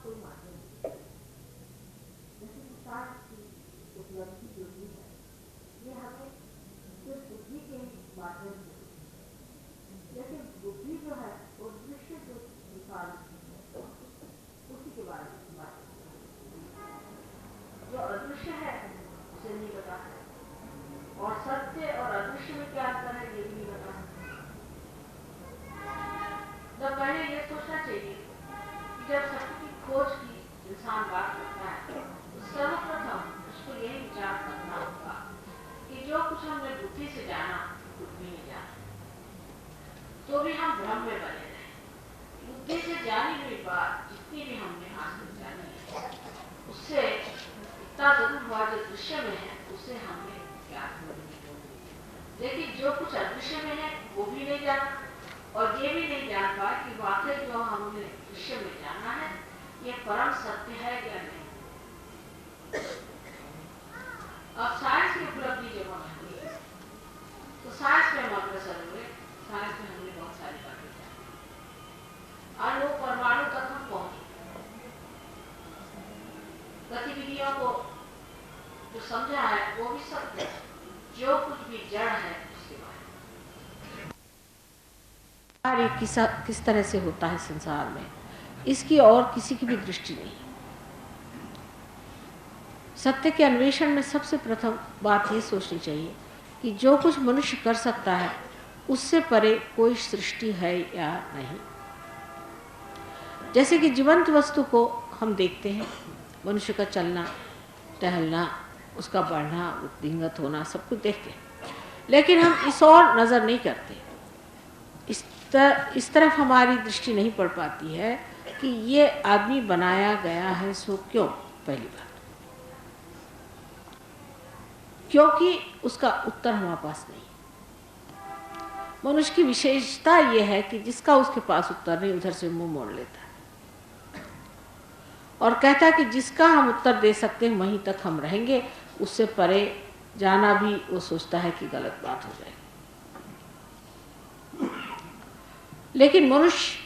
कोई माध्यम नहीं। जैसे विकास की उपलब्धि जो भी है ये हमें सिर्फ बुद्धि के माध्यम से, लेकिन बुद्धि जो है वो दृश्य जो विकास है उसी के बारे में बात करती है। जो अदृश्य है उसे नहीं बता सकते, और सत्य और अदृश्य में क्या अंतर है ये भी नहीं बता सकते। तो पहले ये सोचना चाहिए कि जब सत्य की खोज की इंसान बात करता है तो सर्वप्रथम उसको यही विचार करना होगा कि जो कुछ हमने बुद्धि से जाना कुछ भी नहीं जाना, तो भी हम भ्रम में बने रहे। बुद्धि से जानी हुई बात जितनी भी हमने आज तक जानी है उससे इतना जरूर हुआ जो दृश्य में है उसे हमने ज्ञात हो, लेकिन जो कुछ अदृश्य में है वो भी नहीं जाना, और ये भी नहीं जान पाया कि वाकई जो हमने दृश्य में जाना है ये परम सत्य है या नहीं। अब साइंस की उपलब्धि जब हम हुई तो साइंस में हम अग्रसर हुए, साइंस में हमने बहुत सारी बातें जानी और वो परमाणु तक हम पहुंचे। गतिविधियों को जो समझा है वो भी सत्य है, जो कुछ भी जड़ है उसके बारे में किस तरह से होता है संसार में, इसकी और किसी की भी दृष्टि नहीं। सत्य के अन्वेषण में सबसे प्रथम बात ये सोचनी चाहिए कि जो कुछ मनुष्य कर सकता है उससे परे कोई सृष्टि है या नहीं। जैसे कि जीवंत वस्तु को हम देखते हैं, मनुष्य का चलना टहलना, उसका बढ़ना वृद्धिंगत होना सब कुछ देखते हैं, लेकिन हम इस और नज़र नहीं करते, इस तरफ हमारी दृष्टि नहीं पड़ पाती है कि ये आदमी बनाया गया है सो क्यों। पहली बात क्योंकि उसका उत्तर हमारे पास नहीं। मनुष्य की विशेषता यह है कि जिसका उसके पास उत्तर नहीं उधर से मुंह मोड़ लेता है और कहता है कि जिसका हम उत्तर दे सकते हैं वहीं तक हम रहेंगे, उससे परे जाना भी वो सोचता है कि गलत बात हो जाएगी। लेकिन मनुष्य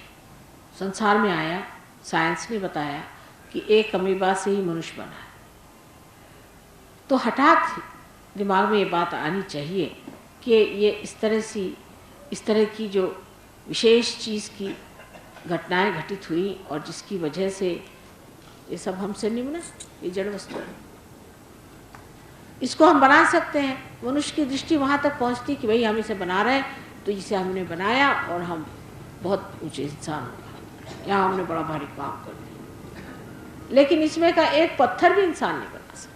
संसार में आया, साइंस ने बताया कि एक अमीबा से ही मनुष्य बना है, तो हठात दिमाग में ये बात आनी चाहिए कि ये इस तरह की जो विशेष चीज़ की घटनाएं घटित हुई और जिसकी वजह से ये सब हमसे नहीं बना, ये जड़ वस्तु है, इसको हम बना सकते हैं। मनुष्य की दृष्टि वहाँ तक पहुँचती कि भाई हम इसे बना रहे हैं तो इसे हमने बनाया और हम बहुत ऊंचे इंसान हो गए, यहाँ हमने बड़ा भारी काम कर दिया। लेकिन इसमें का एक पत्थर भी इंसान नहीं बना सकता,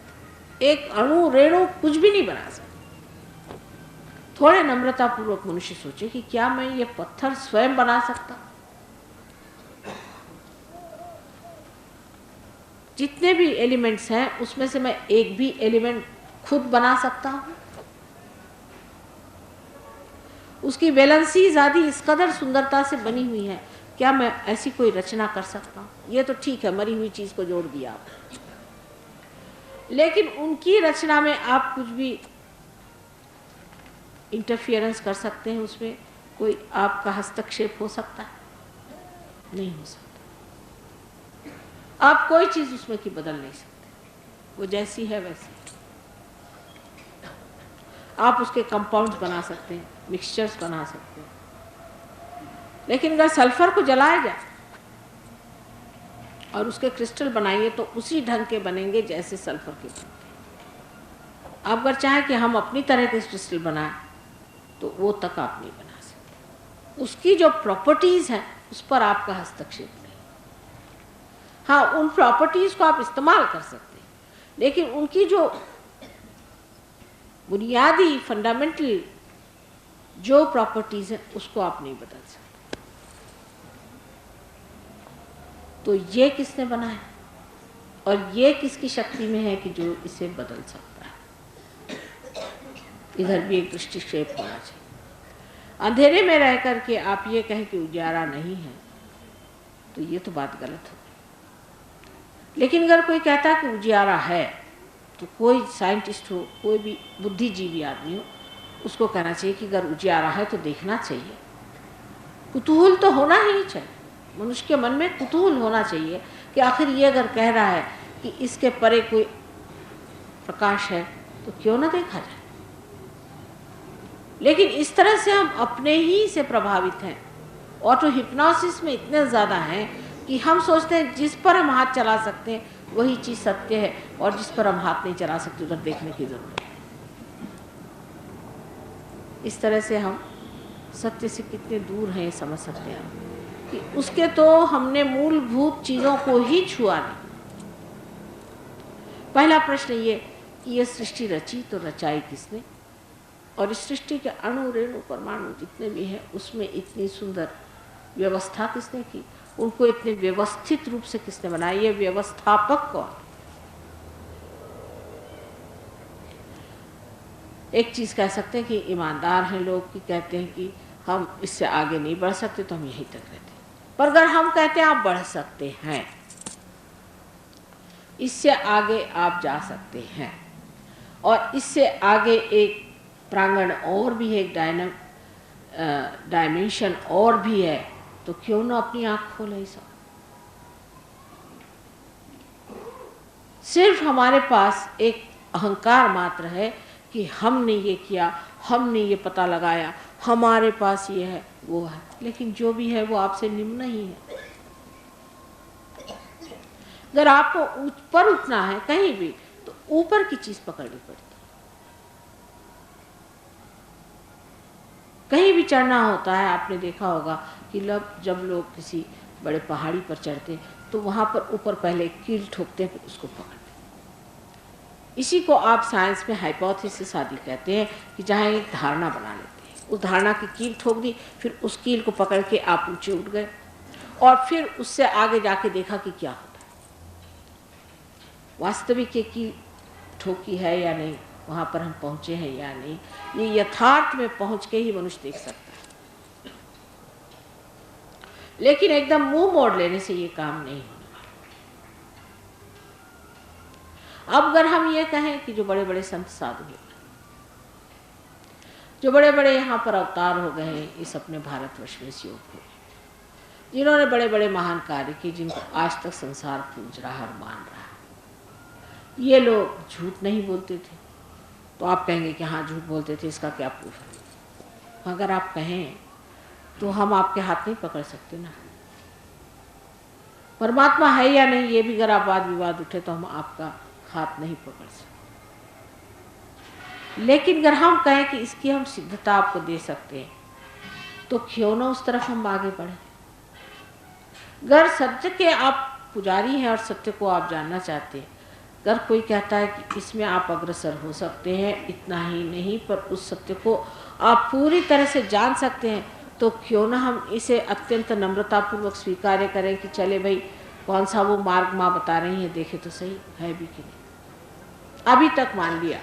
एक अणु रेणु कुछ भी नहीं बना सकता। थोड़े नम्रतापूर्वक मनुष्य सोचे कि क्या मैं ये पत्थर स्वयं बना सकता? जितने भी एलिमेंट्स हैं उसमें से मैं एक भी एलिमेंट खुद बना सकता हूँ? उसकी वैलेंसीज आदि इस कदर सुंदरता से बनी हुई है, क्या मैं ऐसी कोई रचना कर सकता हूँ? ये तो ठीक है, मरी हुई चीज को जोड़ दिया आप, लेकिन उनकी रचना में आप कुछ भी इंटरफियरेंस कर सकते हैं, उसमें कोई आपका हस्तक्षेप हो सकता है? नहीं हो सकता। आप कोई चीज उसमें की बदल नहीं सकते, वो जैसी है वैसी। आप उसके कंपाउंड्स बना सकते हैं, मिक्सचर्स बना सकते हैं, लेकिन अगर सल्फर को जलाया जाए और उसके क्रिस्टल बनाइए तो उसी ढंग के बनेंगे जैसे सल्फर के बनते हैं। आप अगर चाहें कि हम अपनी तरह के क्रिस्टल बनाएं तो वो तक आप नहीं बना सकते। उसकी जो प्रॉपर्टीज हैं उस पर आपका हस्तक्षेप नहीं। हाँ, उन प्रॉपर्टीज को आप इस्तेमाल कर सकते हैं, लेकिन उनकी जो बुनियादी फंडामेंटल जो प्रॉपर्टीज हैं उसको आप नहीं बदल सकते। तो ये किसने बनाया और ये किसकी शक्ति में है कि जो इसे बदल सकता है? इधर भी एक दृष्टिक्षेप होना चाहिए। अंधेरे में रह करके आप ये कहें कि उजाला नहीं है तो ये तो बात गलत हो। लेकिन अगर कोई कहता है कि उजियारा है तो कोई साइंटिस्ट हो, कोई भी बुद्धिजीवी आदमी हो, उसको कहना चाहिए कि अगर उजियारा है तो देखना चाहिए, कुतूहल तो होना ही चाहिए। मनुष्य के मन में कुतूहल होना चाहिए कि आखिर ये अगर कह रहा है कि इसके परे कोई प्रकाश है तो क्यों ना देखा जाए। लेकिन इस तरह से हम अपने ही से प्रभावित हैं। ऑटो हिप्नोसिस में इतने ज़्यादा हैं कि हम सोचते हैं जिस पर हम हाथ चला सकते हैं वही चीज़ सत्य है, और जिस पर हम हाथ नहीं चला सकते उधर देखने की ज़रूरत है। इस तरह से हम सत्य से कितने दूर हैं ये समझ सकते हैं कि उसके तो हमने मूलभूत चीज़ों को ही छुआ नहीं। पहला प्रश्न ये कि ये सृष्टि रची तो रचाई किसने, और इस सृष्टि के अणु रेणु परमाणु जितने भी हैं उसमें इतनी सुंदर व्यवस्था किसने की, उनको इतने व्यवस्थित रूप से किसने बनाया, ये व्यवस्थापक कौन। एक चीज़ कह सकते हैं कि ईमानदार हैं लोग कि कहते हैं कि हम इससे आगे नहीं बढ़ सकते तो हम यहीं तक रहते हैं। पर अगर हम कहते हैं आप बढ़ सकते हैं, इससे आगे आप जा सकते हैं, और इससे आगे एक प्रांगण और भी है, एक डायमेंशन और भी है, तो क्यों ना अपनी आँख खोले। ही सब सिर्फ हमारे पास एक अहंकार मात्र है कि हमने ये किया, हमने ये पता लगाया, हमारे पास ये है वो है, लेकिन जो भी है वो आपसे निम्न ही है। अगर आपको ऊपर उठना है कहीं भी तो ऊपर की चीज पकड़नी पड़ती है। कहीं भी चढ़ना होता है, आपने देखा होगा कि जब लोग किसी बड़े पहाड़ी पर चढ़ते तो वहां पर ऊपर पहले कील ठोकते हैं, फिर उसको पकड़ते हैं। इसी को आप साइंस में हाइपोथेसिस आदि कहते हैं कि जहाँ एक धारणा बना लेते हैं, उस धारणा की कील ठोक दी, फिर उस कील को पकड़ के आप ऊंचे उठ गए, और फिर उससे आगे जाके देखा कि क्या होता है, वास्तविक की ठोकी है या नहीं, वहाँ पर हम पहुँचे हैं या नहीं, ये यथार्थ में पहुँच के ही मनुष्य देख सकता है। लेकिन एकदम मुंह मोड़ लेने से ये काम नहीं होने वाला। अब अगर हम ये कहें कि जो बड़े बड़े संत साधु हैं, जो बड़े बड़े यहाँ पर अवतार हो गए हैं इस अपने भारतवर्ष में, इस योग में, जिन्होंने बड़े बड़े महान कार्य किए, जिनको आज तक संसार पूज रहा और मान रहा है, ये लोग झूठ नहीं बोलते थे, तो आप कहेंगे कि हाँ झूठ बोलते थे, इसका क्या प्रूफ है। अगर आप कहें तो हम आपके हाथ नहीं पकड़ सकते ना। परमात्मा है या नहीं ये भी अगर आप वाद विवाद उठे तो हम आपका हाथ नहीं पकड़ सकते। लेकिन अगर हम कहें कि इसकी हम सिद्धता आपको दे सकते हैं तो क्यों ना उस तरफ हम आगे बढ़े। अगर सत्य के आप पुजारी हैं और सत्य को आप जानना चाहते हैं, अगर कोई कहता है कि इसमें आप अग्रसर हो सकते हैं, इतना ही नहीं पर उस सत्य को आप पूरी तरह से जान सकते हैं, तो क्यों ना हम इसे अत्यंत नम्रतापूर्वक स्वीकार करें कि चले भाई कौन सा वो मार्ग माँ बता रही है, देखे तो सही है भी कि नहीं। अभी तक मान लिया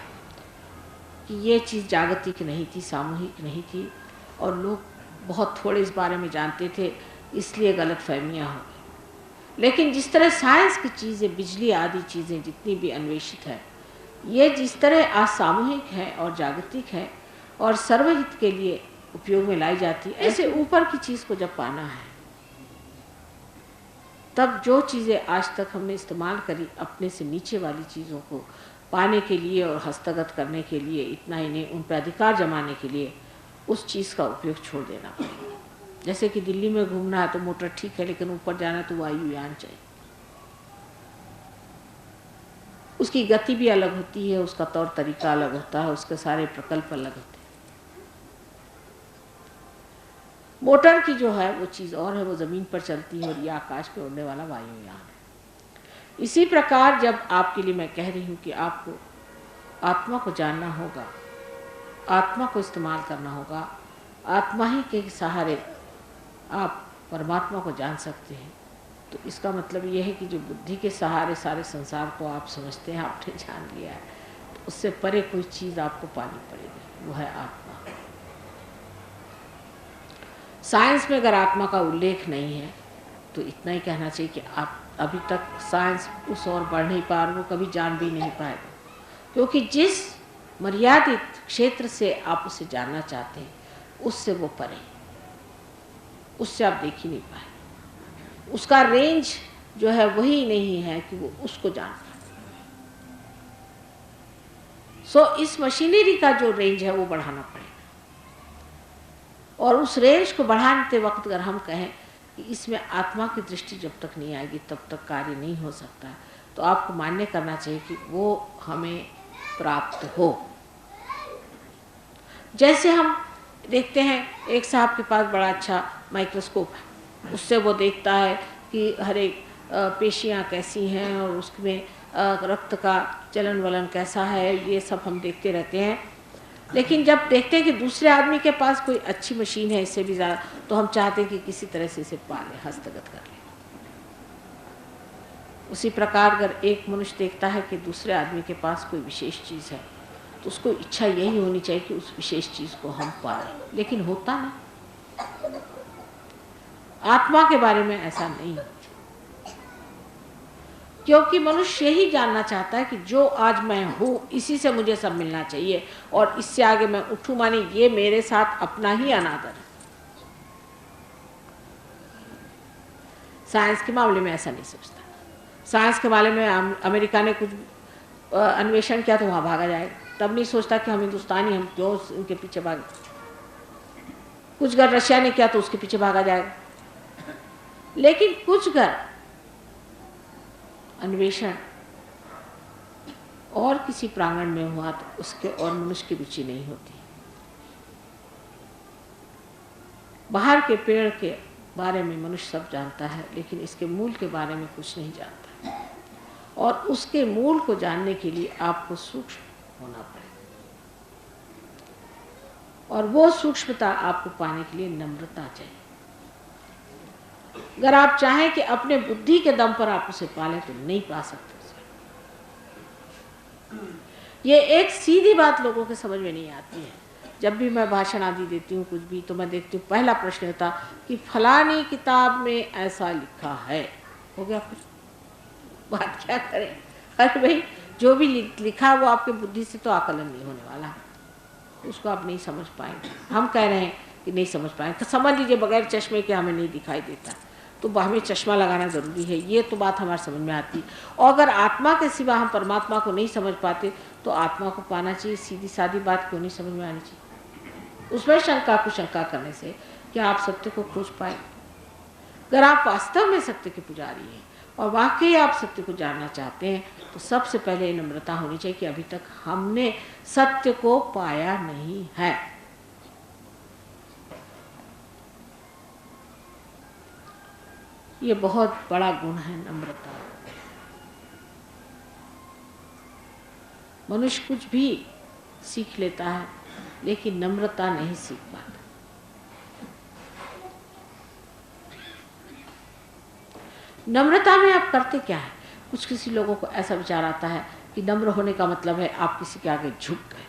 कि ये चीज़ जागतिक नहीं थी, सामूहिक नहीं थी, और लोग बहुत थोड़े इस बारे में जानते थे, इसलिए गलत फहमियाँ हो गई। लेकिन जिस तरह साइंस की चीज़ें, बिजली आदि चीज़ें जितनी भी अन्वेषित है, ये जिस तरह आज सामूहिक है और जागतिक है और सर्वहित के लिए उपयोग में लाई जाती है, ऐसे ऊपर की चीज़ को जब पाना है, तब जो चीज़ें आज तक हमने इस्तेमाल करी अपने से नीचे वाली चीज़ों को पाने के लिए और हस्तगत करने के लिए, इतना ही नहीं उन पर अधिकार जमाने के लिए, उस चीज़ का उपयोग छोड़ देना पड़ेगा। जैसे कि दिल्ली में घूमना है तो मोटर ठीक है, लेकिन ऊपर जाना तो वायुयान चाहिए। उसकी गति भी अलग होती है, उसका तौर तरीका अलग होता है, उसके सारे प्रकल्प अलग होते हैं। मोटर की जो है वो चीज़ और है, वो ज़मीन पर चलती है, और ये आकाश पे उड़ने वाला वायुयान है। इसी प्रकार जब आपके लिए मैं कह रही हूँ कि आपको आत्मा को जानना होगा, आत्मा को इस्तेमाल करना होगा, आत्मा ही के सहारे आप परमात्मा को जान सकते हैं, तो इसका मतलब ये है कि जो बुद्धि के सहारे सारे संसार को आप समझते हैं, आपने जान लिया है, तो उससे परे कोई चीज़ आपको पानी पड़ेगी, वो है आत्मा। साइंस में अगर आत्मा का उल्लेख नहीं है तो इतना ही कहना चाहिए कि आप अभी तक साइंस उस ओर बढ़ नहीं पा रहे, वो कभी जान भी नहीं पाएगा, क्योंकि जिस मर्यादित क्षेत्र से आप उसे जानना चाहते हैं उससे वो परे, उससे आप देख ही नहीं पाए। उसका रेंज जो है वही नहीं है कि वो उसको जान पाए। सो इस मशीनरी का जो रेंज है वो बढ़ाना पड़ेगा, और उस रेंज को बढ़ाते वक्त अगर हम कहें कि इसमें आत्मा की दृष्टि जब तक नहीं आएगी तब तक कार्य नहीं हो सकता, तो आपको मान्य करना चाहिए कि वो हमें प्राप्त हो। जैसे हम देखते हैं एक साहब के पास बड़ा अच्छा माइक्रोस्कोप है, उससे वो देखता है कि हर एक पेशियाँ कैसी हैं और उसमें रक्त का चलन वलन कैसा है, ये सब हम देखते रहते हैं। लेकिन जब देखते हैं कि दूसरे आदमी के पास कोई अच्छी मशीन है इससे भी ज़्यादा, तो हम चाहते हैं कि किसी तरह से इसे पा लें, हस्तगत कर लें। उसी प्रकार अगर एक मनुष्य देखता है कि दूसरे आदमी के पास कोई विशेष चीज़ है, तो उसको इच्छा यही होनी चाहिए कि उस विशेष चीज़ को हम पाएं, लेकिन होता ना। आत्मा के बारे में ऐसा नहीं, क्योंकि मनुष्य यही जानना चाहता है कि जो आज मैं हूँ इसी से मुझे सब मिलना चाहिए, और इससे आगे मैं उठूं माने ये मेरे साथ अपना ही अनादर है। साइंस के मामले में ऐसा नहीं सोचता। साइंस के मामले में अमेरिका ने कुछ अन्वेषण किया तो वहाँ भागा जाएगा, तब नहीं सोचता कि हम हिंदुस्तानी, हम क्यों उनके पीछे भागे। कुछ अगर रशिया ने किया तो उसके पीछे भागा जाएगा। लेकिन कुछ अगर अन्वेषण और किसी प्रांगण में हुआ तो उसके और मनुष्य की रुचि नहीं होती। बाहर के पेड़ के बारे में मनुष्य सब जानता है, लेकिन इसके मूल के बारे में कुछ नहीं जानता, और उसके मूल को जानने के लिए आपको सूक्ष्म होना पड़ेगा, और वो सूक्ष्मता आपको पाने के लिए नम्रता चाहिए। अगर आप चाहें कि अपने बुद्धि के दम पर आप उसे पालें तो नहीं पा सकते। ये एक सीधी बात लोगों के समझ में नहीं आती है। जब भी मैं भाषण आदि देती हूँ कुछ भी, तो मैं देखती हूँ पहला प्रश्न होता कि फलानी किताब में ऐसा लिखा है। हो गया, फिर बात क्या करें। अरे भाई, जो भी लिखा वो आपके बुद्धि से तो आकलन नहीं होने वाला, उसको आप नहीं समझ पाएंगे। हम कह रहे हैं कि नहीं समझ पाएंगे, तो समझ लीजिए बगैर चश्मे के हमें नहीं दिखाई देता, तो हमें चश्मा लगाना ज़रूरी है, ये तो बात हमारे समझ में आती। और अगर आत्मा के सिवा हम परमात्मा को नहीं समझ पाते तो आत्मा को पाना चाहिए। सीधी सादी बात क्यों नहीं समझ में आनी चाहिए। उसमें शंका कुशंका करने से क्या आप सत्य को खोज पाए। अगर आप वास्तव में सत्य के पुजारी हैं और वाकई आप सत्य को जानना चाहते हैं, तो सबसे पहले नम्रता होनी चाहिए कि अभी तक हमने सत्य को पाया नहीं है। ये बहुत बड़ा गुण है नम्रता। मनुष्य कुछ भी सीख लेता है, लेकिन नम्रता नहीं सीख पाता। नम्रता में आप करते क्या है। कुछ किसी लोगों को ऐसा विचार आता है कि नम्र होने का मतलब है आप किसी के आगे झुक गए।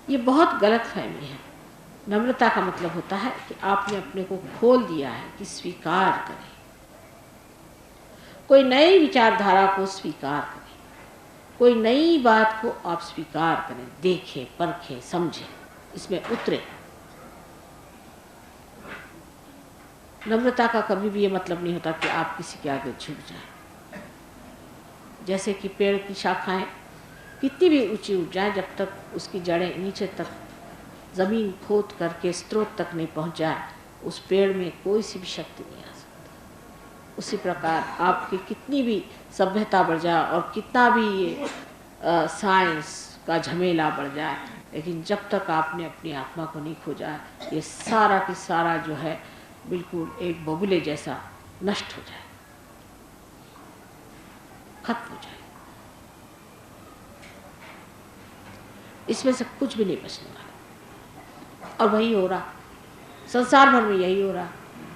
ये बहुत गलत फहमी है। नम्रता का मतलब होता है कि आपने अपने को खोल दिया है कि स्वीकार करें, कोई नई विचारधारा को स्वीकार करें, कोई नई बात को आप स्वीकार करें, देखें, परखें, समझें, इसमें उतरे। नम्रता का कभी भी ये मतलब नहीं होता कि आप किसी के आगे झुक जाएं। जैसे कि पेड़ की शाखाएं कितनी भी ऊंची उठ जाएं, जब तक उसकी जड़ें नीचे तक ज़मीन खोद करके स्रोत तक नहीं पहुंच जाए, उस पेड़ में कोई सी भी शक्ति नहीं आ सकती। उसी प्रकार आपकी कितनी भी सभ्यता बढ़ जाए और कितना भी ये साइंस का झमेला बढ़ जाए, लेकिन जब तक आपने अपनी आत्मा को नहीं खोजा, ये सारा की सारा जो है बिल्कुल एक बबूले जैसा नष्ट हो जाए, खत्म हो जाए। इसमें से कुछ भी नहीं बचने वाला। और वही हो रहा, संसार भर में यही हो रहा।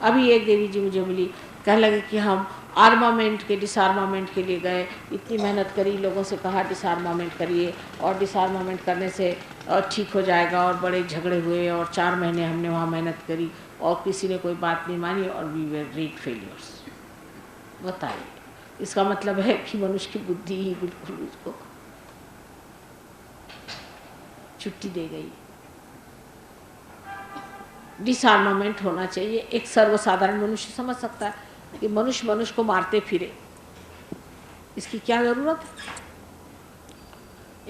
अभी एक देवी जी मुझे मिली, कहने लगे कि हम आर्मामेंट के डिसआर्मामेंट के लिए गए, इतनी मेहनत करी, लोगों से कहा डिसआर्मामेंट करिए और डिसआर्मामेंट करने से ठीक हो जाएगा, और बड़े झगड़े हुए और 4 महीने हमने वहाँ मेहनत करी और किसी ने कोई बात नहीं मानी और वी वर ग्रेट फेलियर्स। बताइए, इसका मतलब है कि मनुष्य की बुद्धि ही बिल्कुल उसको छुट्टी दे गई। डिसआर्मामेंट होना चाहिए। एक सर्वसाधारण मनुष्य समझ सकता है कि मनुष्य मनुष्य को मारते फिरे, इसकी क्या ज़रूरत है।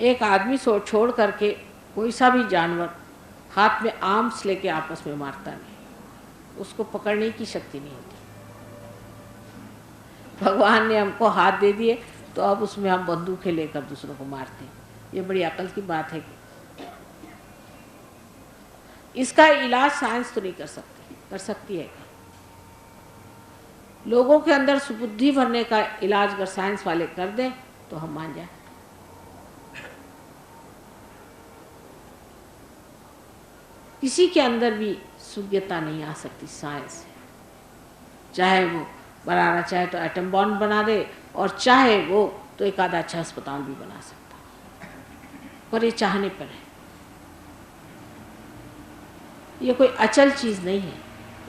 एक आदमी छोड़ करके कोई सा भी जानवर हाथ में आर्म्स लेके आपस में मारता नहीं, उसको पकड़ने की शक्ति नहीं होती। भगवान ने हमको हाथ दे दिए तो अब उसमें हम बंदूकें लेकर दूसरों को मारते हैं, ये बड़ी अकल की बात है। इसका इलाज साइंस तो नहीं कर सकती, कर सकती है क्या? लोगों के अंदर सुबुद्धि भरने का इलाज अगर साइंस वाले कर दें तो हम मान जाए। किसी के अंदर भी सुज्ञता नहीं आ सकती साइंस से, चाहे वो बनाना चाहे तो एटम बॉम्ब बना दे, और चाहे वो तो एक आधा अच्छा अस्पताल भी बना सकता, पर ये चाहने पर है। ये कोई अचल चीज़ नहीं है,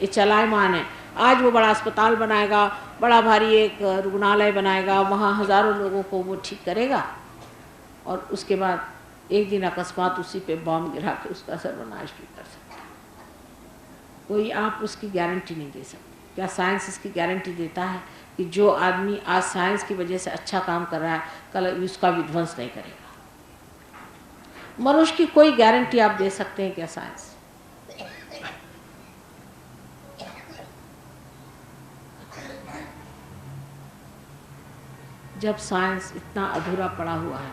ये चलायमान है। आज वो बड़ा अस्पताल बनाएगा, बड़ा भारी एक रुग्णालय बनाएगा, वहाँ हज़ारों लोगों को वो ठीक करेगा, और उसके बाद एक दिन अकस्मात उसी पे बॉम्ब गिरा के उसका सर्वनाश भी कर सकता है। कोई आप उसकी गारंटी नहीं दे सकते। क्या साइंस इसकी गारंटी देता है कि जो आदमी आज साइंस की वजह से अच्छा काम कर रहा है कल उसका विध्वंस नहीं करेगा? मनुष्य की कोई गारंटी आप दे सकते हैं क्या साइंस? जब साइंस इतना अधूरा पड़ा हुआ है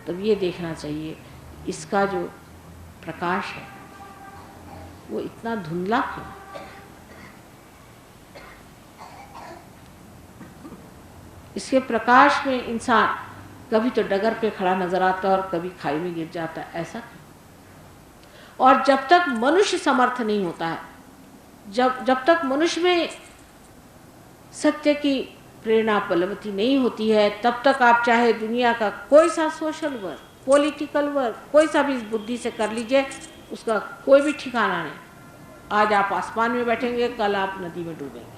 तब ये देखना चाहिए इसका जो प्रकाश है वो इतना धुंधला क्यों? इसके प्रकाश में इंसान कभी तो डगर पे खड़ा नजर आता है और कभी खाई में गिर जाता है, ऐसा क्यों? और जब तक मनुष्य समर्थ नहीं होता है, जब तक मनुष्य में सत्य की प्रेरणा बलवती नहीं होती है, तब तक आप चाहे दुनिया का कोई सा सोशल वर्क, पॉलिटिकल वर्क, कोई सा भी बुद्धि से कर लीजिए, उसका कोई भी ठिकाना नहीं। आज आप आसमान में बैठेंगे, कल आप नदी में डूबेंगे,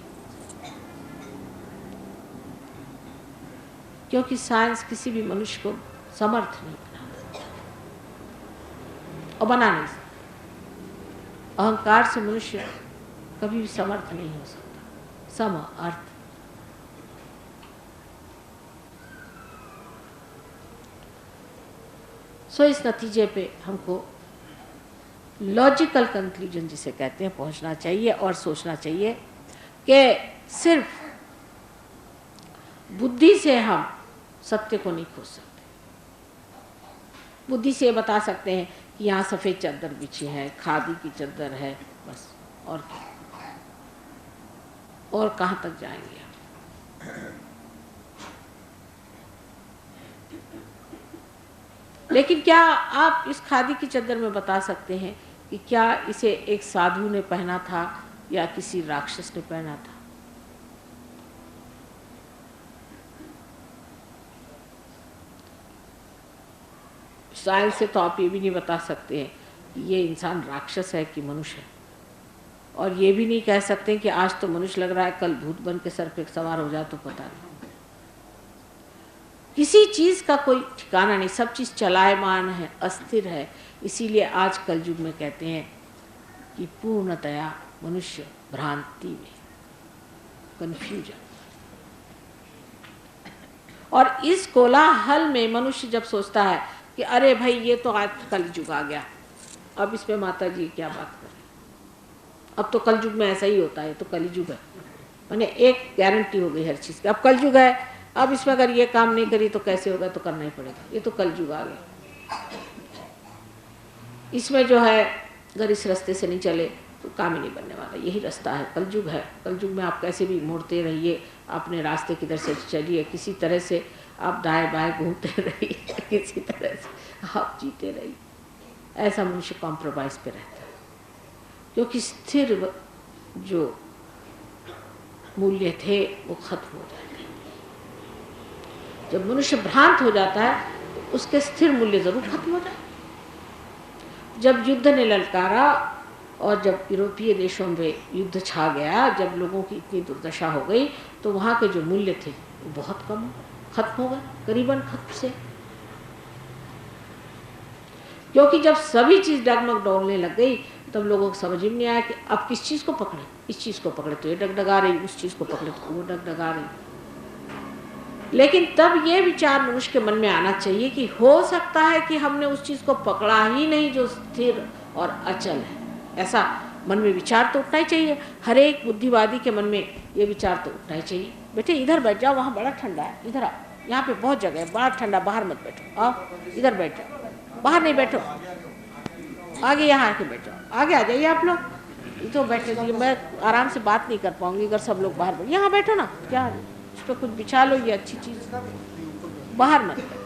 क्योंकि साइंस किसी भी मनुष्य को समर्थ नहीं बना और बना नहीं सकता। अहंकार से मनुष्य कभी भी समर्थ नहीं हो सकता। सम अर्थ सो इस नतीजे पे हमको लॉजिकल कंक्लूजन जिसे कहते हैं पहुंचना चाहिए और सोचना चाहिए कि सिर्फ बुद्धि से हम सत्य को नहीं खोज सकते। बुद्धि से बता सकते हैं कि यहाँ सफ़ेद चादर बिछी है, खादी की चादर है, बस, और क्या, और कहाँ तक जाएंगे हम? लेकिन क्या आप इस खादी की चादर में बता सकते हैं कि क्या इसे एक साधु ने पहना था या किसी राक्षस ने पहना था? साइंस से तो आप ये भी नहीं बता सकते हैं कि ये इंसान राक्षस है कि मनुष्य है, और ये भी नहीं कह सकते कि आज तो मनुष्य लग रहा है, कल भूत बन के सर पे सवार हो जाए तो पता नहीं। किसी चीज़ का कोई ठिकाना नहीं, सब चीज़ चलायमान है, अस्थिर है। इसीलिए आज कलयुग में कहते हैं कि पूर्णतया मनुष्य भ्रांति में, कन्फ्यूजन। और इस कोलाहल में मनुष्य जब सोचता है कि अरे भाई ये तो आज कलयुग आ गया, अब इस पे माता जी क्या बात करें, अब तो कलयुग में ऐसा ही होता है, तो कलयुग है, मैंने एक गारंटी हो गई हर चीज़ की, अब कलयुग है, अब इसमें अगर ये काम नहीं करी तो कैसे होगा, तो करना ही पड़ेगा, ये तो कलयुग आ गया। इसमें जो है अगर इस रास्ते से नहीं चले तो काम ही नहीं बनने वाला, यही रास्ता है, कलयुग है। कलयुग में आप कैसे भी मुड़ते रहिए, अपने रास्ते किधर से चलिए, किसी तरह से आप दाएं बाएं घूमते रहिए, किसी तरह से आप जीते रहिए। ऐसा मनुष्य कॉम्प्रोमाइज़ पे रहता है, क्योंकि स्थिर जो मूल्य थे वो खत्म हो जाते हैं। जब मनुष्य भ्रांत हो जाता है तो उसके स्थिर मूल्य जरूर खत्म हो जाते। जब युद्ध ने ललकारा और जब यूरोपीय देशों में युद्ध छा गया, जब लोगों की इतनी दुर्दशा हो गई, तो वहाँ के जो मूल्य थे वो बहुत कम खत्म हो गए, करीबन खत्म से। क्योंकि जब सभी चीज़ डगमग डोलने लग गई तब लोगों को समझ में नहीं आया कि अब किस चीज़ को पकड़े। इस चीज़ को पकड़े तो ये डगडगा रही, उस चीज़ को पकड़े तो वो डगडगा रही। लेकिन तब ये विचार मनुष्य के मन में आना चाहिए कि हो सकता है कि हमने उस चीज़ को पकड़ा ही नहीं जो स्थिर और अचल है। ऐसा मन में विचार तो उठना ही चाहिए। हर एक बुद्धिवादी के मन में ये विचार तो उठना ही चाहिए। बेटे इधर बैठ जाओ, वहाँ बड़ा ठंडा है, इधर आओ, यहाँ पे बहुत जगह है, बड़ा ठंडा, बाहर मत बैठो, आओ इधर बैठ जाओ, बाहर नहीं बैठो, आगे यहाँ आके बैठ जाओ, आगे आ जाइए आप लोग। तो बैठे दीजिए, मैं आराम से बात नहीं कर पाऊंगी अगर सब लोग बाहर बैठ। यहाँ बैठो ना, क्या उस पर कुछ बिछा लो, ये अच्छी चीज़, बाहर मत बैठो।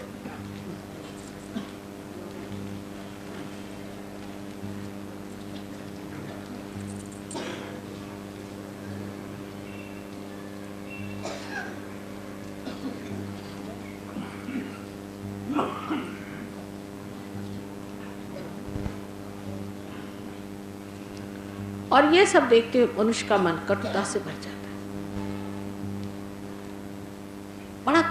और ये सब देखते हुए मनुष्य का मन कटुता से भर जाता है। बड़ा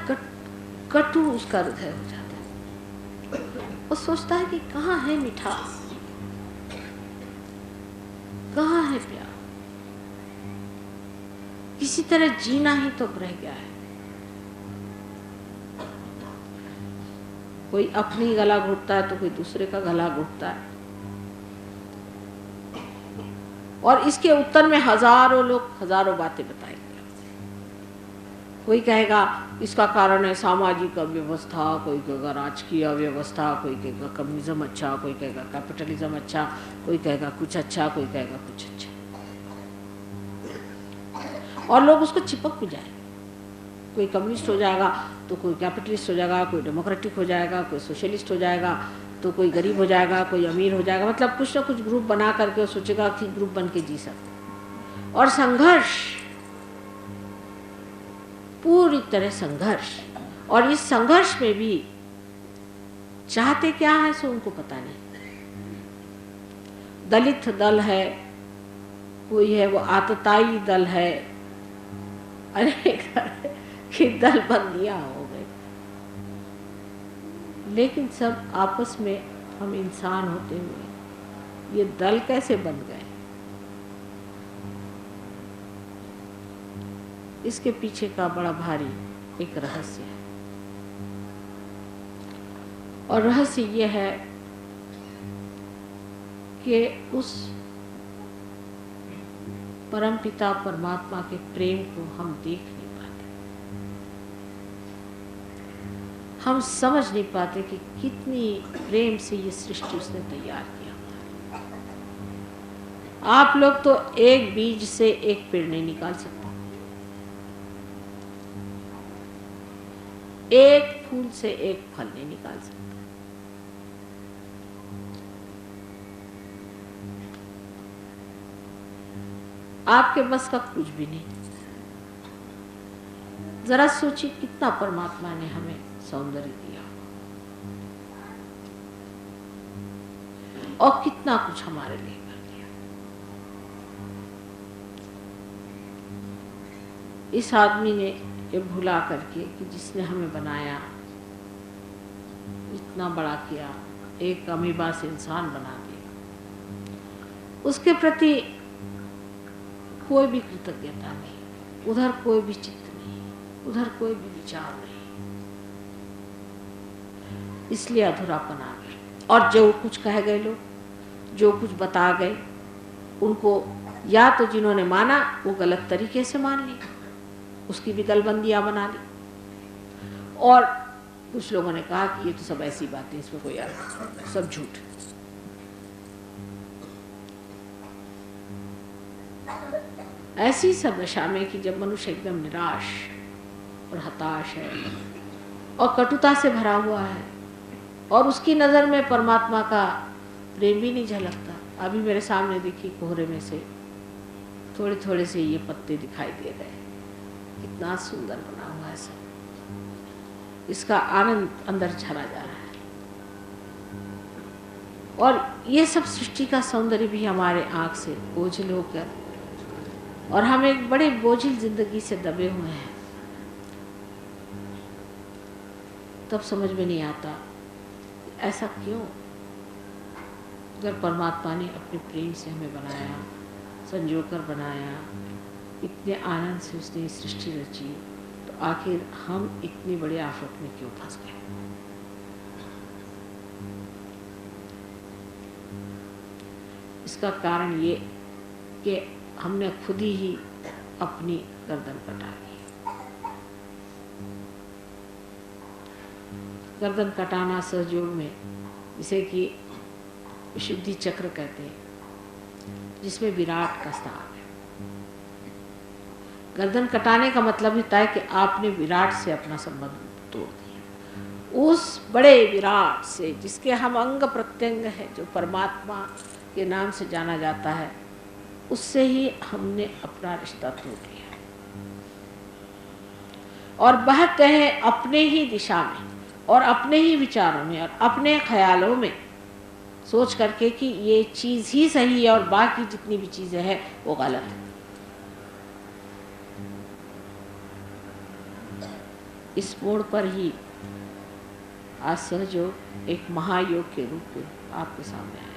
कटु उसका हृदय हो जाता है। वो सोचता है कि कहाँ है मिठास, कहाँ है प्यार, किसी तरह जीना ही तो रह गया है। कोई अपनी गला घुटता है तो कोई दूसरे का गला घुटता है, और इसके उत्तर में हजारों लोग हजारों बातें बताएंगे। कोई कहेगा इसका कारण है सामाजिक अव्यवस्था, कोई कहेगा राजकीय अव्यवस्था, कोई कहेगा कम्युनिज्म अच्छा, कोई कहेगा कैपिटलिज्म अच्छा, कोई कहेगा कुछ अच्छा, कोई कहेगा कुछ अच्छा, और लोग उसको चिपक भी जाएंगे। कोई कम्युनिस्ट हो जाएगा तो कोई कैपिटलिस्ट हो जाएगा, कोई डेमोक्रेटिक हो जाएगा, कोई सोशलिस्ट हो जाएगा, तो कोई गरीब हो जाएगा, कोई अमीर हो जाएगा। मतलब कुछ ना कुछ ग्रुप बना करके वो सोचेगा कि ग्रुप बन के जी सकते। और संघर्ष, पूरी तरह संघर्ष, और इस संघर्ष में भी चाहते क्या है सो उनको पता नहीं। दलित दल है, कोई है वो आतताई दल है, अनेक कि दल बंदियां हो गए, लेकिन सब आपस में हम इंसान होते हुए ये दल कैसे बन गए, इसके पीछे का बड़ा भारी एक रहस्य है। और रहस्य ये है कि उस परमपिता परमात्मा के प्रेम को हम देख नहीं पाते, हम समझ नहीं पाते कि कितनी प्रेम से ये सृष्टि उसने तैयार किया। आप लोग तो एक बीज से एक पेड़ नहीं निकाल सकते, एक फूल से एक फल नहीं निकाल सकते। आपके बस का कुछ भी नहीं। जरा सोचिए कितना परमात्मा ने हमें सौंदर्य दिया और कितना कुछ हमारे लिए कर दिया। इस आदमी ने ये भुला करके कि जिसने हमें बनाया, इतना बड़ा किया, एक अमीबा से इंसान बना दिया, उसके प्रति कोई भी कृतज्ञता नहीं, उधर कोई भी चित्त नहीं, उधर कोई भी विचार नहीं। इसलिए अधूरापन आ गया। और जो कुछ कह गए लोग, जो कुछ बता गए, उनको या तो जिन्होंने माना वो गलत तरीके से मान ली, उसकी भी दलबंदियां बना ली, और कुछ लोगों ने कहा कि ये तो सब ऐसी बातें, इसमें कोई अर्थ नहीं, सब झूठ। ऐसी सब दशा में कि जब मनुष्य एकदम निराश और हताश है और कटुता से भरा हुआ है और उसकी नज़र में परमात्मा का प्रेम भी नहीं झलकता। अभी मेरे सामने देखिए कोहरे में से थोड़े थोड़े से ये पत्ते दिखाई दे रहे हैं, कितना सुंदर बना हुआ है सब, इसका आनंद अंदर झरा जा रहा है। और ये सब सृष्टि का सौंदर्य भी हमारे आँख से ओझल होकर, और हम एक बड़े बोझिल जिंदगी से दबे हुए हैं, तब समझ में नहीं आता ऐसा क्यों। अगर परमात्मा ने अपने प्रेम से हमें बनाया, संजोकर बनाया, इतने आनंद से उसने सृष्टि रची, तो आखिर हम इतनी बड़ी आफत में क्यों फंस गए? इसका कारण ये कि हमने खुद ही अपनी गर्दन कटा ली। गर्दन कटाना सहयोग में, जिसे कि विशुद्धि चक्र कहते हैं, जिसमें विराट का स्थान है। गर्दन कटाने का मतलब होता है कि आपने विराट से अपना संबंध तोड़ दिया। उस बड़े विराट से, जिसके हम अंग प्रत्यंग है, जो परमात्मा के नाम से जाना जाता है, उससे ही हमने अपना रिश्ता तोड़ लिया और बहते हैं अपने ही दिशा में और अपने ही विचारों में और अपने ख्यालों में, सोच करके कि ये चीज़ ही सही है और बाकी जितनी भी चीज़ें हैं वो गलत है। इस मोड़ पर ही आज सहयोग एक महायोग के रूप में आपके सामने आया।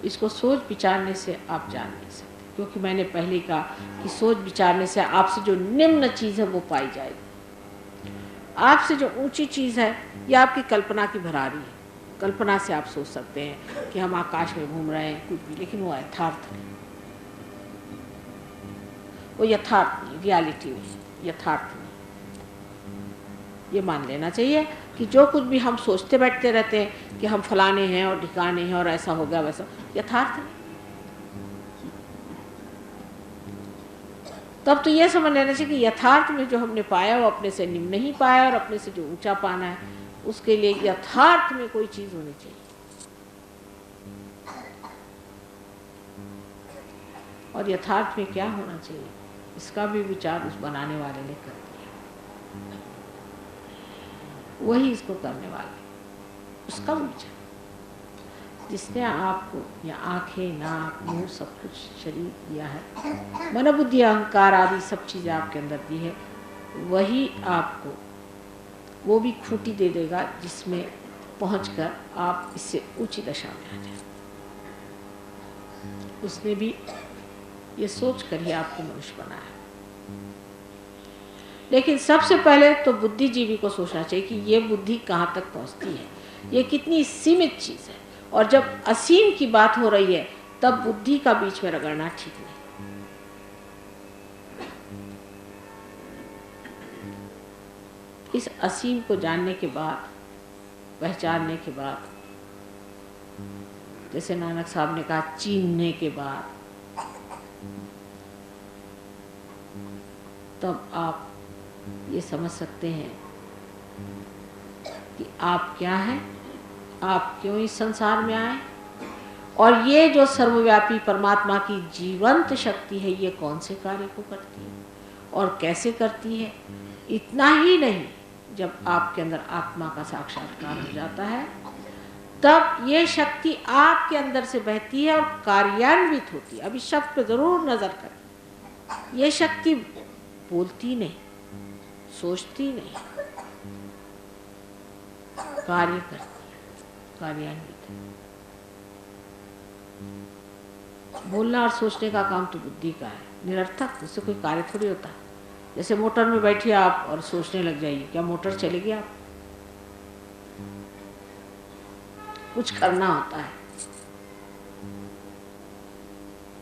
इसको सोच विचारने से आप जान नहीं सकते, क्योंकि मैंने पहले कहा कि सोच विचारने से आपसे जो निम्न चीज़ है वो पाई जाएगी। आपसे जो ऊंची चीज़ है यह आपकी कल्पना की भरारी है। कल्पना से आप सोच सकते हैं कि हम आकाश में घूम रहे हैं कुछ भी, लेकिन वो यथार्थ नहीं, वो यथार्थ नहीं, रियलिटी नहीं, यथार्थ नहीं। ये मान लेना चाहिए कि जो कुछ भी हम सोचते बैठते रहते हैं कि हम फलाने हैं और ठिकाने हैं और ऐसा हो गया वैसा, यथार्थ नहीं। तब तो ये समझ लेना चाहिए कि यथार्थ में जो हमने पाया वो अपने से निम्न नहीं पाया, और अपने से जो ऊंचा पाना है उसके लिए यथार्थ में कोई चीज होनी चाहिए। और यथार्थ में क्या होना चाहिए इसका भी विचार उस बनाने वाले ने कर दिया। वही इसको करने वाले, उसका विचार, जिसने आपको या आंखें, नाक, मुंह, सब कुछ शरीर दिया है, मन बुद्धि अहंकार आदि सब चीज़ें आपके अंदर दी है, वही आपको वो भी खूंटी दे देगा जिसमें पहुंचकर आप इससे ऊंची दशा में आ जाए। उसने भी ये सोच कर ही आपको मनुष्य बनाया। लेकिन सबसे पहले तो बुद्धिजीवी को सोचना चाहिए कि ये बुद्धि कहाँ तक पहुँचती है, ये कितनी सीमित चीज़ है। और जब असीम की बात हो रही है तब बुद्धि का बीच में रगड़ना ठीक नहीं। इस असीम को जानने के बाद, पहचानने के बाद, जैसे नानक साहब ने कहा चीनने के बाद, तब आप ये समझ सकते हैं कि आप क्या हैं, आप क्यों इस संसार में आए, और ये जो सर्वव्यापी परमात्मा की जीवंत शक्ति है ये कौन से कार्य को करती है और कैसे करती है। इतना ही नहीं, जब आपके अंदर आत्मा का साक्षात्कार हो जाता है तब ये शक्ति आपके अंदर से बहती है और कार्यान्वित होती है। अब इस शब्द पर जरूर नजर करें, ये शक्ति बोलती नहीं, सोचती नहीं, कार्य करती है, कार्यान्वित है। बोलना और सोचने का काम तो बुद्धि का है, निरर्थक, उससे कोई कार्य थोड़ी होता है। जैसे मोटर में बैठिए आप और सोचने लग जाइए, क्या मोटर चलेगी? आप कुछ करना होता है।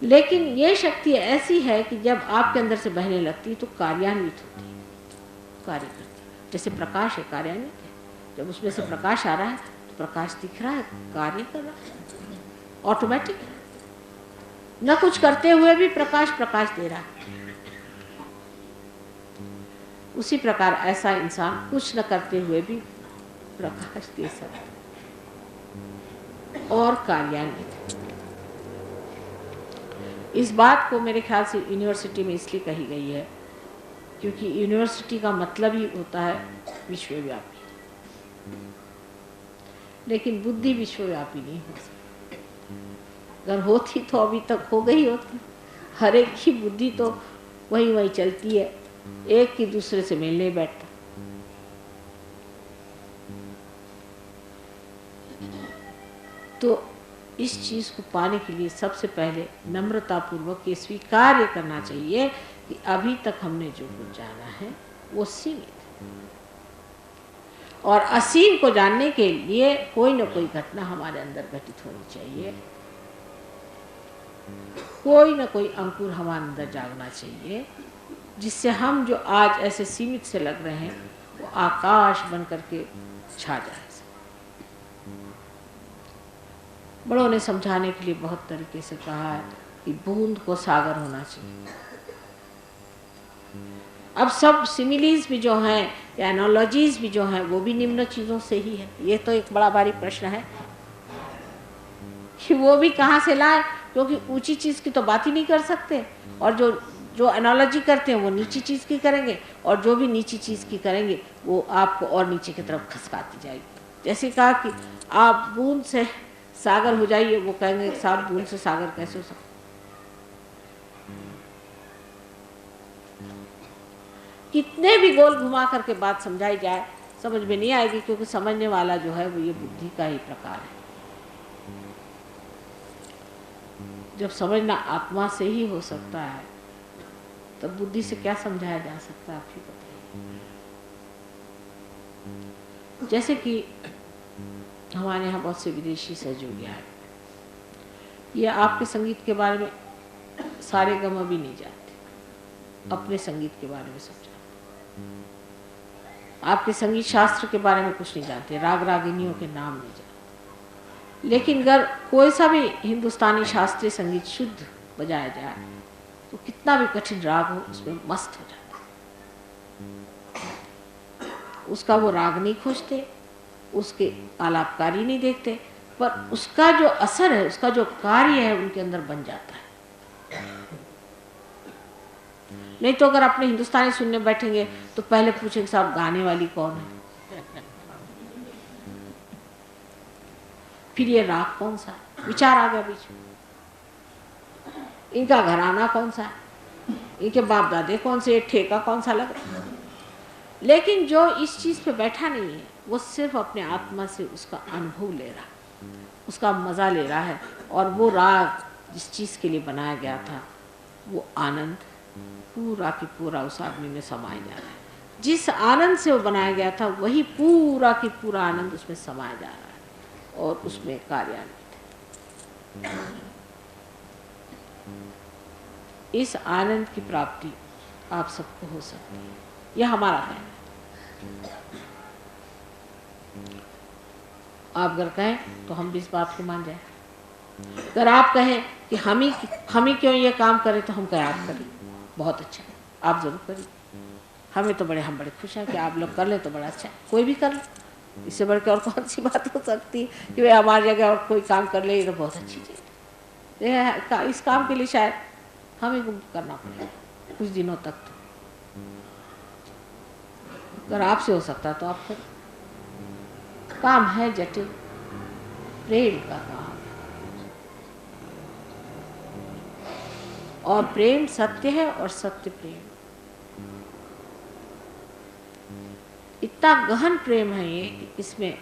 लेकिन ये शक्ति ऐसी है कि जब आपके अंदर से बहने लगती है तो कार्यान्वित होती है, कार्य करती है। जैसे प्रकाश है, कार्यान्वित है। जब उसमें से प्रकाश आ रहा है तो प्रकाश दिख रहा है, कार्य कर रहा है, ऑटोमेटिक है। न कुछ करते हुए भी प्रकाश प्रकाश दे रहा है। उसी प्रकार ऐसा इंसान कुछ न करते हुए भी प्रकाश दे सकता है और कार्यान्वित। इस बात को मेरे ख्याल से यूनिवर्सिटी में इसलिए कही गई है क्योंकि यूनिवर्सिटी का मतलब ही होता है विश्वव्यापी, लेकिन बुद्धि विश्वव्यापी नहीं हो सकती। अगर होती तो अभी तक हो गई होती। हर एक की बुद्धि तो वही चलती है, एक की दूसरे से मेल नहीं बैठता। तो इस चीज़ को पाने के लिए सबसे पहले नम्रतापूर्वक ये स्वीकार करना चाहिए कि अभी तक हमने जो कुछ जाना है वो सीमित है, और असीम को जानने के लिए कोई न कोई घटना हमारे अंदर घटित होनी चाहिए, कोई न कोई अंकुर हमारे अंदर जागना चाहिए, जिससे हम जो आज ऐसे सीमित से लग रहे हैं वो आकाश बन करके छा जाए। बड़ों ने समझाने के लिए बहुत तरीके से कहा है कि बूंद को सागर होना चाहिए। अब सब सिमिलीज भी जो हैं या एनालॉजीज भी जो हैं वो भी निम्न चीज़ों से ही है। ये तो एक बड़ा भारी प्रश्न है कि वो भी कहाँ से लाए, क्योंकि ऊंची चीज़ की तो बात ही नहीं कर सकते, और जो एनालॉजी करते हैं वो नीची चीज़ की करेंगे, और जो भी नीची चीज़ की करेंगे वो आपको और नीचे की तरफ खसकाती जाएगी। जैसे कहा कि आप बूंद से सागर हो जाइए, वो कहेंगे साहब बूंद से सागर कैसे हो सकता। कितने भी गोल घुमा करके बात समझाई जाए समझ में नहीं आएगी, क्योंकि समझने वाला जो है वो ये बुद्धि का ही प्रकार है। जब समझना आत्मा से ही हो सकता है तब बुद्धि से क्या समझाया जा सकता है, आप ही बताइए। जैसे कि हमारे यहाँ बहुत से विदेशी सहयोगी आए, ये आपके संगीत के बारे में सारे गम भी नहीं जानते, अपने संगीत के बारे में सब जानते, आपके संगीत शास्त्र के बारे में कुछ नहीं जानते, राग रागिनियों के नाम नहीं जानते। लेकिन अगर कोई सा भी हिंदुस्तानी शास्त्रीय संगीत शुद्ध बजाया जाए तो कितना भी कठिन राग हो उसमें मस्त हो जाता है। उसका वो राग नहीं खोजते, उसके आलापकारी नहीं देखते, पर उसका जो असर है, उसका जो कार्य है उनके अंदर बन जाता है। नहीं तो अगर अपने हिंदुस्तानी सुनने बैठेंगे तो पहले पूछेंगे साहब गाने वाली कौन है, फिर ये राग कौन सा है, विचार आ गया बीच में, इनका घराना कौन सा है, इनके बाप दादे कौन से, ठेका कौन सा लग रहा है। लेकिन जो इस चीज़ पे बैठा नहीं है वो सिर्फ अपने आत्मा से उसका अनुभव ले रहा है, उसका मज़ा ले रहा है, और वो राग जिस चीज़ के लिए बनाया गया था वो आनंद पूरा की पूरा उस आदमी में समाया जा रहा है। जिस आनंद से वो बनाया गया था वही पूरा की पूरा आनंद उसमें समाया जा रहा है और उसमें कार्यान्वित है। इस आनंद की प्राप्ति आप सबको हो सकती है, यह हमारा कहना है। आप अगर कहें तो हम भी इस बात को मान जाए। अगर आप कहें कि हम ही क्यों ये काम करें तो हम कहें आप करिए, बहुत अच्छा है, आप जरूर करिए, हम बड़े खुश हैं कि आप लोग कर ले तो बड़ा अच्छा है, कोई भी कर ले, इससे बढ़ के और कौन सी बात हो सकती है कि वे हमारी जगह और कोई काम कर ले, ये तो बहुत अच्छी चीज़ है। इस काम के लिए शायद हमें करना पड़ेगा कुछ दिनों तक, तो अगर आपसे हो सकता तो आप करें। काम है जटिल, प्रेम का काम है, और प्रेम सत्य है और सत्य प्रेम। इतना गहन प्रेम है ये कि इसमें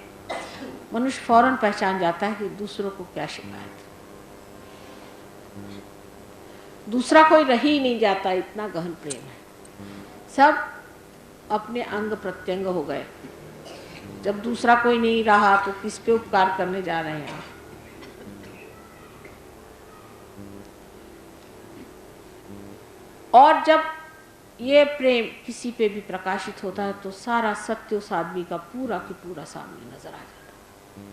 मनुष्य फौरन पहचान जाता है कि दूसरों को क्या शिकायत, दूसरा कोई रह ही नहीं जाता, इतना गहन प्रेम है। सब अपने अंग प्रत्यंग हो गए, जब दूसरा कोई नहीं रहा तो किस पे उपकार करने जा रहे हैं। और जब ये प्रेम किसी पे भी प्रकाशित होता है तो सारा सत्य उस आदमी का पूरा की पूरा सामने नजर आ जाता है।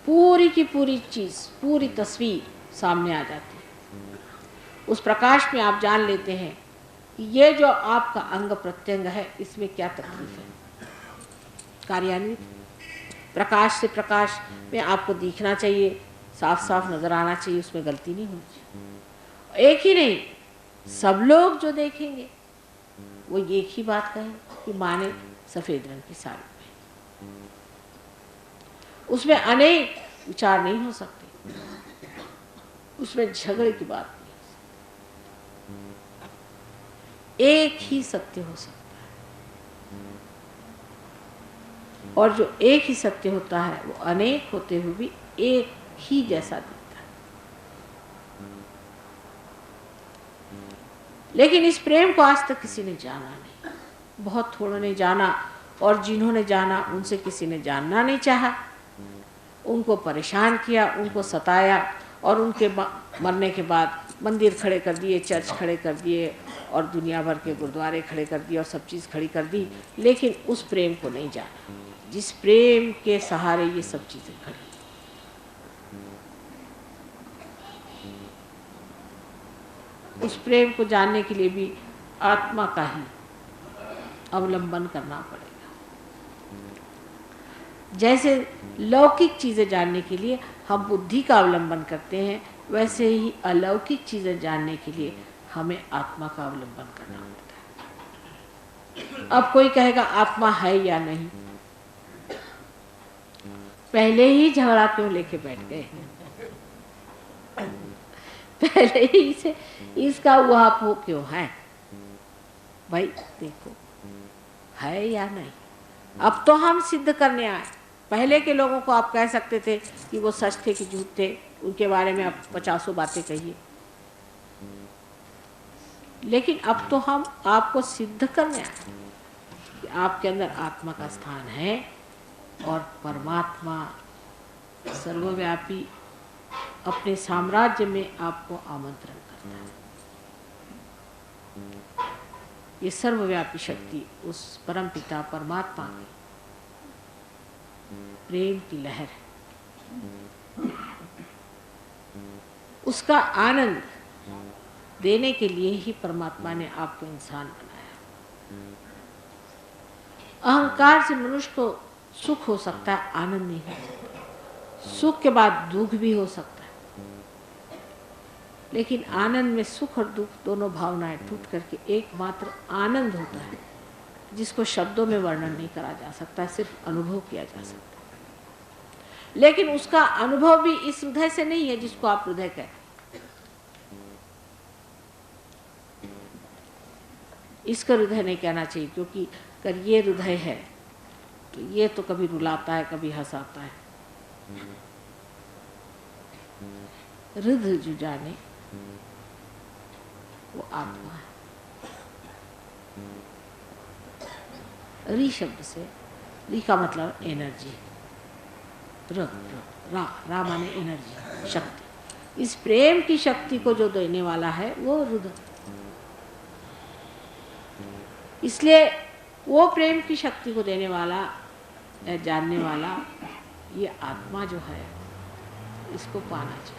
पूरी की पूरी चीज, पूरी तस्वीर सामने आ जाती है। उस प्रकाश में आप जान लेते हैं कि ये जो आपका अंग प्रत्यंग है इसमें क्या तकलीफ है, कार्यान्वित। प्रकाश से प्रकाश में आपको दिखना चाहिए, साफ साफ नजर आना चाहिए, उसमें गलती नहीं होनी चाहिए। एक ही नहीं, सब लोग जो देखेंगे वो एक ही बात कहें कि माँ ने सफेद रंग की साड़ी पहनी। उसमें अनेक विचार नहीं हो सकते, उसमें झगड़े की बात नहीं हो सकती, एक ही सत्य हो सकता है। और जो एक ही सत्य होता है वो अनेक होते हुए भी एक ही जैसा दिखता है। लेकिन इस प्रेम को आज तक किसी ने जाना नहीं, बहुत थोड़ों ने जाना, और जिन्होंने जाना उनसे किसी ने जानना नहीं चाहा। उनको परेशान किया, उनको सताया, और उनके मरने के बाद मंदिर खड़े कर दिए, चर्च खड़े कर दिए, और दुनिया भर के गुरुद्वारे खड़े कर दिए, और सब चीज़ खड़ी कर दी, लेकिन उस प्रेम को नहीं जाना जिस प्रेम के सहारे ये सब चीज़ें खड़ी। उस प्रेम को जानने के लिए भी आत्मा का ही अवलंबन करना पड़ेगा। जैसे लौकिक चीज़ें जानने के लिए हम बुद्धि का अवलंबन करते हैं, वैसे ही अलौकिक चीज़ें जानने के लिए हमें आत्मा का अवलंबन करना पड़ता है। अब कोई कहेगा आत्मा है या नहीं, पहले ही झगड़ा क्यों लेके बैठ गए? पहले ही से इसका उहापोह क्यों है? भाई देखो, है या नहीं, अब तो हम सिद्ध करने आए। पहले के लोगों को आप कह सकते थे कि वो सच थे कि झूठ थे, उनके बारे में आप 50 बातें कहिए, लेकिन अब तो हम आपको सिद्ध करने आए कि आपके अंदर आत्मा का स्थान है, और परमात्मा सर्वव्यापी अपने साम्राज्य में आपको आमंत्रण करता है। ये सर्वव्यापी शक्ति उस परमपिता परमात्मा की प्रेम की लहर है। उसका आनंद देने के लिए ही परमात्मा ने आपको इंसान बनाया। अहंकार से मनुष्य को सुख हो सकता है, आनंद नहीं हो सकता। सुख के बाद दुख भी हो सकता है, लेकिन आनंद में सुख और दुख दोनों भावनाएं टूट करके एकमात्र आनंद होता है, जिसको शब्दों में वर्णन नहीं करा जा सकता, सिर्फ अनुभव किया जा सकता है। लेकिन उसका अनुभव भी इस हृदय से नहीं है जिसको आप हृदय कहते हैं। इसका हृदय नहीं कहना चाहिए, क्योंकि अगर ये हृदय है तो ये तो कभी रुलाता है, कभी हंसाता है। हृदय जो जाने वो आत्मा है। री शब्द से, री का मतलब एनर्जी, रा माने एनर्जी, शक्ति। इस प्रेम की शक्ति को जो देने वाला है वो हृदय। इसलिए वो प्रेम की शक्ति को देने वाला, जानने वाला, ये आत्मा जो है, इसको पाना चाहिए।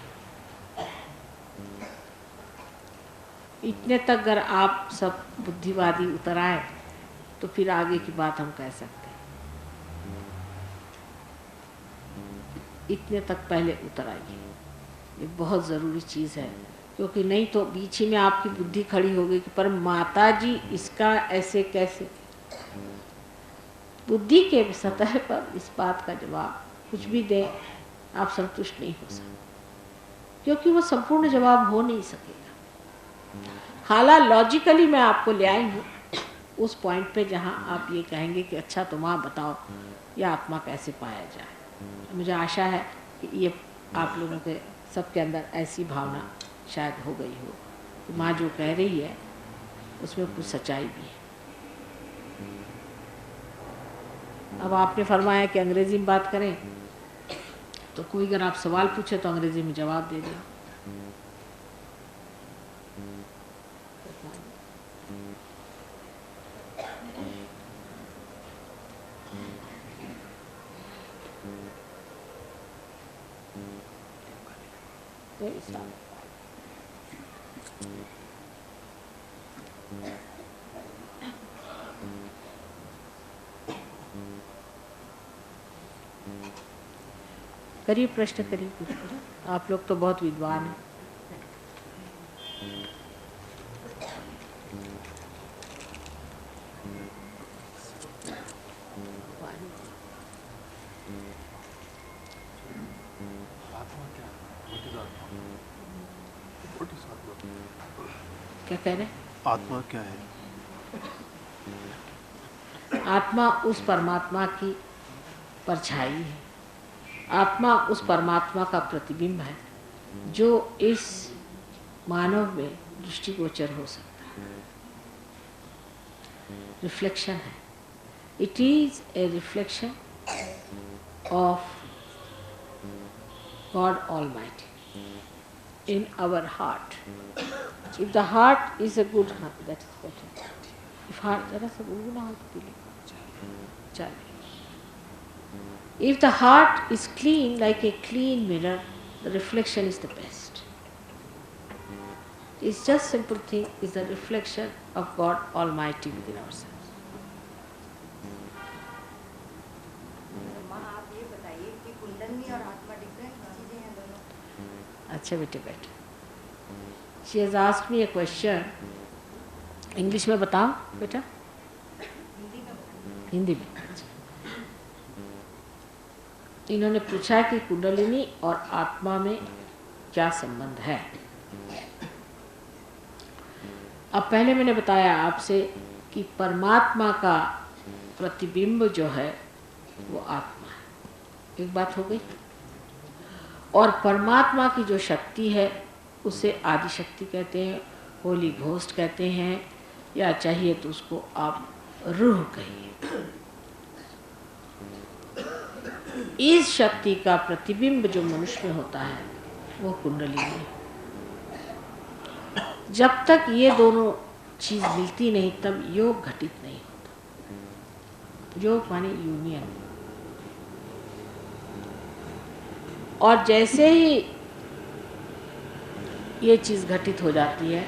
इतने तक अगर आप सब बुद्धिवादी उतर आए तो फिर आगे की बात हम कह सकते हैं। इतने तक पहले उतर आइए, ये बहुत ज़रूरी चीज़ है, क्योंकि नहीं तो बीच ही में आपकी बुद्धि खड़ी हो गई कि पर माता जी इसका ऐसे कैसे। बुद्धि के सतह पर इस बात का जवाब कुछ भी दें आप संतुष्ट नहीं हो सकते, क्योंकि वो संपूर्ण जवाब हो नहीं सकेगा। हालांकि लॉजिकली मैं आपको ले आई हूँ उस पॉइंट पे जहाँ आप ये कहेंगे कि अच्छा तुम आप बताओ ये आत्मा कैसे पाया जाए। मुझे आशा है कि ये आप लोगों के सबके अंदर ऐसी भावना शायद हो गई हो कि माँ जो कह रही है उसमें कुछ सच्चाई भी है। अब आपने फरमाया कि अंग्रेजी में बात करें, तो कोई अगर आप सवाल पूछे तो अंग्रेजी में जवाब दे दें। करिए, प्रश्न करिए, कुछ आप लोग तो बहुत विद्वान हैं। क्या कह रहे हैं? आत्मा क्या है? आत्मा उस परमात्मा की परछाई है। आत्मा उस परमात्मा का प्रतिबिंब है जो इस मानव में दृष्टिगोचर हो सकता है। रिफ्लेक्शन है। It is a reflection of God Almighty in our heart. If the heart is a good heart, that is better. If heart, जरा सा गुनगुना हो तो चले। If the heart is clean, like a clean mirror, the reflection is the best. It's just simple thing is the reflection of God Almighty within ourselves. अच्छा बेटे बेटे, she has asked me A question. English में बताओ बेटा, हिंदी में। इन्होंने पूछा कि कुंडलिनी और आत्मा में क्या संबंध है। अब पहले मैंने बताया आपसे कि परमात्मा का प्रतिबिंब जो है वो आत्मा है, एक बात हो गई। और परमात्मा की जो शक्ति है उसे आदि शक्ति कहते हैं, होली घोस्ट कहते हैं, या चाहिए तो उसको आप रूह कहिए। इस शक्ति का प्रतिबिंब जो मनुष्य में होता है वो कुंडली है। जब तक ये दोनों चीज मिलती नहीं तब योग घटित नहीं होता। योग माने यूनियन। और जैसे ही ये चीज घटित हो जाती है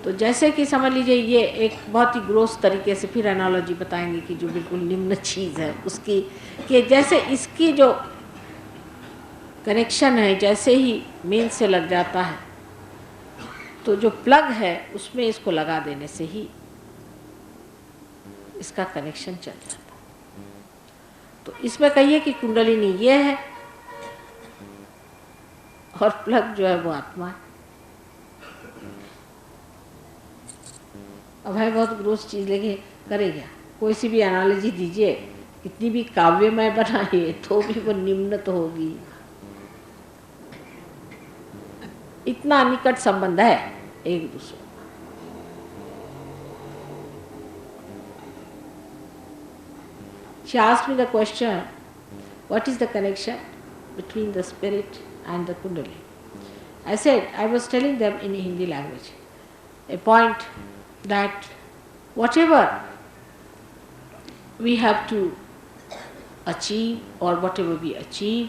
तो जैसे कि समझ लीजिए, ये एक बहुत ही ग्रोस तरीके से फिर एनालॉजी बताएंगे कि जो बिल्कुल निम्न चीज़ है उसकी, कि जैसे इसकी जो कनेक्शन है जैसे ही मेन से लग जाता है तो जो प्लग है उसमें इसको लगा देने से ही इसका कनेक्शन चल जाता है। तो इसमें कहिए कि कुंडलिनी ये है और प्लग जो है वो आत्मा है। अब है बहुत ग्रोस चीज, लेकिन करे क्या, कोई सी भी एनालॉजी दीजिए, कितनी भी काव्यमय बनाइए तो भी वो निम्न तो होगी। इतना निकट संबंध है एक दूसरे। She asked me the question, what is the connection between the spirit and the Kundalini? I said, I was telling them in Hindi language, a point that whatever we have to achieve or whatever we achieve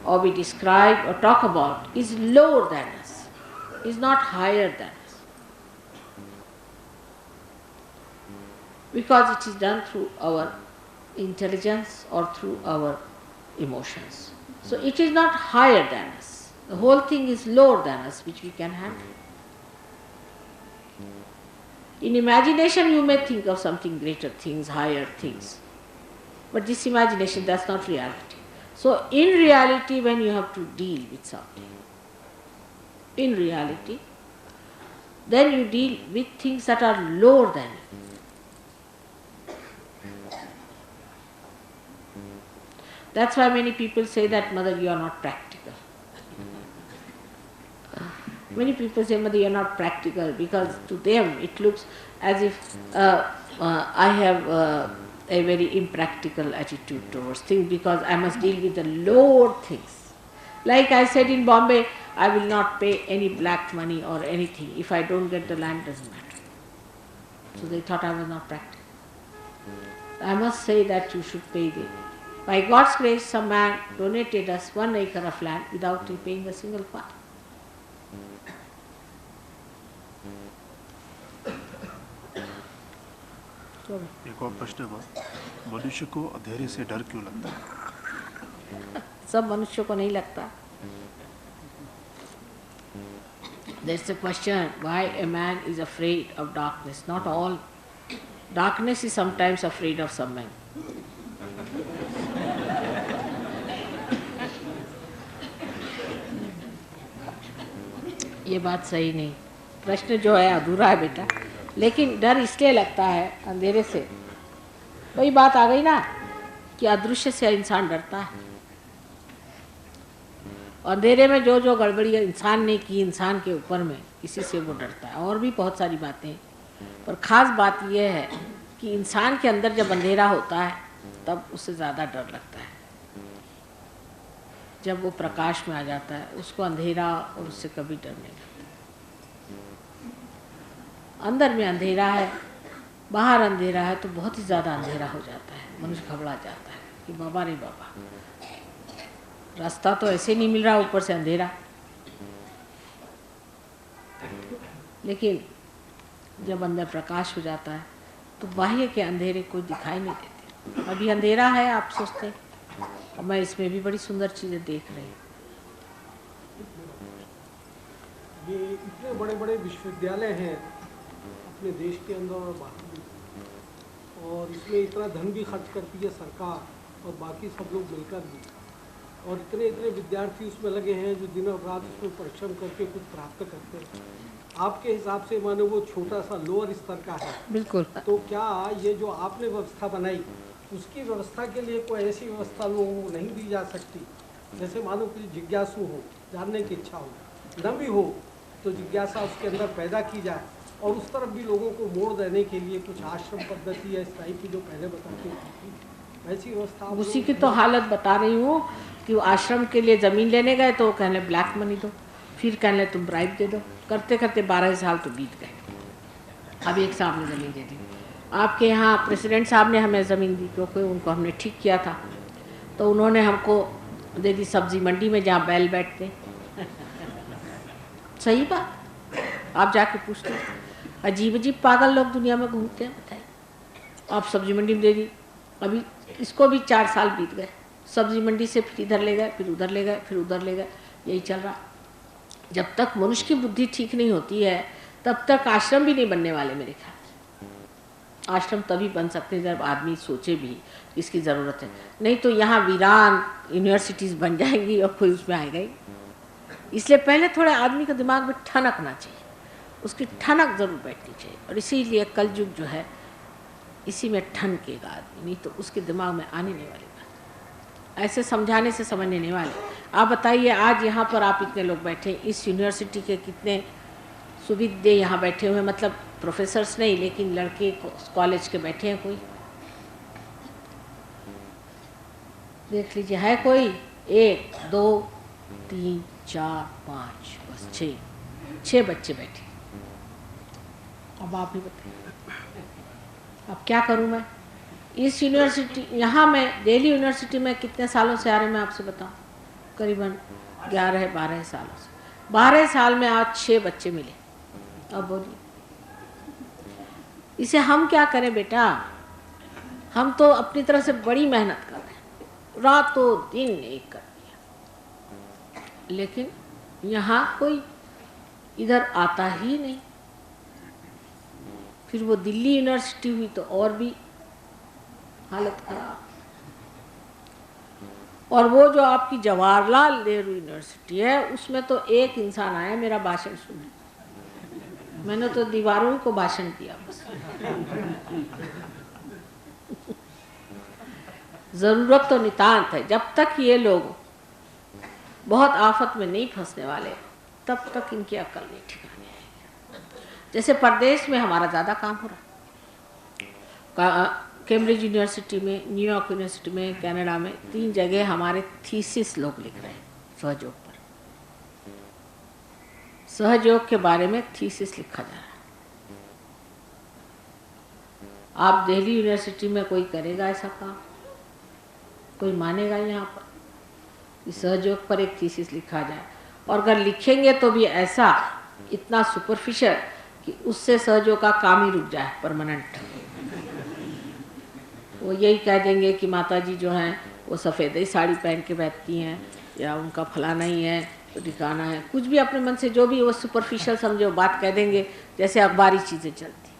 or we describe or talk about is lower than us, is not higher than us. Because it is done through our intelligence or through our emotions. So it is not higher than us. The whole thing is lower than us, which we can handle. In imagination you may think of something greater things, higher things. But this imagination, that's not reality. So in reality, when you have to deal with something, in reality, then you deal with things that are lower than you. That's why many people say that, Mother, you are not practical. Many people say, Mother, you are not practical, because to them it looks as if I have a very impractical attitude towards things, because I must deal with the lower things. Like I said in Bombay, I will not pay any black money or anything. If I don't get the land, doesn't matter. So they thought I was not practical. I must say that you should pay the. By God's grace, some man donated us 1 acre of land without paying a single part. एक और प्रश्न है, मनुष्य को अंधेरे से डर क्यों लगता है? सब मनुष्यों को नहीं लगता. That's the question, why a man is afraid of darkness. Not all. Darkness is sometimes afraid of some men. ये बात सही नहीं. प्रश्न जो है अधूरा है बेटा. लेकिन डर इसलिए लगता है अंधेरे से वही बात आ गई ना कि अदृश्य से इंसान डरता है। अंधेरे में जो जो गड़बड़ी इंसान ने की इंसान के ऊपर में, इसी से वो डरता है। और भी बहुत सारी बातें, पर ख़ास बात यह है कि इंसान के अंदर जब अंधेरा होता है तब उससे ज़्यादा डर लगता है। जब वो प्रकाश में आ जाता है उसको अंधेरा और उससे कभी डर नहीं लगता। अंदर में अंधेरा है, बाहर अंधेरा है, तो बहुत ही ज़्यादा अंधेरा हो जाता है। मनुष्य घबरा जाता है कि बाबा रे बाबा, रास्ता तो ऐसे नहीं मिल रहा, ऊपर से अंधेरा। लेकिन जब अंदर प्रकाश हो जाता है तो बाह्य के अंधेरे कोई दिखाई नहीं देते। अभी अंधेरा है, आप सोचते हैं, और मैं इसमें भी बड़ी सुंदर चीज़ें देख रही हूँ। ये इतने बड़े बड़े विश्वविद्यालय हैं अपने देश के अंदर और बाहर भी, और इसमें इतना धन भी खर्च करती है सरकार और बाकी सब लोग मिलकर भी, और इतने इतने विद्यार्थी उसमें लगे हैं जो दिन और रात उसमें परिश्रम करके कुछ प्राप्त करते हैं। आपके हिसाब से माने वो छोटा सा लोअर स्तर का है। बिल्कुल। तो क्या ये जो आपने व्यवस्था बनाई, उसकी व्यवस्था के लिए कोई ऐसी व्यवस्था लोगों को नहीं दी जा सकती? जैसे मानो कि जिज्ञासु हो, जानने की इच्छा हो, न भी हो तो जिज्ञासा उसके अंदर पैदा की जाए, और उस तरफ भी लोगों को मोड़ देने के लिए कुछ आश्रम पद्धति या इस टाइप की जो पहले बताती थी, ऐसी व्यवस्था। उसी की तो हालत बता रही हूँ कि वो आश्रम के लिए ज़मीन लेने गए तो कहने ब्लैक मनी दो, फिर कहने तुम ब्राइब दे दो। करते करते 12 साल तो बीत गए। अब एक साहब ने ज़मीन दे दी। आपके यहाँ प्रेसिडेंट साहब ने हमें ज़मीन दी क्योंकि उनको हमने ठीक किया था, तो उन्होंने हमको दे दी सब्जी मंडी में जहाँ बैल बैठते। सही बात, आप जाके पूछ लो। अजीब अजीब पागल लोग दुनिया में घूमते हैं, बताइए। आप सब्जी मंडी में दे दी, अभी इसको भी 4 साल बीत गए। सब्जी मंडी से फिर इधर ले गए, फिर उधर ले गए, फिर उधर ले गए, यही चल रहा। जब तक मनुष्य की बुद्धि ठीक नहीं होती है तब तक आश्रम भी नहीं बनने वाले मेरे ख्याल से। आश्रम तभी बन सकते हैं जब आदमी सोचे भी इसकी ज़रूरत है, नहीं तो यहाँ वीरान यूनिवर्सिटीज़ बन जाएंगी और कोई उसमें आएगा ही। इसलिए पहले थोड़े आदमी के दिमाग में ठनकना चाहिए, उसकी ठनक ज़रूर बैठनी चाहिए। और इसीलिए कलयुग जो है इसी में ठनकेगा आदमी, नहीं तो उसके दिमाग में आने नहीं वाली बात। ऐसे समझाने से समझने नहीं वाले। आप बताइए, आज यहाँ पर आप इतने लोग बैठे, इस यूनिवर्सिटी के कितने सुविद्य यहाँ बैठे हुए हैं, मतलब प्रोफेसर्स नहीं लेकिन लड़के कॉलेज के बैठे हैं। कोई देख लीजिए, है कोई? 1 2 3 4 5 बस 6 बच्चे बैठे। अब आप ही बताइए, अब क्या करूं मैं? इस यूनिवर्सिटी, यहाँ मैं दिल्ली यूनिवर्सिटी में कितने सालों से आ रहे हैं मैं आपसे बताऊं? करीबन 11-12 सालों से। 12 साल में आज 6 बच्चे मिले। अब बोलिए, इसे हम क्या करें बेटा? हम तो अपनी तरफ से बड़ी मेहनत कर रहे हैं, रातों दिन एक कर दिया, लेकिन यहाँ कोई इधर आता ही नहीं। फिर वो दिल्ली यूनिवर्सिटी हुई तो और भी हालत खराब। और वो जो आपकी जवाहरलाल नेहरू यूनिवर्सिटी है उसमें तो एक इंसान आया मेरा भाषण सुनने, मैंने तो दीवारों को भाषण दिया बस। जरूरत तो नितांत है। जब तक ये लोग बहुत आफत में नहीं फंसने वाले तब तक इनकी अकल नहीं ठिकाने आएगी। जैसे परदेश में हमारा ज़्यादा काम हो रहा, कैम्ब्रिज यूनिवर्सिटी में, न्यूयॉर्क यूनिवर्सिटी में, कनाडा में, 3 जगह हमारे थीसिस लोग लिख रहे हैं सहयोग पर। सहयोग के बारे में थीसिस लिखा जा रहा है। आप दिल्ली यूनिवर्सिटी में कोई करेगा ऐसा काम? कोई मानेगा यहाँ पर कि सहयोग पर एक थीसिस लिखा जाए? और अगर लिखेंगे तो भी ऐसा इतना सुपरफिशियल कि उससे सहयोग का काम ही रुक जाए परमानेंट। वो यही कह देंगे कि माता जी जो हैं वो सफ़ेद ही साड़ी पहन के बैठती हैं, या उनका फलाना ही है तो दिखाना है, कुछ भी अपने मन से जो भी वो सुपरफिशियल समझो बात कह देंगे, जैसे अखबारी चीज़ें चलती।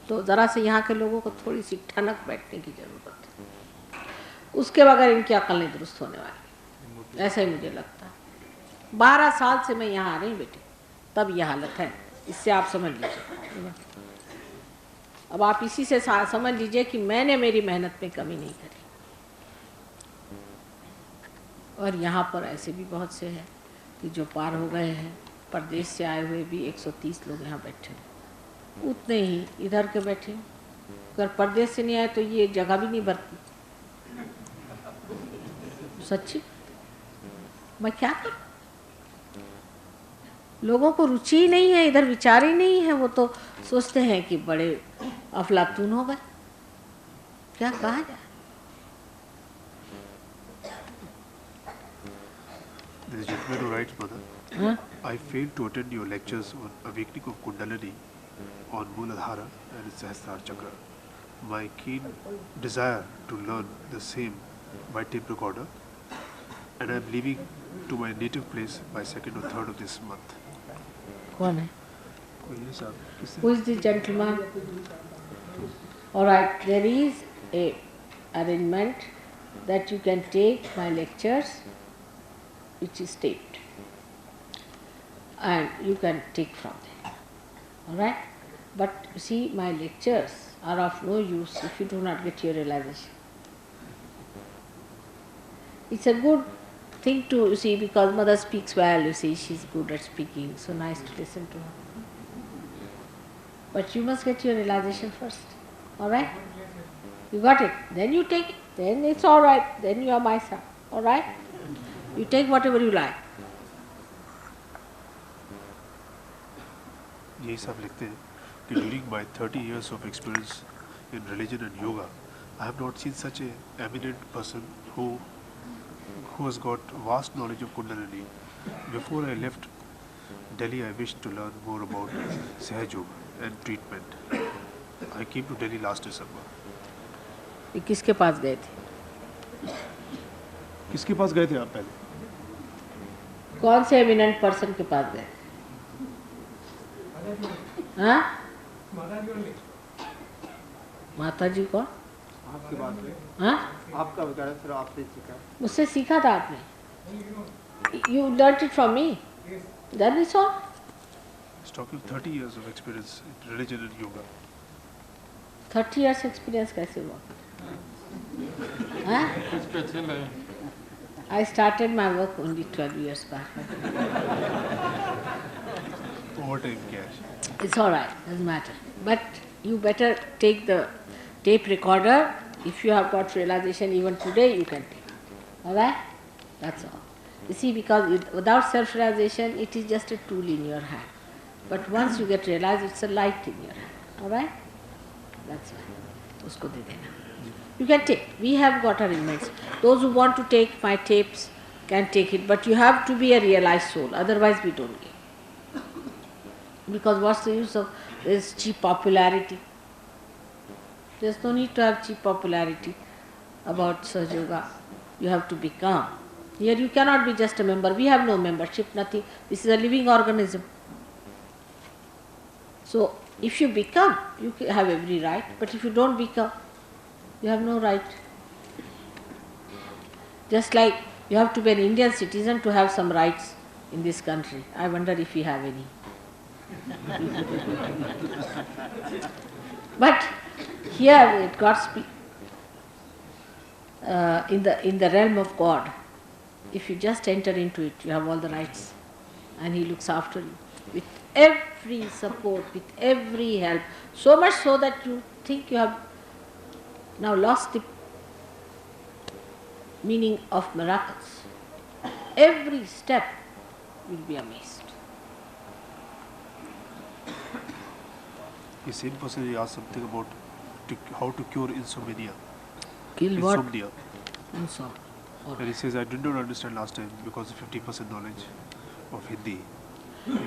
तो ज़रा से यहाँ के लोगों को थोड़ी सी ठनक बैठने की ज़रूरत है, उसके बगैर इनकी अकल नहीं दुरुस्त होने वाली, ऐसा ही मुझे लगता है। 12 साल से मैं यहाँ आ रही हूँ बेटे, तब यह हालत है। इससे आप समझ लीजिए। अब आप इसी से समझ लीजिए कि मैंने मेरी मेहनत में कमी नहीं करी। और यहाँ पर ऐसे भी बहुत से हैं कि जो पार हो गए हैं, परदेश से आए हुए भी 130 लोग यहाँ बैठे हैं, उतने ही इधर के बैठे। अगर परदेश से नहीं आए तो ये जगह भी नहीं भरती। सच्ची मैं क्या करूं? लोगों को रुचि ही नहीं है, इधर विचार ही नहीं है। वो तो सोचते हैं कि बड़े अफलातून हो गए। क्या कहा जाए? The gentleman who writes, Mother, I failed to attend your lectures on awakening of Kundalini, on Mooladhara and Sahasrara Chakra. My keen desire to learn the same by tape recorder, and I am leaving to my native place by 2nd or 3rd of this month. कौन है? कोई है साहब? किससे? Who is this gentleman? All right, there is a arrangement that you can take my lectures, which is taped, and you can take from there. All right, but you see, my lectures are of no use if you do not get your realization. It's a good thing to, you see, because mother speaks well, you see, she's good at speaking, so nice to listen to her. But you must get your realization first. All right? You got it. Then you take it. Then it's all right. Then you are my son. All right? You take whatever you like. यही सब लिखते हैं कि during my 30 years of experience in religion and yoga, I have not seen such a eminent person who has got vast knowledge of Kundalini. Before I left Delhi, I wished to learn more about Sahaj Yoga and treatment. I came to Delhi last December. ये किसके पास गए थे? किसके पास गए थे आप पहले? कौन से एमिनेंट पर्सन के पास गए? हाँ? माता जी कौन? आपकी बात है। हाँ? आपका बताया फिर आपसे सीखा। मुझसे सीखा था आपने? You learnt it from me. That is all. He's talking 30 years of experience in religion and yoga. 30 years experience कैसे हुआ? हाँ? I started my work only 12 years back. Overtime cash. It's all right, doesn't matter. But you better take the tape recorder. If you have got realization even today, you can take it. All right? That's all. You see, because without self-realization, it is just a tool in your hand. But once you get realized, it's a light in your hand. All right? That's why. Usko de dena. You can take. We have got arrangements. Those who want to take my tapes can take it. But you have to be a realized soul. Otherwise, we don't give. Because what's the use of this cheap popularity? There's no need to have cheap popularity about Sahaja Yoga. You have to become. Here you cannot be just a member. We have no membership, nothing. This is a living organism. So, if you become, you have every right. But if you don't become, you have no right. Just like you have to be an Indian citizen to have some rights in this country. I wonder if we have any. But here at God's in the realm of God, if you just enter into it, you have all the rights, and He looks after you with every support, with every help. So much so that you think you have now lost the meaning of miracles. Every step you will be amazed. The same person he asked something about how to cure insomnia. Kill what? Insomnia. Insomnia. And he says, I did not understand last time because of 50% knowledge of Hindi.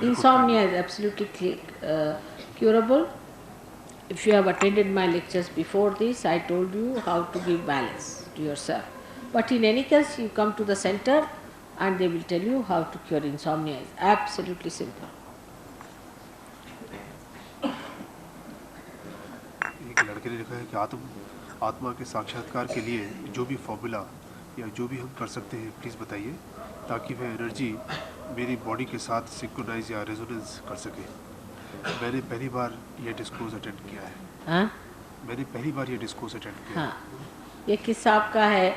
Insomnia is absolutely curable. If you have attended my lectures before this, I told you how to give balance to yourself. But in any case, you come to the center and they will tell you how to cure insomnia. It's absolutely simple. एक लड़के ने लिखा है कि आत्मा के साक्षात्कार के लिए जो भी फॉर्मूला या जो भी हम कर सकते हैं प्लीज़ बताइए ताकि वह एनर्जी मेरी बॉडी के साथ सिंक्रोनाइज या रेजोनेंस कर सके. मैंने पहली बार ये डिस्कोर्स अटेंड किया है। हाँ मैंने पहली बार ये डिस्कोर्स अटेंड किया है। हाँ, ये किस्सा आपका है।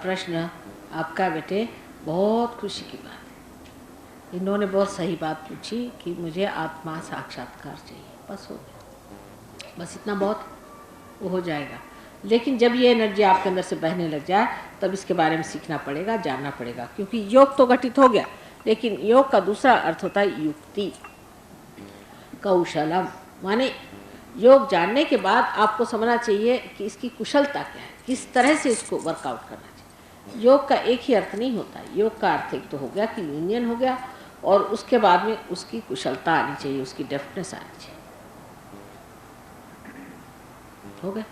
प्रश्न आपका बेटे, बहुत खुशी की बात है। इन्होंने बहुत सही बात पूछी कि मुझे आत्मा साक्षात्कार चाहिए, बस हो गया, बस इतना बहुत वो हो जाएगा। लेकिन जब ये एनर्जी आपके अंदर से बहने लग जाए तब इसके बारे में सीखना पड़ेगा, जानना पड़ेगा, क्योंकि योग तो घटित हो गया, लेकिन योग का दूसरा अर्थ होता है युक्ति, कौशलम। माने योग जानने के बाद आपको समझना चाहिए कि इसकी कुशलता क्या है, किस तरह से इसको वर्कआउट करना चाहिए। योग का एक ही अर्थ नहीं होता है। योग का अर्थ एक तो हो गया कि यूनियन हो गया, और उसके बाद में उसकी कुशलता आनी चाहिए, उसकी डेफ्टनेस आनी चाहिए। हो गया?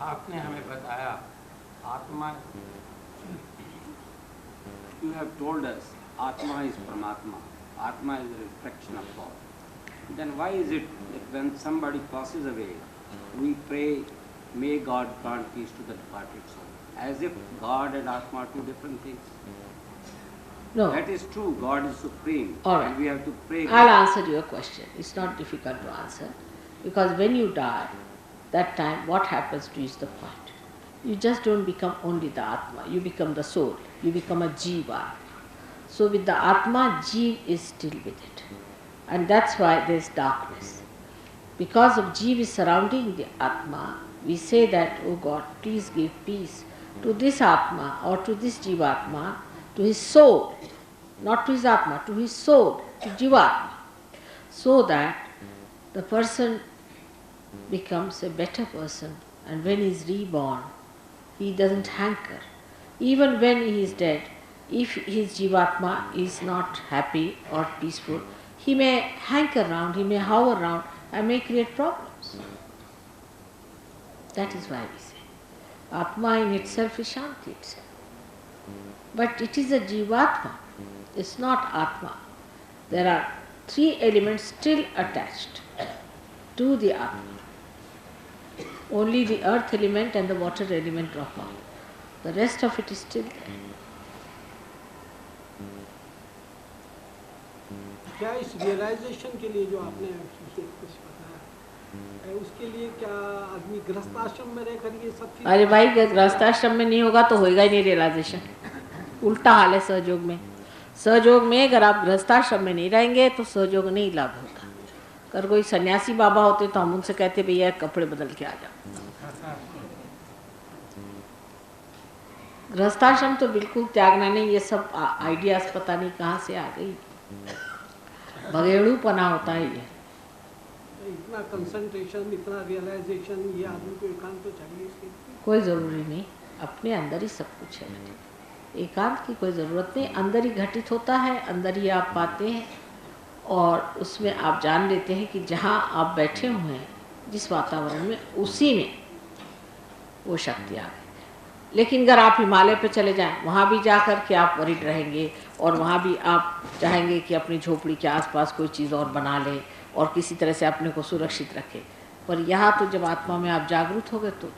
आपने हमें बताया आत्मा, you have told us Atma is Paramatma, Atma is a reflection of God. Then why is it that when somebody passes away, we pray, may God grant peace to the departed soul, as if God and Atma are two different things? No. That is true, God is supreme, All right. and we have to pray. I'll answer your question. It's not difficult to answer, because when you die, that time what happens to you is the point. You just don't become only the Atma, you become the soul, you become a Jiva. So with the Atma, Jeev is still with it. And that's why there is darkness. Because of Jeev is surrounding the Atma, we say that, oh God, please give peace to this Atma or to this Jivatma, to his soul, not to his Atma, to his soul, to Jivatma, so that the person becomes a better person, and when he is reborn, he doesn't hanker. Even when he is dead, if his Jivatma is not happy or peaceful, he may hanker around, he may hover around and may create problems. That is why we say Atma in itself is Shanti itself. But it is a Jivatma, it's not Atma. There are three elements still attached to the Atma. Only the earth element and the water element drop out. The rest of it is still there. क्या इस realisation के लिए जो आपने कुछ बताया, उसके लिए क्या आदमी गृहस्थाश्रम में रहकर ये सब चीज़? अरे भाई, गृहस्थाश्रम में नहीं होगा तो होएगा ही नहीं रियलाइजेशन। उल्टा हाल है सहयोग में। सहयोग में अगर आप गृहस्थाश्रम में नहीं रहेंगे तो सहयोग नहीं लाभ होता। अगर कोई सन्यासी बाबा होते तो हम उनसे कहते भैया कपड़े बदल के आ जाओ। गृहस्थाश्रम तो बिल्कुल त्यागना नहीं। ये सब आइडियाज पता नहीं कहाँ से आ गई, भगेड़ूपना होता है ये। इतना कंसंट्रेशन, इतना रियलाइजेशन, ये आदमी को एकांत तो चाहिए इसके लिए। कोई ज़रूरी नहीं, अपने अंदर ही सब कुछ है। एकांत की कोई ज़रूरत नहीं, अंदर ही घटित होता है, अंदर ही आप पाते हैं, और उसमें आप जान लेते हैं कि जहाँ आप बैठे हुए हैं, जिस वातावरण में, उसी में वो शक्ति आ गई। लेकिन अगर आप हिमालय पे चले जाएं, वहाँ भी जा कर के आप वरिड रहेंगे, और वहाँ भी आप चाहेंगे कि अपनी झोपड़ी के आसपास कोई चीज़ और बना लें और किसी तरह से अपने को सुरक्षित रखें। पर यहाँ तो जब आत्मा में आप जागरूक हो गए तो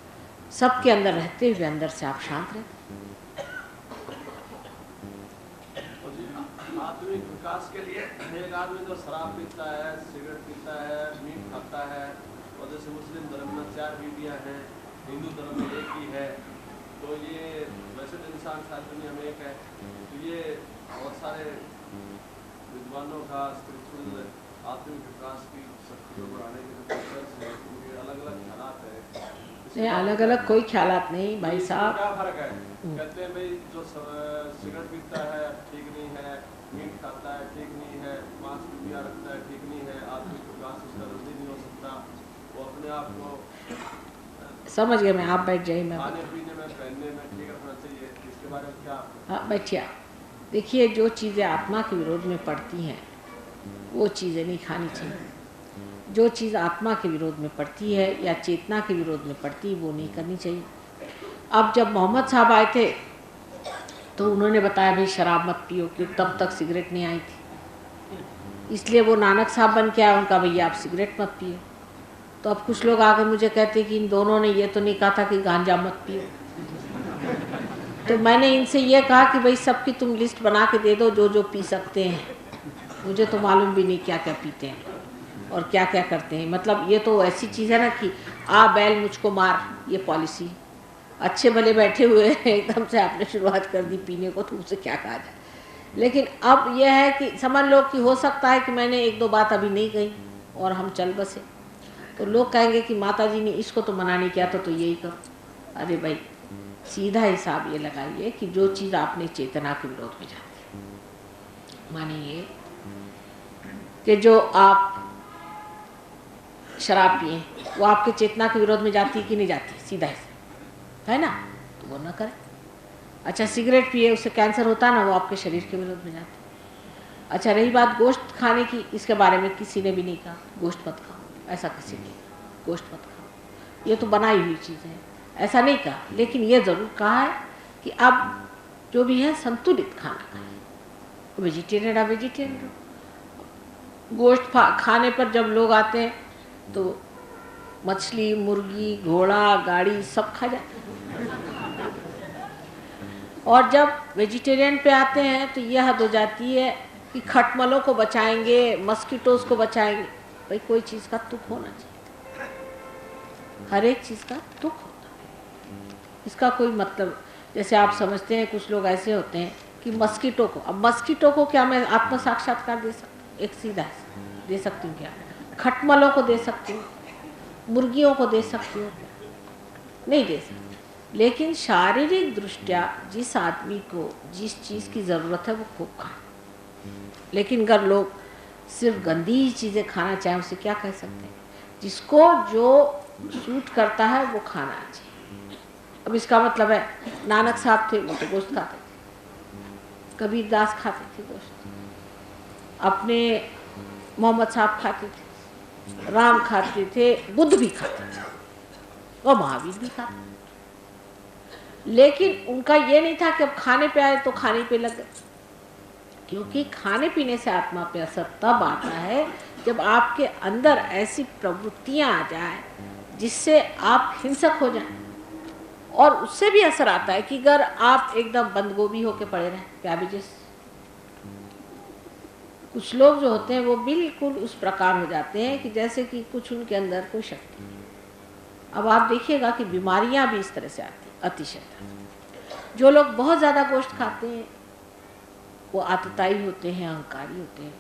सबके अंदर रहते हुए अंदर से आप शांत रहते। आत्मिक विकास के लिए एक आदमी जो शराब पीता है, सिगरेट पीता है, मीट खाता है, और जैसे मुस्लिम धर्म में 4 बीवियाँ हैं, हिंदू धर्म में एक ही है, तो ये वैसे तो इंसान सारी दुनिया में एक है, तो ये बहुत सारे विद्वानों का स्पिरिचुअल आत्मिक विकास की शक्ति को बढ़ाने के लिए अलग अलग ख्यालात है। नहीं, अलग अलग कोई ख्यालात नहीं भाई साहब। क्या फर्क है? कहते हैं भाई जो सिगरेट पीता है ठीक नहीं है, मीट खाता है ठीक नहीं है, मांस पिया रखता है ठीक नहीं है, आत्मिक विकास उसका जल्दी नहीं हो सकता, वो अपने आप को समझ गए मैं, आप बैठ जाइए। मैं खाने पीने में, पहनने में ठीक रखना चाहिए। इसके बारे में क्या? हाँ बैठिए। देखिए, जो चीज़ें आत्मा के विरोध में पड़ती हैं वो चीज़ें नहीं खानी चाहिए। जो चीज़ आत्मा के विरोध में पड़ती है या चेतना के विरोध में पड़ती है वो नहीं करनी चाहिए। अब जब मोहम्मद साहब आए थे तो उन्होंने बताया भाई शराब मत पियो, क्योंकि तब तक सिगरेट नहीं आई थी, इसलिए वो नानक साहब बन के आया, उनका भैया आप सिगरेट मत पियो। तो अब कुछ लोग आकर मुझे कहते कि इन दोनों ने ये तो नहीं कहा था कि गांजा मत पियो। तो मैंने इनसे ये कहा कि भाई सबकी तुम लिस्ट बना के दे दो जो जो पी सकते हैं, मुझे तो मालूम भी नहीं क्या क्या पीते हैं और क्या क्या करते हैं। मतलब ये तो ऐसी चीज़ है ना कि आ बैल मुझको मार, ये पॉलिसी। अच्छे भले बैठे हुए हैं, एकदम से आपने शुरुआत कर दी पीने को, तो उसे क्या कहा जाए। लेकिन अब यह है कि समझ लो कि हो सकता है कि मैंने एक दो बात अभी नहीं कही और हम चल बसे, तो लोग कहेंगे कि माता जी ने इसको तो मना नहीं किया तो यही करो। अरे भाई, सीधा हिसाब ये लगाइए कि जो चीज़ आपने चेतना के विरोध में जाती है, मानिए कि जो आप शराब पिए वो आपके चेतना के विरोध में जाती है कि नहीं जाती, सीधा है ना, तो वो ना करें। अच्छा, सिगरेट पिए उससे कैंसर होता है ना, वो आपके शरीर के विरोध में जाती है। अच्छा, रही बात गोश्त खाने की, इसके बारे में किसी ने भी नहीं कहा गोश्त मत खाओ, ऐसा किसी ने गोश्त मत खाओ, ये तो बनाई हुई चीज़ है, ऐसा नहीं कहा। लेकिन ये ज़रूर कहा है कि आप जो भी है संतुलित खाना खाएं, वेजिटेरियन या वेजिटेरियन। गोश्त खाने पर जब लोग आते हैं तो मछली, मुर्गी, घोड़ा, गाड़ी सब खा जाते हैं, और जब वेजिटेरियन पे आते हैं तो यह हद हो जाती है कि खटमलों को बचाएंगे, मस्कीटोज को बचाएंगे। भाई, कोई चीज़ का तुक होना चाहिए, हर एक चीज़ का तुक होता है, इसका कोई मतलब। जैसे आप समझते हैं कुछ लोग ऐसे होते हैं कि मस्कीटो को, अब मस्कीटो को क्या मैं आत्म साक्षात्कार दे सकती, एक सीधा दे सकती हूँ क्या? खटमलों को दे सकती हूँ, मुर्गियों को दे सकती हूँ, नहीं दे सकती। लेकिन शारीरिक दृष्टया जिस आदमी को जिस चीज़ की ज़रूरत है वो खूब खाए। लेकिन अगर लोग सिर्फ गंदी चीज़ें खाना चाहें, उसे क्या कह सकते हैं? जिसको जो सूट करता है वो खाना चाहिए। अब इसका मतलब है, नानक साहब थे वो तो गोश्त खाते थे, कबीर दास खाते थे गोश्त, अपने मोहम्मद साहब खाते थे, राम खाते थे, बुद्ध भी खाते थे और महावीर भी खाते थे। लेकिन उनका ये नहीं था कि अब खाने पे आए तो खाने पे लगे, क्योंकि खाने पीने से आत्मा पे असर तब आता है जब आपके अंदर ऐसी प्रवृत्तियां आ जाए जिससे आप हिंसक हो जाएं। और उससे भी असर आता है कि अगर आप एकदम बंद गोभी होके पड़े रहें, कैबेजेस, कुछ लोग जो होते हैं वो बिल्कुल उस प्रकार हो जाते हैं कि जैसे कि कुछ उनके अंदर कोई शक्ति नहीं। अब आप देखिएगा कि बीमारियां भी इस तरह से आती हैं, अतिशय। जो लोग बहुत ज़्यादा गोश्त खाते हैं वो आतताई होते हैं, अहंकारी होते हैं,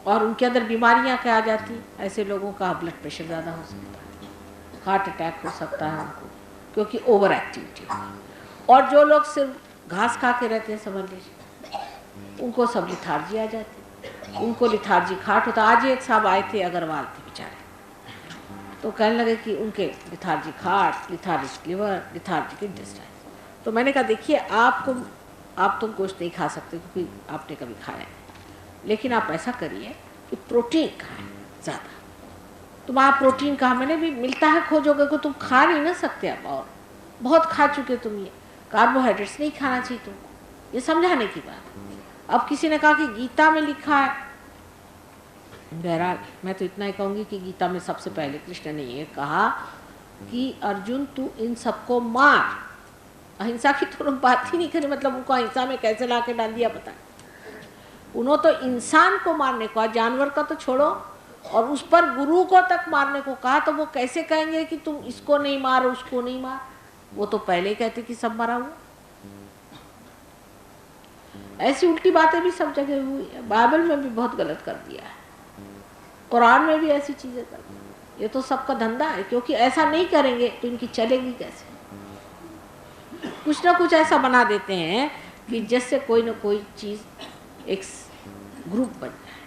और उनके अंदर बीमारियां क्या आ जाती हैं? ऐसे लोगों का ब्लड प्रेशर ज़्यादा हो सकता है, हार्ट अटैक हो सकता है उनको, क्योंकि ओवर एक्टिविटी होती है। और जो लोग सिर्फ घास खा के रहते हैं, समझ लीजिए, उनको सब लिथार्जी आ जाती है, उनको लिथार्जी खाट होता। आज ही एक साहब आए थे, अग्रवाल थे बेचारे, तो कहने लगे कि उनके लिथार्जी खाट, लिथार्जिक लिवर, लिथार्जिक इंटेस्टाइन। तो मैंने कहा देखिए, आप तो गोश्त नहीं खा सकते क्योंकि आपने कभी खाया है, लेकिन आप ऐसा करिए कि प्रोटीन खाएं ज़्यादा। तुम आप प्रोटीन कहाँ मैंने भी मिलता है खोजोगे को, तुम खा नहीं ना सकते अब, और बहुत खा चुके तुम। ये कार्बोहाइड्रेट्स नहीं खाना चाहिए तुमको, ये समझाने की बात। अब किसी ने कहा कि गीता में लिखा है, बहरहाल मैं तो इतना ही कहूँगी कि गीता में सबसे पहले कृष्ण ने ये कहा कि अर्जुन तू इन सबको मार। अहिंसा की तो बात ही नहीं करी, मतलब उनको अहिंसा में कैसे ला के डाल दिया पता। उन्होंने तो इंसान को मारने को, जानवर का तो छोड़ो, और उस पर गुरु को तक मारने को कहा, तो वो कैसे कहेंगे कि तुम इसको नहीं मार उसको नहीं मार? वो तो पहले ही कहते कि सब मरा हुआ। ऐसी उल्टी बातें भी सब जगह हुई है, बाइबल में भी बहुत गलत कर दिया है, कुरान में भी ऐसी चीजें कर दी। ये तो सबका धंधा है, क्योंकि ऐसा नहीं करेंगे तो इनकी चलेगी कैसे? कुछ ना कुछ ऐसा बना देते हैं कि जिससे कोई ना कोई चीज एक ग्रुप बन जाए।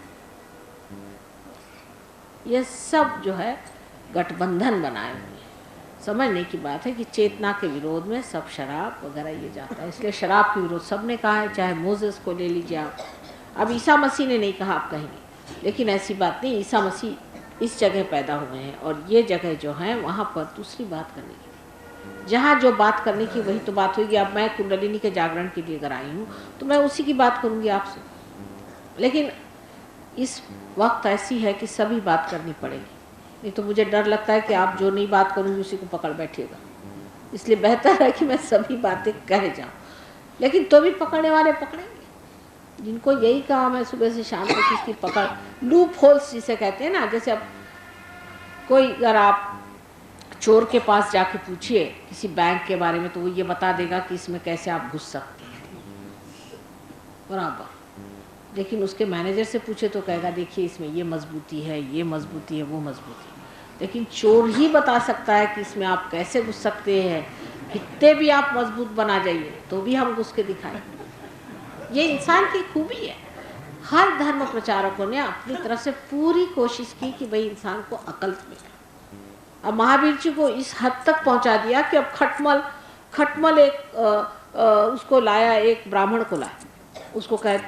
ये सब जो है गठबंधन बनाए हुए हैं। समझने की बात है कि चेतना के विरोध में सब शराब वगैरह ये जाता है, इसलिए शराब के विरोध सब ने कहा है, चाहे मोसेस को ले लीजिए आप। अब ईसा मसीह ने नहीं कहा, आप कहेंगे, लेकिन ऐसी बात नहीं, ईसा मसीह इस जगह पैदा हुए हैं, और ये जगह जो है वहाँ पर दूसरी बात करने की, जहाँ जो बात करने की वही तो बात होगी। अब मैं कुंडलिनी के जागरण के लिए अगर आई हूँ तो मैं उसी की बात करूँगी आपसे, लेकिन इस वक्त ऐसी है कि सभी बात करनी पड़ेगी, नहीं तो मुझे डर लगता है कि आप जो नहीं बात करूँगी उसी को पकड़ बैठिएगा। इसलिए बेहतर है कि मैं सभी बातें कह जाऊँ, लेकिन तो भी पकड़ने वाले पकड़ेंगे। जिनको यही काम है सुबह से शाम तक इसकी पकड़, लूप होल्स जिसे कहते हैं ना, जैसे अब कोई अगर आप चोर के पास जाके पूछिए किसी बैंक के बारे में तो वो ये बता देगा कि इसमें कैसे आप घुस सकते हैं बराबर, लेकिन उसके मैनेजर से पूछे तो कहेगा देखिए इसमें ये मजबूती है, ये मजबूती है, वो मजबूती है। लेकिन चोर ही बता सकता है कि इसमें आप कैसे घुस सकते हैं, कितने भी आप मजबूत बना जाइए तो भी हम घुस के दिखाएं। ये इंसान की खूबी है। हर धर्म प्रचारकों ने अपनी तरफ से पूरी कोशिश की कि भाई इंसान को अकल मिले। अब महावीर जी को इस हद तक पहुंचा दिया कि अब खटमल एक उसको लाया, एक ब्राह्मण को लाया, उसको कहे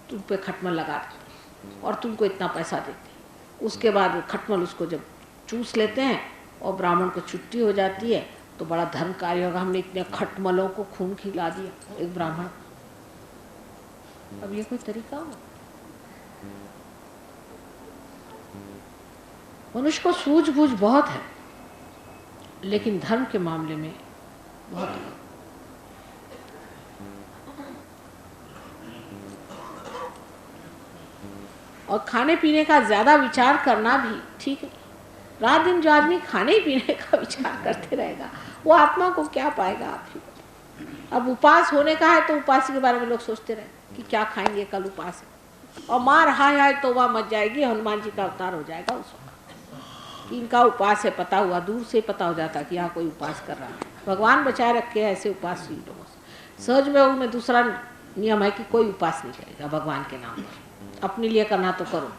तुम पे खटमल लगा देते और तुमको इतना पैसा देते। उसके बाद खटमल उसको जब चूस लेते हैं और ब्राह्मण को छुट्टी हो जाती है तो बड़ा धर्म कार्य होगा, हमने इतने खटमलों को खून खिला दिया एक ब्राह्मण। अब ये कोई तरीका हो? मनुष्य को सूझबूझ बहुत है लेकिन धर्म के मामले में बहुत कम। और खाने पीने का ज्यादा विचार करना भी ठीक है। रात दिन जो आदमी खाने पीने का विचार करते रहेगा वो आत्मा को क्या पाएगा आप ही। अब उपास होने का है तो उपास के बारे में लोग सोचते रहे कि क्या खाएंगे, कल उपास है, और मार हाय तो वह मच जाएगी, हनुमान जी का अवतार हो जाएगा उस वक्त। इनका उपास है पता हुआ, दूर से पता हो जाता कि यहाँ कोई उपास कर रहा है। भगवान बचाए रखे ऐसे उपासशील लोगों से। सहज में दूसरा नियम है कि कोई उपास नहीं करेगा भगवान के नाम पर। अपने लिए करना तो करो,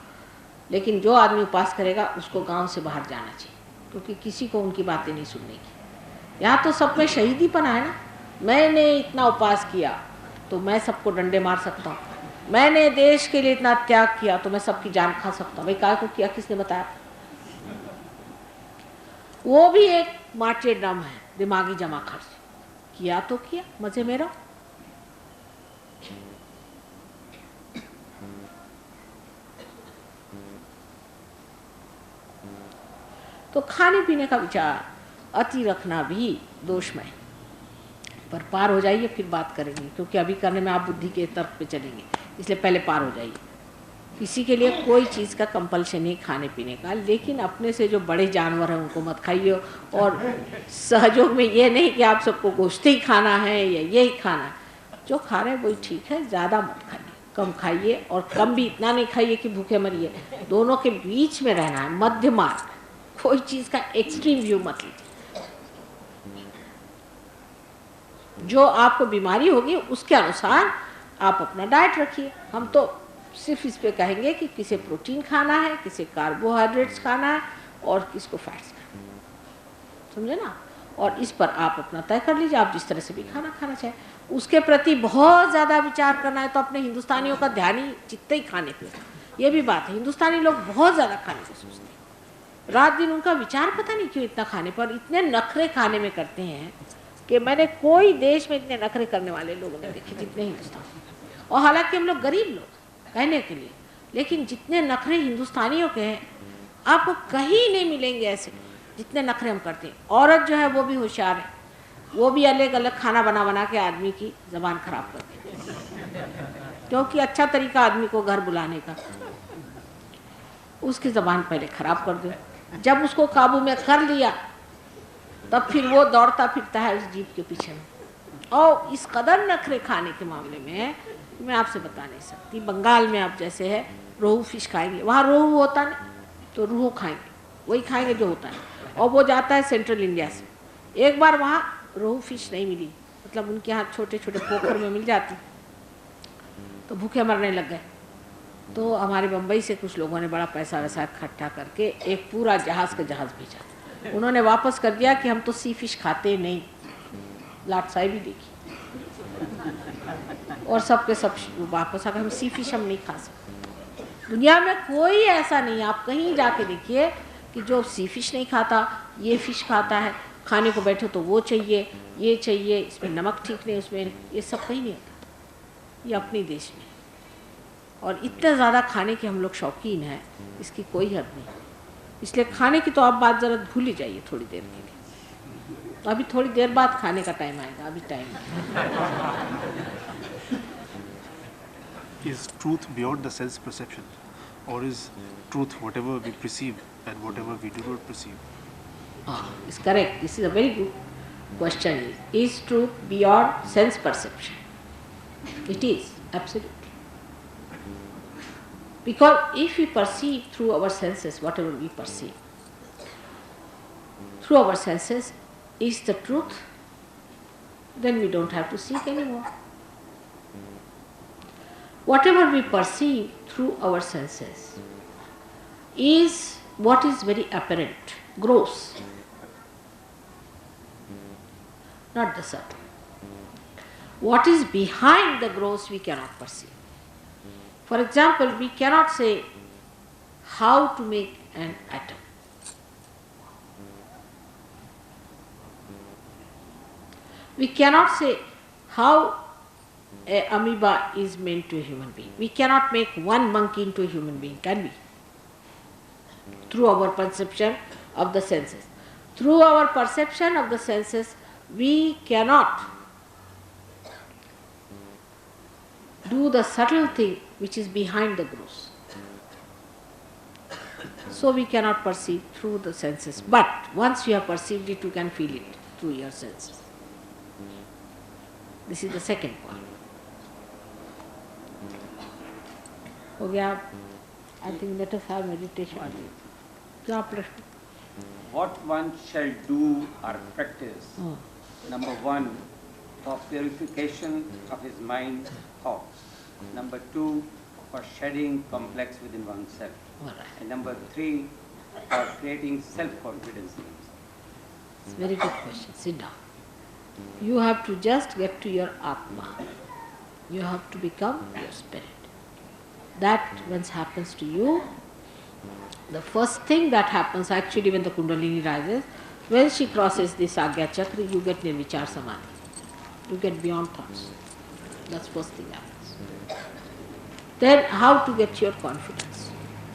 लेकिन जो आदमी उपास करेगा उसको गांव से बाहर जाना चाहिए, क्योंकि किसी को उनकी बातें नहीं सुनने की। यहाँ तो सब में शहीदीपना है ना। मैंने इतना उपास किया तो मैं सबको डंडे मार सकता हूँ, मैंने देश के लिए इतना त्याग किया तो मैं सबकी जान खा सकता हूँ। भाई काय को किया, किसने बताया? वो भी एक मार्टियरडम है, दिमागी जमा खर्च किया तो किया, मजे में रहो। तो खाने पीने का विचार अति रखना भी दोषमय है। पर पार हो जाइए फिर बात करेंगे, क्योंकि अभी करने में आप बुद्धि के तर्क पे चलेंगे, इसलिए पहले पार हो जाइए। किसी के लिए कोई चीज़ का कंपल्शन नहीं खाने पीने का, लेकिन अपने से जो बड़े जानवर हैं उनको मत खाइए। और सहयोग में ये नहीं कि आप सबको गोश्त ही खाना है या ये ही खाना है। जो खा रहे हैं वही ठीक है, ज़्यादा मत खाइए, कम खाइए, और कम भी इतना नहीं खाइए कि भूखे मरिए। दोनों के बीच में रहना है, मध्य मार्ग। कोई चीज़ का एक्सट्रीम व्यू मत लीजिए। जो आपको बीमारी होगी उसके अनुसार आप अपना डाइट रखिए। हम तो सिर्फ इस पे कहेंगे कि किसे प्रोटीन खाना है, किसे कार्बोहाइड्रेट्स खाना है और किसको फैट्स खाना है, समझे ना। और इस पर आप अपना तय कर लीजिए, आप जिस तरह से भी खाना खाना चाहें। उसके प्रति बहुत ज़्यादा विचार करना है तो अपने हिंदुस्तानियों का ध्यान ही जितने ही खाने पे, ये भी बात है। हिंदुस्तानी लोग बहुत ज़्यादा खाने को सोचते हैं, रात दिन उनका विचार पता नहीं क्यों इतना खाने पर, इतने नखरे खाने में करते हैं कि मैंने कोई देश में इतने नखरे करने वाले लोग नहीं देखे जितने हिंदुस्तान। और हालांकि हम लोग गरीब लोग कहने के लिए, लेकिन जितने नखरे हिंदुस्तानियों के हैं आपको कहीं नहीं मिलेंगे ऐसे जितने नखरे हम करते हैं। औरत जो है वो भी होशियार है, वो भी अलग अलग खाना बना बना के आदमी की ज़बान खराब करती है, क्योंकि अच्छा तरीका आदमी को घर बुलाने का, उसकी ज़बान पहले खराब कर दो। जब उसको काबू में कर लिया तब फिर वो दौड़ता फिरता है उस जीप के पीछे में। और इस कदर नखरे खाने के मामले में मैं आपसे बता नहीं सकती। बंगाल में आप जैसे है रोहू फिश खाएंगे, वहाँ रोहू होता नहीं तो रोहू खाएंगे, वही खाएंगे जो होता है। और वो जाता है सेंट्रल इंडिया से। एक बार वहाँ रोहू फिश नहीं मिली, मतलब उनके यहाँ छोटे छोटे पोखर में मिल जाती, तो भूखे मरने लग गए। तो हमारे बम्बई से कुछ लोगों ने बड़ा पैसा वैसा इकट्ठा करके एक पूरा जहाज़ का जहाज़ भेजा। उन्होंने वापस कर दिया कि हम तो सी फिश खाते नहीं, लाटसाई भी देखी और सबके सब वापस आ गए, हम सी फिश हम नहीं खा सकते। दुनिया में कोई ऐसा नहीं, आप कहीं जाके देखिए कि जो सी फिश नहीं खाता ये फिश खाता है। खाने को बैठो तो वो चाहिए, ये चाहिए, इसमें नमक ठीक नहीं, उसमें ये सब कहीं नहीं होता, ये अपने देश में। और इतने ज़्यादा खाने के हम लोग शौकीन हैं, इसकी कोई हद नहीं। इसलिए खाने की तो आप बात ज़रा भूल ही जाइए थोड़ी देर के लिए। अभी थोड़ी देर बाद खाने का टाइम आएगा, अभी time is truth beyond the sense perception, or is truth whatever we perceive and whatever we do not perceive? It's correct. This is a very good question. Is truth beyond sense perception? It is, absolutely. Because if we perceive through our senses whatever we perceive, through our senses is the truth, then we don't have to seek anymore. Whatever we perceive through our senses is what is very apparent, gross, not the subtle. What is behind the gross we cannot perceive. For example, we cannot say how to make an atom. We cannot say how an amoeba is made to a human being. We cannot make one monkey into a human being, can we? Through our perception of the senses. Through our perception of the senses, we cannot do the subtle thing which is behind the gross. So we cannot perceive through the senses. But once you have perceived it, you can feel it through your senses. This is the second point. हो गया? I think let us have meditation. क्या प्रश्न? What one shall do or practice? Number one, for purification of his mind, thoughts. Number two, for shedding complex within oneself. All right. And number three, for creating self-confidence in himself. It's a very good question. Sit down. You have to just get to your Atma. You have to become your spirit. That once happens to you, the first thing that happens actually when the Kundalini rises, when she crosses this Agya Chakra, you get Nirvichar Samadhi. You get beyond thoughts. That's first thing happens. Then how to get your confidence?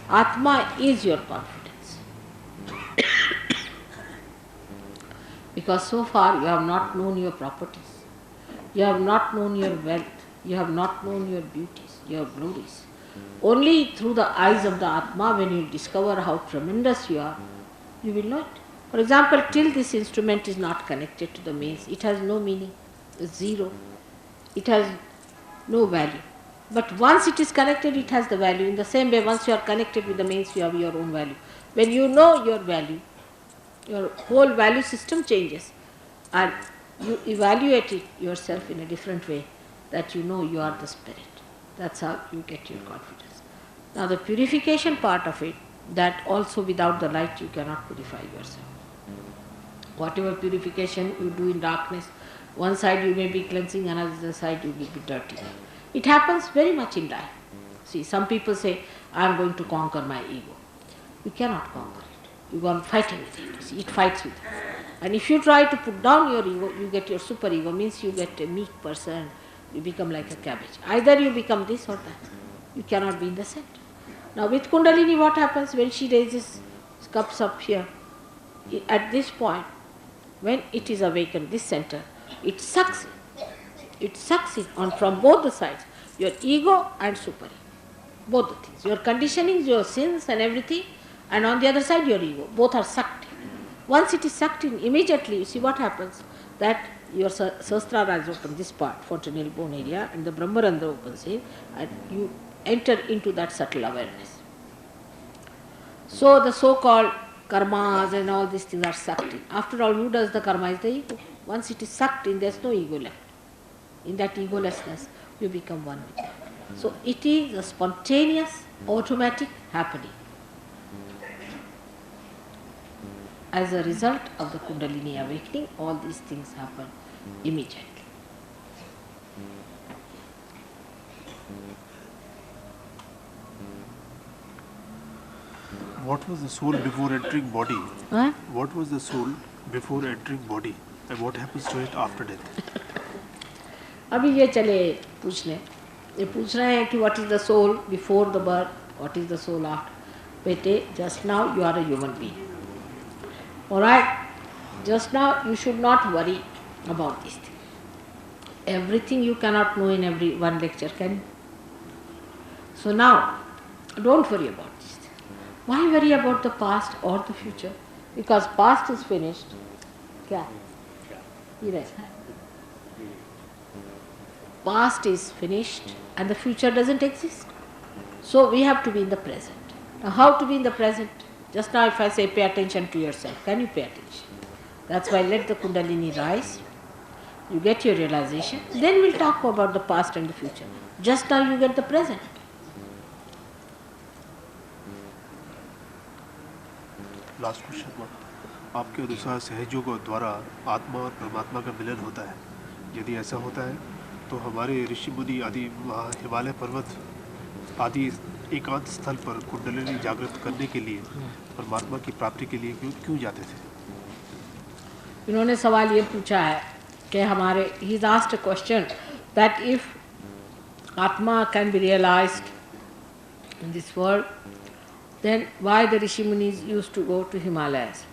Atma is your confidence. Because so far you have not known your properties. You have not known your wealth. You have not known your beauties, your glories. Only through the eyes of the Atma, when you discover how tremendous you are, you will know it. For example, till this instrument is not connected to the mains, it has no meaning, it's zero. It has no value. But once it is connected, it has the value. In the same way, once you are connected with the mains, you have your own value. When you know your value, your whole value system changes and you evaluate it yourself in a different way, that you know you are the spirit. That's how you get your confidence. Now the purification part of it, that also without the light you cannot purify yourself. Whatever purification you do in darkness, one side you may be cleansing, another side you will be dirty. It happens very much in life. See, some people say, I am going to conquer my ego. You cannot conquer it. You go on fighting with it. See, it fights with you. And if you try to put down your ego, you get your super ego, means you get a meek person, you become like a cabbage. Either you become this or that. You cannot be in the center. Now with Kundalini, what happens when she raises cups up here? At this point, when it is awakened, this center, it sucks in. It sucks in on from both the sides, your ego and super ego. Both the things. Your conditionings, your sins and everything, and on the other side your ego. Both are sucked in. Once it is sucked in, immediately you see what happens, that your Sahasrara is open, this part, fontanel bone area, and the Brahmarandra opens here, and you enter into that subtle awareness. So the so-called karmas and all these things are sucked in. After all, who does the karma is the ego. Once it is sucked in, there is no ego left. In that egolessness, you become one with that. So it is a spontaneous, automatic happening as a result of the Kundalini awakening. All these things happen immediately. What was the soul before entering body? Huh? What was the soul before entering body? And what happens to it after death? अभी ये चले पूछने, ये पूछ रहे हैं कि what is the soul before the birth, what is the soul after. बेटे, just now you are a human being. Alright, just now you should not worry about this thing. Everything you cannot know in every one lecture, can you? So now, don't worry about this. Why worry about the past or the future? Because past is finished. क्या? ये रहे. Past is finished and the future doesn't exist. So we have to be in the present. Now how to be in the present? Just now if I say pay attention to yourself, can you pay attention? That's why let the Kundalini rise. You get your realization. Then we'll talk about the past and the future. Just now you get the present. Last question, आपके अनुसार सहयोग द्वारा आत्मा और परमात्मा का मिलन होता है? यदि ऐसा होता है तो हमारे ऋषि मुनि आदि वहाँ हिमालय पर्वत आदि एकांत स्थल पर कुंडलिनी जागृत करने के लिए, परमात्मा की प्राप्ति के लिए क्यों जाते थे? इन्होंने सवाल ये पूछा है कि हमारे he asked a question that if Atma can be realized in this world, then why the Rishi Munis used to go to Himalayas?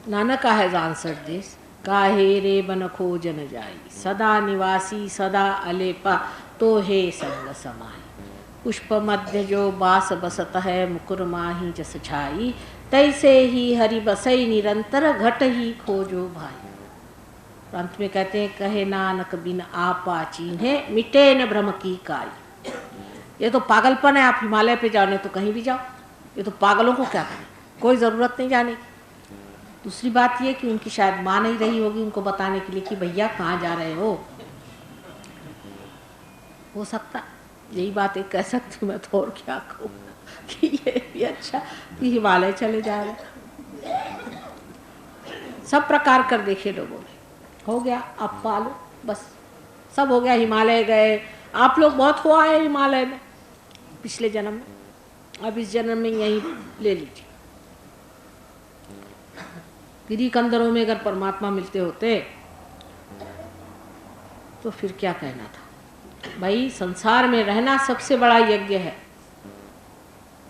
Nanaka has answered this. काहे रे बन खोजन जाई, सदा निवासी सदा अलेपा, तो हे संग समाई, पुष्प मध्य जो बास बसत है, मुकुर माही जस छाई, तैसे ही हरि बसई निरंतर, घट ही खोजो भाई। अंत में कहते हैं कहे नानक बिन आपा चीन्हे, मिटे न भ्रम की काई। ये तो पागलपन है, आप हिमालय पे जाओ, नहीं तो कहीं भी जाओ, ये तो पागलों को क्या करें, कोई ज़रूरत नहीं जाने की। दूसरी बात ये कि उनकी शायद माँ नहीं रही होगी उनको बताने के लिए कि भैया कहाँ जा रहे हो सकता, यही बात एक कह सकती मैं, तो और क्या कहूँ कि ये भी अच्छा कि हिमालय चले जा रहे। सब प्रकार कर देखे लोगों ने, हो गया अब पालो, बस सब हो गया। हिमालय गए, आप लोग बहुत हो आए हिमालय में पिछले जन्म में, अब इस जन्म में यही ले लीजिए। गिरी कंदरों में अगर परमात्मा मिलते होते तो फिर क्या कहना था। भाई संसार में रहना सबसे बड़ा यज्ञ है,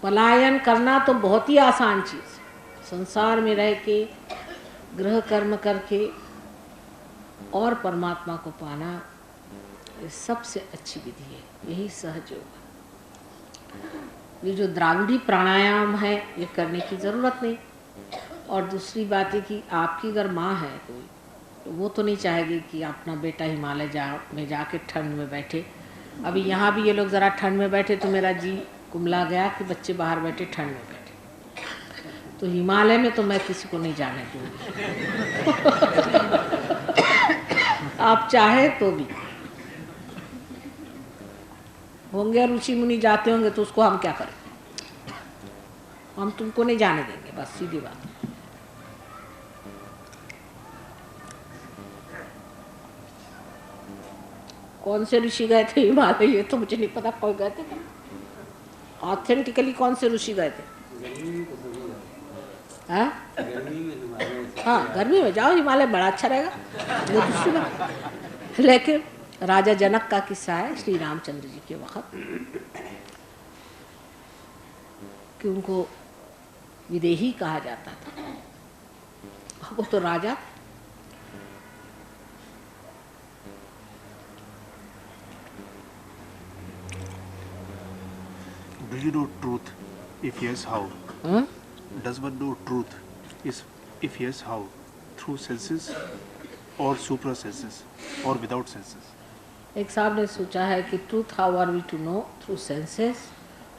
पलायन करना तो बहुत ही आसान चीज। संसार में रह के गृह कर्म करके और परमात्मा को पाना, ये सबसे अच्छी विधि है, यही सहज योग। ये जो द्राविड़ी प्राणायाम है ये करने की जरूरत नहीं। और दूसरी बात है कि आपकी अगर माँ है कोई, तो वो तो नहीं चाहेगी कि अपना बेटा हिमालय में जाके ठंड में बैठे। अभी यहाँ भी ये लोग ज़रा ठंड में बैठे तो मेरा जी कुमला गया कि बच्चे बाहर बैठे ठंड में बैठे। तो हिमालय में तो मैं किसी को नहीं जाने दूँगी आप चाहे तो भी। होंगे ऋषि मुनि जाते होंगे तो उसको हम क्या करें, हम तुमको नहीं जाने देंगे, बस सीधी बात। कौन से ऋषि गए थे हिमालय ये तो मुझे नहीं पता, कोई गए थे ऑथेंटिकली? कौन से ऋषि गए थे? हाँ गर्मी में जाओ, हिमालय बड़ा अच्छा रहेगा, वो दूसरी बात। लेकिन राजा जनक का किस्सा है श्री रामचंद्र जी के वक्त कि उनको विदेही कहा जाता था, वो तो राजा। Do you know truth? If yes, how? Does one know truth? If yes, how? Through senses or supra senses or without senses? एक साहब ने सोचा है कि truth how are we to know? Through senses,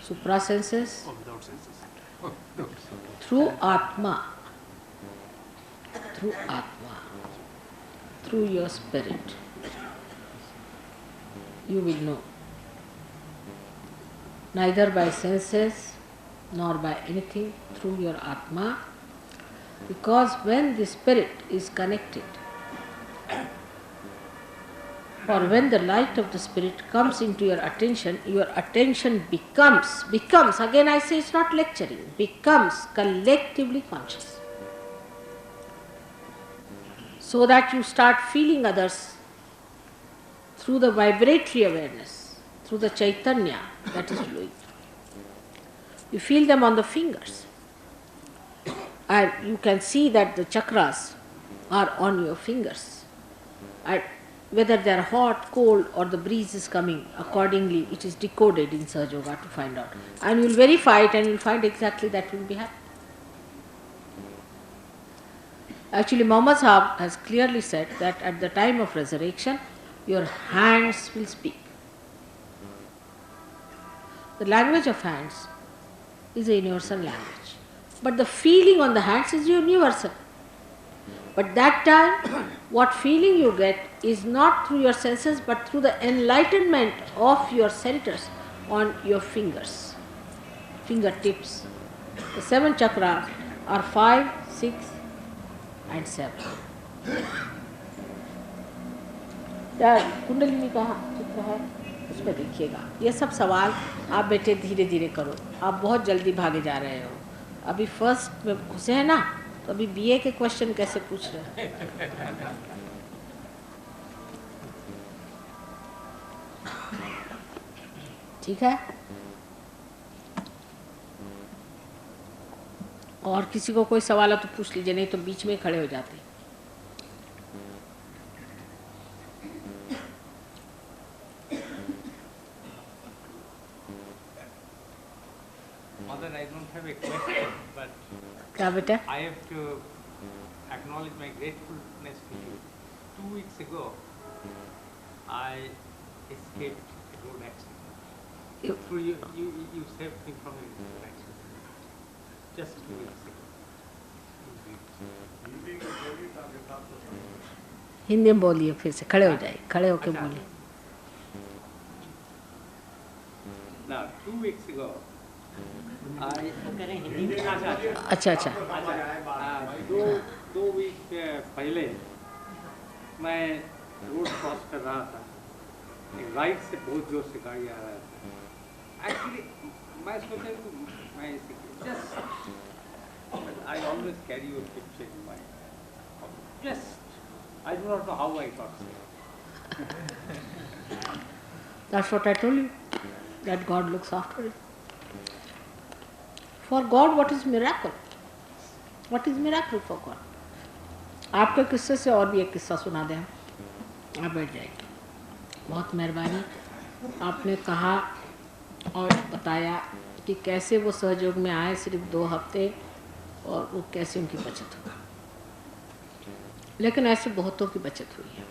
supra senses or without senses? through Atma, through Atma, through your spirit, you will know. Neither by senses nor by anything, through your Atma, because when the spirit is connected, or when the light of the spirit comes into your attention becomes, again I say it's not lecturing, becomes collectively conscious. So that you start feeling others through the vibratory awareness, through the Chaitanya that is flowing. You feel them on the fingers, and you can see that the chakras are on your fingers. And whether they are hot, cold, or the breeze is coming. Accordingly, it is decoded in Sahaja Yoga to find out. And you will verify it and you will find exactly that will be happening. Actually, Muhammad Sahab has clearly said that at the time of resurrection, your hands will speak. The language of hands is a universal language. But the feeling on the hands is universal. But that time, what feeling you get is not through your senses, but through the enlightenment of your centers on your fingers, fingertips. The 7 chakras are 5, 6, and 7. क्या कुंडलिनी का चित्र है उसमें देखिएगा. ये सब सवाल आप बेटे धीरे धीरे करो. आप बहुत जल्दी भागे जा रहे हो. अभी फर्स्ट में घुसे हैं ना, तो अभी बीए के क्वेश्चन कैसे पूछ रहे हैं. ठीक है. और किसी को कोई सवाल है तो पूछ लीजिए, नहीं तो बीच में खड़े हो जाते. Mother, I don't have a question, but क्या बेटा? I have to acknowledge my gratefulness to you. 2 weeks ago, I escaped a road accident. Through you saved me from a road accident. Just 2 weeks ago. Hindi में बोलिए, फिर से खड़े हो जाइए, खड़े होके बोलिए. Now, 2 weeks ago, अच्छा अच्छा. 2 वीक पहले मैं रोड क्रॉस कर रहा था. एक राइट से बहुत जोर से गाड़ी आ रहा था. एक्चुअली मैं सोचा कि मैं just I always carry your picture in mind. Just I do not know how I got there. That's what I told you, that God looks after it. For God, what is miracle? What is miracle for God? आपके किस्से से और भी एक किस्सा सुना दें. आप बैठ जाइए. बहुत मेहरबानी. आपने कहा और बताया कि कैसे वो सहयोग में आए सिर्फ 2 हफ्ते और वो कैसे उनकी बचत हुई. लेकिन ऐसे बहुतों की बचत हुई है.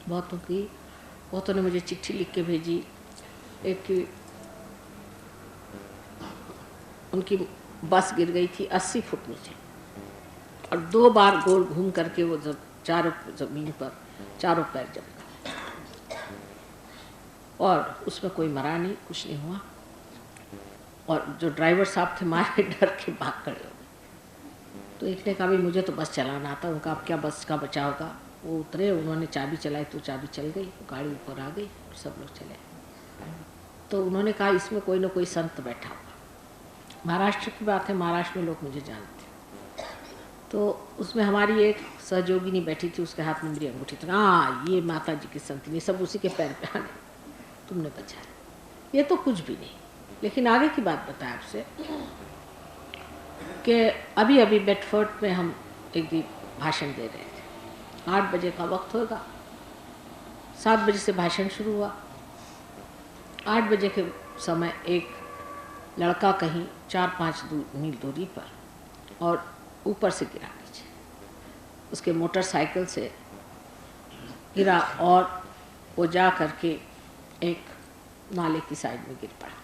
बहुतों ने मुझे चिट्ठी लिख के भेजी. एक उनकी बस गिर गई थी 80 फुट नीचे और 2 बार गोल घूम करके वो जब चारों जमीन पर चारों पैर जम गए और उसमें कोई मरा नहीं, कुछ नहीं हुआ. और जो ड्राइवर साहब थे मारे डर के भाग खड़े हो गए. तो एक ने कहा भी मुझे तो बस चलाना आता. उनका अब क्या बस का बचा होगा. वो उतरे, उन्होंने चाबी चलाई तो चाबी चल गई, गाड़ी ऊपर आ गई, सब लोग चले. तो उन्होंने कहा इसमें कोई ना कोई संत बैठा होगा. महाराष्ट्र की बात है, महाराष्ट्र में लोग मुझे जानते. तो उसमें हमारी एक सहयोगिनी बैठी थी, उसके हाथ में मेरी अंगूठी थी. हाँ, ये माता जी की संतनी, सब उसी के पैर पे आने. तुमने बचाया. ये तो कुछ भी नहीं. लेकिन आगे की बात बताया आपसे कि अभी अभी बेडफोर्ड में हम एक दिन भाषण दे रहे थे. 8 बजे का वक्त होगा. 7 बजे से भाषण शुरू हुआ. 8 बजे के समय एक लड़का कहीं 4-5 मील दूरी पर और ऊपर से गिरा नीचे. उसके मोटरसाइकिल से गिरा और वो जा करके एक नाले की साइड में गिर पड़ा,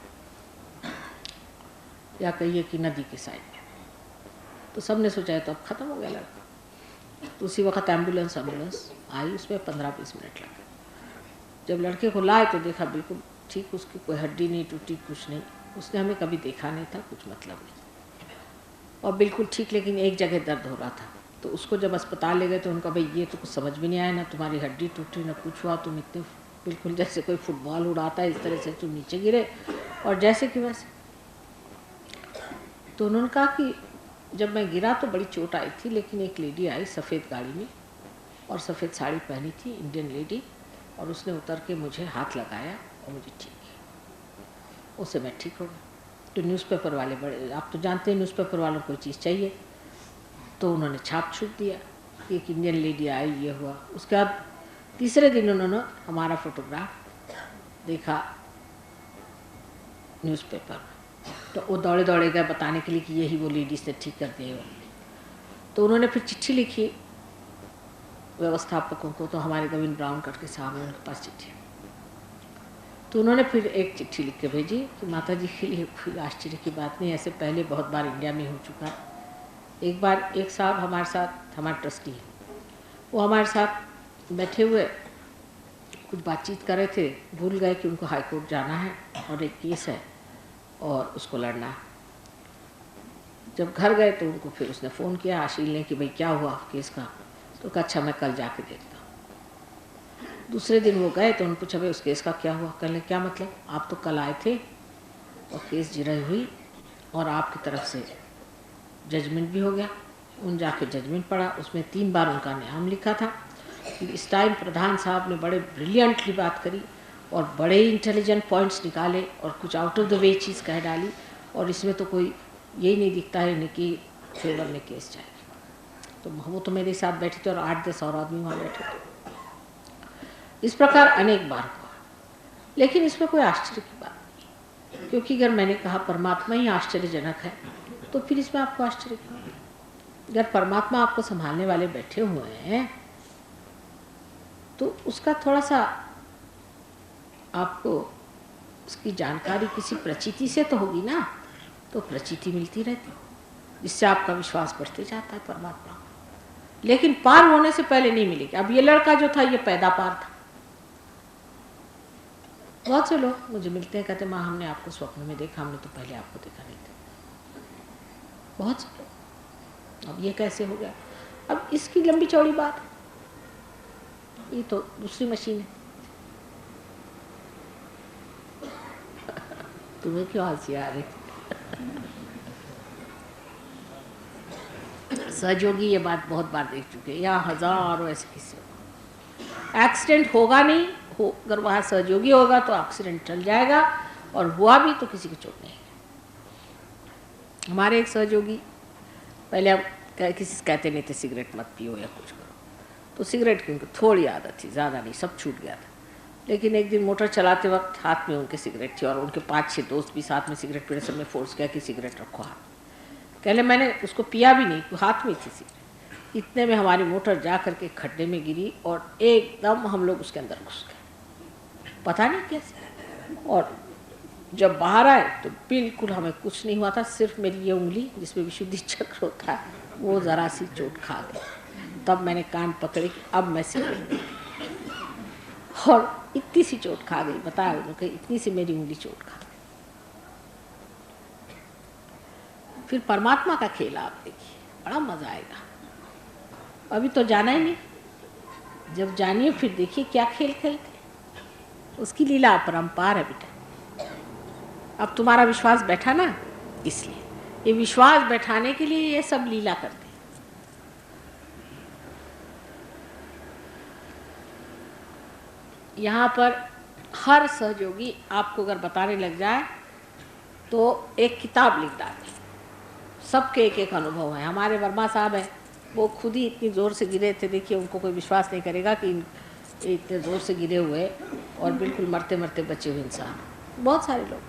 या कहिए कि नदी की साइड में. तो सबने सोचा तो अब ख़त्म हो गया लड़का. तो उसी वक्त एम्बुलेंस आई. उसमें 15-20 मिनट लगे. जब लड़के को लाए तो देखा बिल्कुल ठीक, उसकी कोई हड्डी नहीं टूटी, कुछ नहीं. उसने हमें कभी देखा नहीं था, कुछ मतलब नहीं, और बिल्कुल ठीक. लेकिन एक जगह दर्द हो रहा था. तो उसको जब अस्पताल ले गए तो उनका भाई ये तो कुछ समझ में नहीं आया, ना तुम्हारी हड्डी टूटी ना कुछ हुआ, तुम इतने बिल्कुल जैसे कोई फुटबॉल उड़ाता है इस तरह से तुम नीचे गिरे और जैसे कि वैसे. तो उन्होंने कहा कि जब मैं गिरा तो बड़ी चोट आई थी, लेकिन एक लेडी आई सफ़ेद गाड़ी में और सफ़ेद साड़ी पहनी थी, इंडियन लेडी, और उसने उतर के मुझे हाथ लगाया और मुझे ठीक किया. उससे मैं ठीक हो गया. तो न्यूज़पेपर वाले बड़े, आप तो जानते हैं न्यूज़पेपर वालों को कोई चीज़ चाहिए, तो उन्होंने छाप छूट दिया कि एक इंडियन लेडी आई, ये हुआ. उसके बाद तीसरे दिन उन्होंने हमारा फोटोग्राफ देखा न्यूज़पेपर में, तो वो दौड़े दौड़े गए बताने के लिए कि यही वो लेडीज ने ठीक कर दिए हो। तो उन्होंने फिर चिट्ठी लिखी व्यवस्थापकों को, तो हमारे गोविंद ब्राउन करके साहब हैं उनके पास चिट्ठी, तो उन्होंने फिर एक चिट्ठी लिख के भेजी कि माता जी के लिए कोई आश्चर्य की बात नहीं, ऐसे पहले बहुत बार इंडिया में हो चुका है। एक बार एक साहब हमारे साथ, हमारे ट्रस्टी, वो हमारे साथ बैठे हुए कुछ बातचीत कर रहे थे, भूल गए कि उनको हाई कोर्ट जाना है और एक केस है और उसको लड़ना है। जब घर गए तो उनको फिर उसने फ़ोन किया आशील ने कि भाई क्या हुआ केस का, तो कहा अच्छा मैं कल जाके देखता हूँ। दूसरे दिन वो गए तो उन्होंने पूछा भाई उस केस का क्या हुआ, कहने क्या मतलब, आप तो कल आए थे और केस जिरह हुई और आपकी तरफ से जजमेंट भी हो गया। उन जाके जजमेंट पढ़ा, उसमें 3 बार उनका नाम लिखा था। इस टाइम प्रधान साहब ने बड़े ब्रिलियंटली बात करी और बड़े इंटेलिजेंट पॉइंट्स निकाले और कुछ आउट ऑफ द वे चीज़ कह डाली, और इसमें तो कोई यही नहीं दिखता है कि फेवर में केस जाएगा। तो वो तो मेरे साथ बैठे थे और 8-10 और आदमी वहाँ बैठे थे। इस प्रकार अनेक बार हुआ, लेकिन इसमें कोई आश्चर्य की बात नहीं, क्योंकि अगर मैंने कहा परमात्मा ही आश्चर्यजनक है तो फिर इसमें आपको आश्चर्य क्यों? अगर परमात्मा आपको संभालने वाले बैठे हुए हैं तो उसका थोड़ा सा आपको उसकी जानकारी किसी प्रचिति से तो होगी ना, तो प्रचिति मिलती रहती, जिससे आपका विश्वास बढ़ते जाता है परमात्मा। लेकिन पार होने से पहले नहीं मिलेगी। अब ये लड़का जो था ये पैदा पार था। बहुत से लोग मुझे मिलते हैं, कहते माँ हमने आपको स्वप्न में देखा, हमने तो पहले आपको देखा नहीं था। बहुत से लोग, अब ये कैसे हो गया? अब इसकी लंबी चौड़ी बात, ये तो दूसरी मशीन है। तुम्हें क्यों हंसी आ रही? सहयोगी ये बात बहुत बार देख चुके हैं, यहाँ हजारों ऐसे किस्से। एक्सीडेंट होगा नहीं हो, अगर वहाँ सहयोगी होगा तो एक्सीडेंट टल जाएगा, और हुआ भी तो किसी को चोट नहीं। हमारे एक सहयोगी पहले हम किसी से कहते नहीं थे सिगरेट मत पियो या कुछ करो, तो सिगरेट की उनको थोड़ी आदत थी, ज़्यादा नहीं, सब छूट गया था। लेकिन एक दिन मोटर चलाते वक्त हाथ में उनके सिगरेट थी और उनके 5-6 दोस्त भी साथ में सिगरेट पीने, सब ने फोर्स किया कि सिगरेट रखो हाथ। कहले मैंने उसको पिया भी नहीं, हाथ में थी सिगरेट। इतने में हमारी मोटर जा करके खड्डे में गिरी और एकदम हम लोग उसके अंदर घुस गए, पता नहीं कैसे। और जब बाहर आए तो बिल्कुल हमें कुछ नहीं हुआ था, सिर्फ मेरी ये उंगली जिसमें विशुद्धि चक्र होता है वो ज़रा सी चोट खा गई। तब मैंने कान पकड़े कि अब मैं सिगरेट, और इतनी सी चोट खा गई, बताया उन्होंने, इतनी सी मेरी उंगली चोट खा गई। फिर परमात्मा का खेल आप देखिए, बड़ा मजा आएगा। अभी तो जाना ही नहीं, जब जानिए फिर देखिए क्या खेल खेलते। उसकी लीला अपरंपार है बेटा। अब तुम्हारा विश्वास बैठा ना, इसलिए ये विश्वास बैठाने के लिए ये सब लीला करते हैं। यहाँ पर हर सहयोगी आपको अगर बताने लग जाए तो एक किताब लिख डाले, सबके एक एक अनुभव है। हमारे वर्मा साहब हैं, वो खुद ही इतनी ज़ोर से गिरे थे, देखिए उनको कोई विश्वास नहीं करेगा कि इतने ज़ोर से गिरे हुए और बिल्कुल मरते मरते बचे हुए इंसान। बहुत सारे लोग,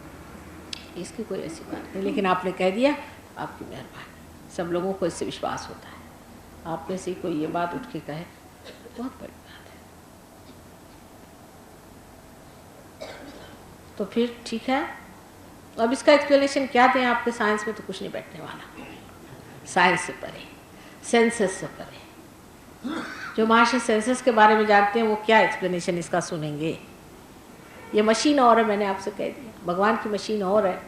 इसकी कोई ऐसी बात नहीं, लेकिन आपने कह दिया, आपकी मेहरबानी। सब लोगों को इससे विश्वास होता है। आप में से कोई ये बात उठ के कहे, बहुत बड़ी बात है। तो फिर ठीक है, अब इसका एक्सप्लेनेशन क्या दें आपके? साइंस में तो कुछ नहीं बैठने वाला, साइंस से परे, सेंसस से परे। जो महाशय सेंसस के बारे में जानते हैं वो क्या एक्सप्लेनेशन इसका सुनेंगे? ये मशीन और है, मैंने आपसे कह दिया, भगवान की मशीन और है।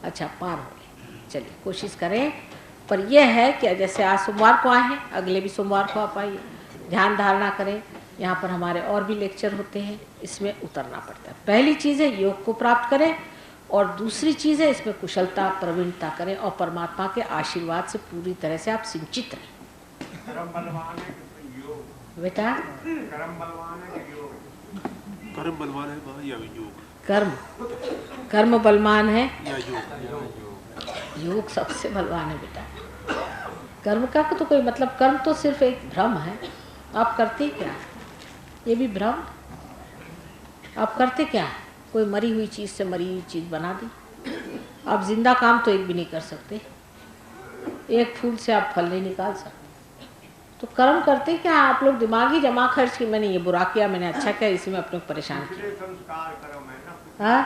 अच्छा पार हो गए, चलिए कोशिश करें। पर यह है कि जैसे आज सोमवार को आए हैं, अगले भी सोमवार को आप आइए, ध्यान धारणा करें। यहाँ पर हमारे और भी लेक्चर होते हैं, इसमें उतरना पड़ता है। पहली चीज़ है योग को प्राप्त करें, और दूसरी चीज़ है इसमें कुशलता प्रवीणता करें, और परमात्मा के आशीर्वाद से पूरी तरह से आप सिंचित रहें। बेटा कर्म बलवान है माँ या योग? कर्म बलवान है या योग? योग सबसे बलवान है बेटा। कर्म का तो कोई मतलब, कर्म तो सिर्फ एक भ्रम है। आप करते क्या है? ये भी भ्रम। आप करते क्या है? कोई मरी हुई चीज़ से मरी हुई चीज़ बना दी। आप जिंदा काम तो एक भी नहीं कर सकते। एक फूल से आप फल नहीं निकाल सकते। तो कर्म करते क्या? आप लोग दिमागी जमा खर्च की, मैंने ये बुरा किया, मैंने अच्छा किया, इसी में अपने को परेशान किया। संस्कार कर्म है ना। हाँ,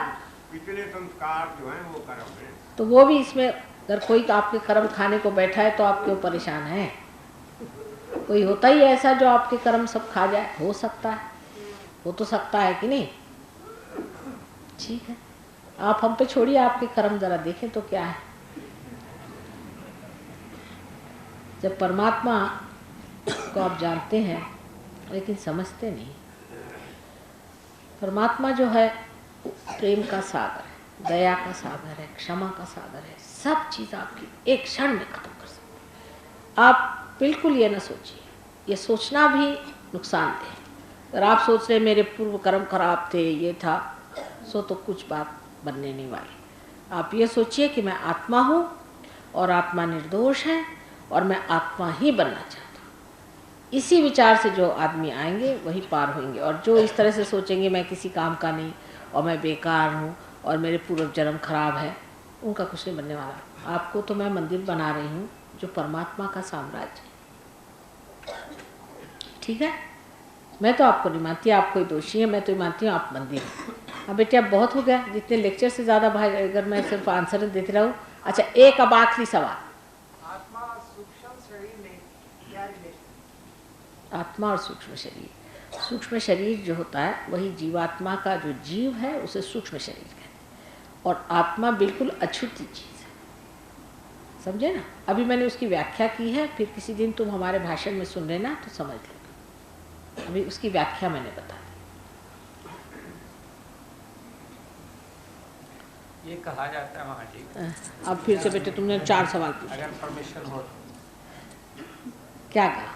पिछले संस्कार जो है वो कर्म है। तो वो भी इसमें, अगर कोई आपके कर्म खाने को बैठा है तो आप क्यों परेशान हैं? कोई होता ही ऐसा जो आपके कर्म सब खा जाए? हो सकता है, हो तो सकता है कि नहीं? ठीक है, आप हम पे छोड़िए, आपके कर्म जरा देखें तो क्या है। जब परमात्मा को आप जानते हैं लेकिन समझते नहीं। परमात्मा जो है प्रेम का सागर है, दया का सागर है, क्षमा का सागर है। सब चीज़ आपकी एक क्षण में खत्म कर सकते हैं। आप बिल्कुल ये ना सोचिए, ये सोचना भी नुकसानदेह है। अगर आप सोच रहे मेरे पूर्व कर्म खराब थे, ये था, सो तो कुछ बात बनने नहीं वाली। आप ये सोचिए कि मैं आत्मा हूँ और आत्मा निर्दोष है और मैं आत्मा ही बनना चाहता हूँ। इसी विचार से जो आदमी आएंगे वही पार होंगे। और जो इस तरह से सोचेंगे मैं किसी काम का नहीं और मैं बेकार हूँ और मेरे पूर्व जन्म खराब है, उनका कुछ नहीं बनने वाला। आपको तो मैं मंदिर बना रही हूँ जो परमात्मा का साम्राज्य है। ठीक है, मैं तो आपको नहीं मानती आप कोई दोषी है, मैं तो मानती हूँ आप मंदिर हैं। अब बेटे अब बहुत हो गया, जितने लेक्चर से ज़्यादा भाई अगर मैं सिर्फ आंसर देती रहूँ। अच्छा, एक अब आखिरी सवाल, आत्मा और सूक्ष्म शरीर में क्या रिलेशन? आत्मा और सूक्ष्म शरीर। सूक्ष्म शरीर जो होता है वही जीवात्मा का जो जीव है उसे सूक्ष्म शरीर कहते हैं, और आत्मा बिल्कुल अछूती चीज़ है। समझे ना? अभी मैंने उसकी व्याख्या की है, फिर किसी दिन तुम हमारे भाषण में सुन लेना तो समझ लेना। अभी उसकी व्याख्या मैंने बता दी। ये कहा जाता है महाजी, अब फिर से बेटे तुमने 4 सवाल पूछे। अगर परमिशन हो। क्या कहा?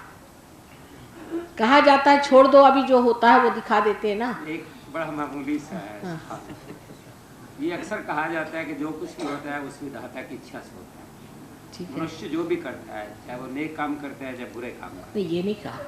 कहा जाता है छोड़ दो, अभी जो होता है वो दिखा देते हैं ना। एक बड़ा मामूली सा है। ये अक्सर कहा जाता है कि जो कुछ भी होता है उस विधाता की इच्छा से होता है। ठीक है, मनुष्य जो भी करता है, चाहे वो नेक काम करता है चाहे बुरे काम करता है। नहीं ये नहीं कहा,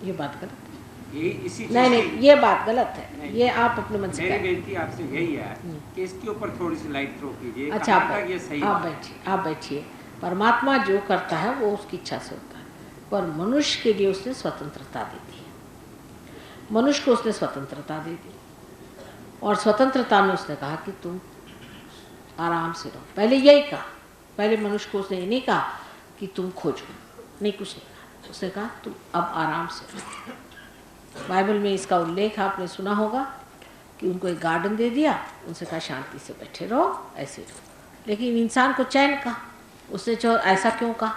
ये बात गलत है। यही इसी नहीं चीज़ नहीं, ये बात गलत है, ये आप अपने मन से मेरी कह। बेनती आपसे यही है कि इसके ऊपर थोड़ी सी लाइट थ्रो कीजिए। अच्छा, कहाँ तक ये सही आप बात है? बैठिए, आप बैठिए। परमात्मा जो करता है वो उसकी इच्छा से होता है, पर मनुष्य के लिए उसने स्वतंत्रता दे दी है। मनुष्य को उसने स्वतंत्रता दे दी, और स्वतंत्रता में उसने कहा कि तुम आराम से रहो। पहले यही कहा, पहले मनुष्य को उसने ये नहीं कहा कि तुम खोजो, नहीं कुछ नहीं कहा। उसने कहा तुम अब आराम से रहो। बाइबल में इसका उल्लेख आपने सुना होगा कि उनको एक गार्डन दे दिया, उनसे कहा शांति से बैठे रहो, ऐसे रहो। लेकिन इंसान को चैन कहा, उसने ऐसा क्यों कहा?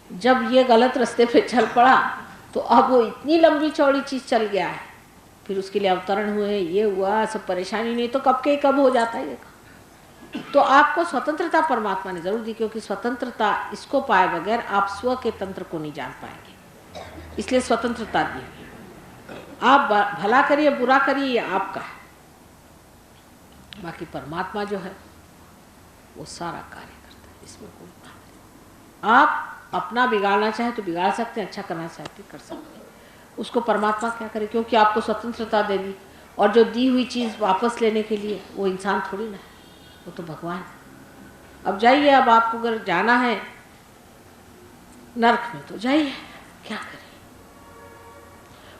जब ये गलत रास्ते पे चल पड़ा तो अब वो इतनी लंबी चौड़ी चीज़ चल गया है, फिर उसके लिए अवतरण हुए, ये हुआ, सब परेशानी, नहीं तो कब के कब हो जाता है ये। तो आपको स्वतंत्रता परमात्मा ने जरूर दी, क्योंकि स्वतंत्रता इसको पाए बगैर आप स्व के तंत्र को नहीं जान पाएंगे, इसलिए स्वतंत्रता दी। आप भला करिए बुरा करिए ये आपका है, बाकी परमात्मा जो है वो सारा कार्य करता है, इसमें कोई बात नहीं। आप अपना बिगाड़ना चाहे तो बिगाड़ सकते हैं, अच्छा करना चाहते कर सकते हैं, उसको परमात्मा क्या करे, क्योंकि आपको स्वतंत्रता दे दी। और जो दी हुई चीज़ वापस लेने के लिए वो इंसान थोड़ी ना है, वो तो भगवान है। अब जाइए, अब आपको अगर जाना है नरक में तो जाइए, क्या करें।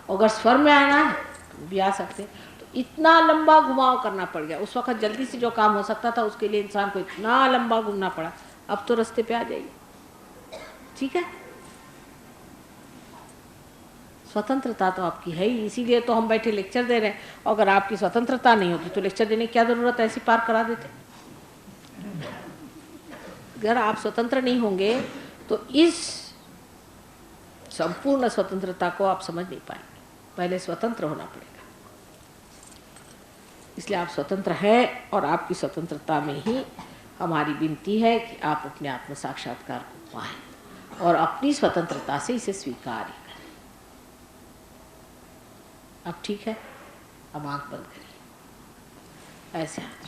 अगर स्वर्ग में आना है तो भी आ सकते, तो इतना लंबा घुमाव करना पड़ गया। उस वक्त जल्दी से जो काम हो सकता था उसके लिए इंसान को इतना लंबा घूमना पड़ा, अब तो रास्ते पे आ जाइए। ठीक है, स्वतंत्रता तो आपकी है ही, इसीलिए तो हम बैठे लेक्चर दे रहे हैं। अगर आपकी स्वतंत्रता नहीं होती तो लेक्चर देने की क्या ज़रूरत है, ऐसी पार करा देते। अगर आप स्वतंत्र नहीं होंगे तो इस संपूर्ण स्वतंत्रता को आप समझ नहीं पाएंगे। पहले स्वतंत्र होना पड़ेगा, इसलिए आप स्वतंत्र हैं, और आपकी स्वतंत्रता में ही हमारी विनती है कि आप अपने आत्म साक्षात्कार को पाएं और अपनी स्वतंत्रता से इसे स्वीकार करें। अब ठीक है, अब आंख बंद करिए, ऐसे हाथ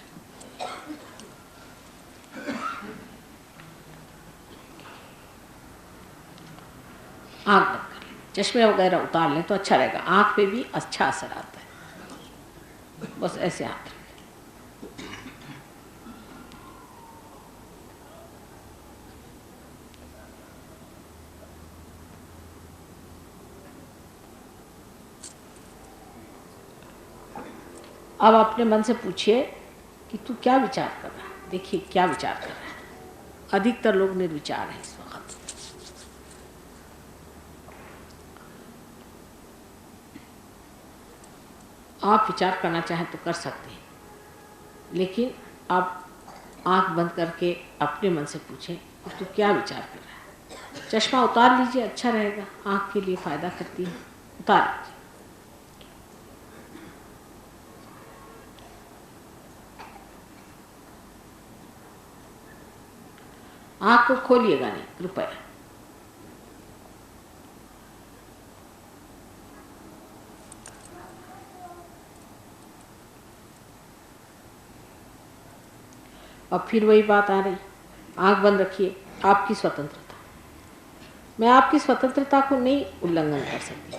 आँख बंद कर लें, चश्मे वगैरह उतार लें तो अच्छा रहेगा, आँख पे भी अच्छा असर आता है। बस ऐसे हाथ रखें। अब अपने मन से पूछिए कि तू क्या विचार कर रहा है। देखिए क्या विचार कर रहा है। अधिकतर लोग निर्विचार हैं इस वक्त। आप विचार करना चाहें तो कर सकते हैं, लेकिन आप आंख बंद करके अपने मन से पूछें कि तू क्या विचार कर रहा है। चश्मा उतार लीजिए, अच्छा रहेगा, आंख के लिए फ़ायदा करती है, उतार लीजिए। आंख को खोलिएगा नहीं कृपया। अब फिर वही बात आ रही, आंख बंद रखिए। आपकी स्वतंत्रता, मैं आपकी स्वतंत्रता को नहीं उल्लंघन कर सकती,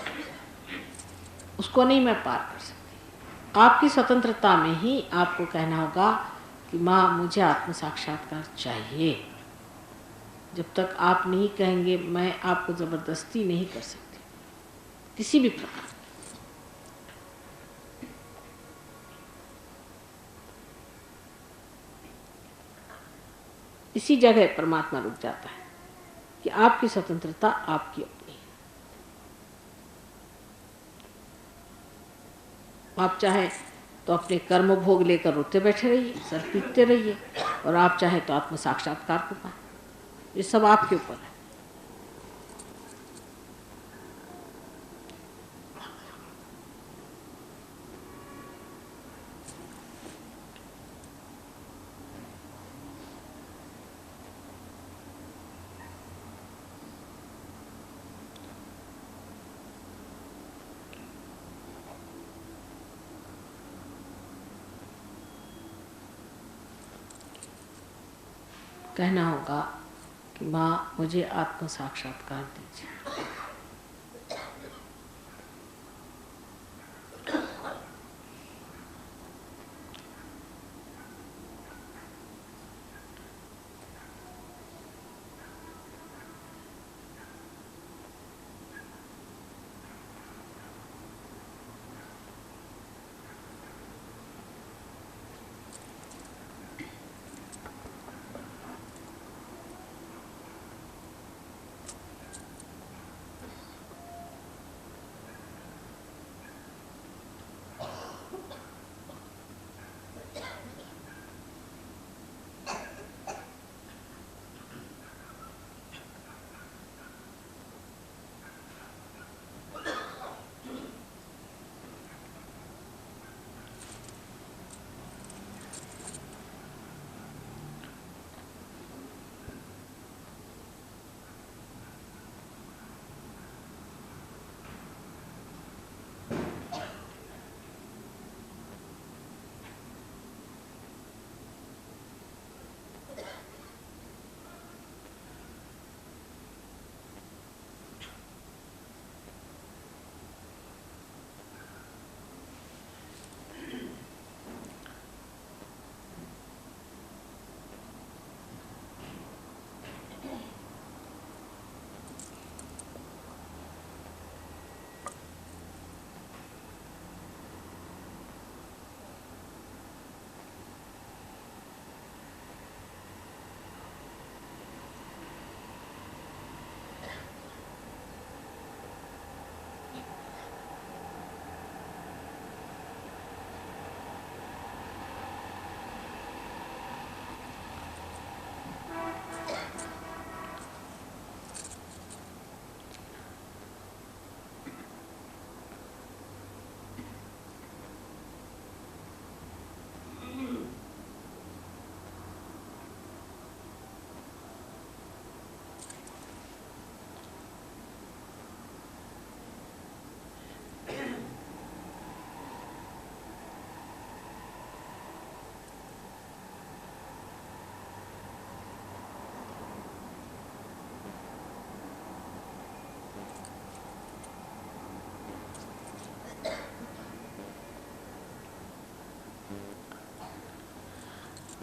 उसको नहीं मैं पार कर सकती। आपकी स्वतंत्रता में ही आपको कहना होगा कि माँ मुझे आत्म साक्षात्कार चाहिए। जब तक आप नहीं कहेंगे मैं आपको ज़बरदस्ती नहीं कर सकती किसी भी प्रकार। इसी जगह परमात्मा रुक जाता है कि आपकी स्वतंत्रता आपकी अपनी है। आप चाहें तो अपने कर्म भोग लेकर रोते बैठे रहिए, सर पीटते रहिए, और आप चाहें तो आत्म साक्षात्कार को पाएं। ये सब आपके ऊपर है। कहना होगा कि माँ मुझे आत्म साक्षात्कार दीजिए।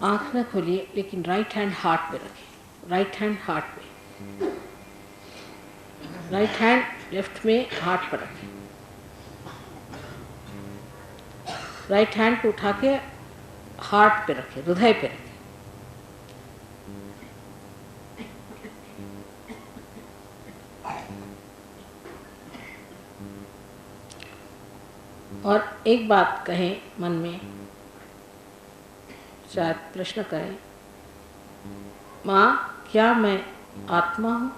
आँख न खोलिए, लेकिन राइट हैंड हार्ट पे रखें, राइट हैंड हार्ट पे, राइट हैंड लेफ्ट में हार्ट पर रखें, राइट हैंड को उठा के हार्ट पे रखें, हृदय पे रखें। और एक बात कहें मन में, शायद प्रश्न करें, माँ क्या मैं आत्मा हूँ?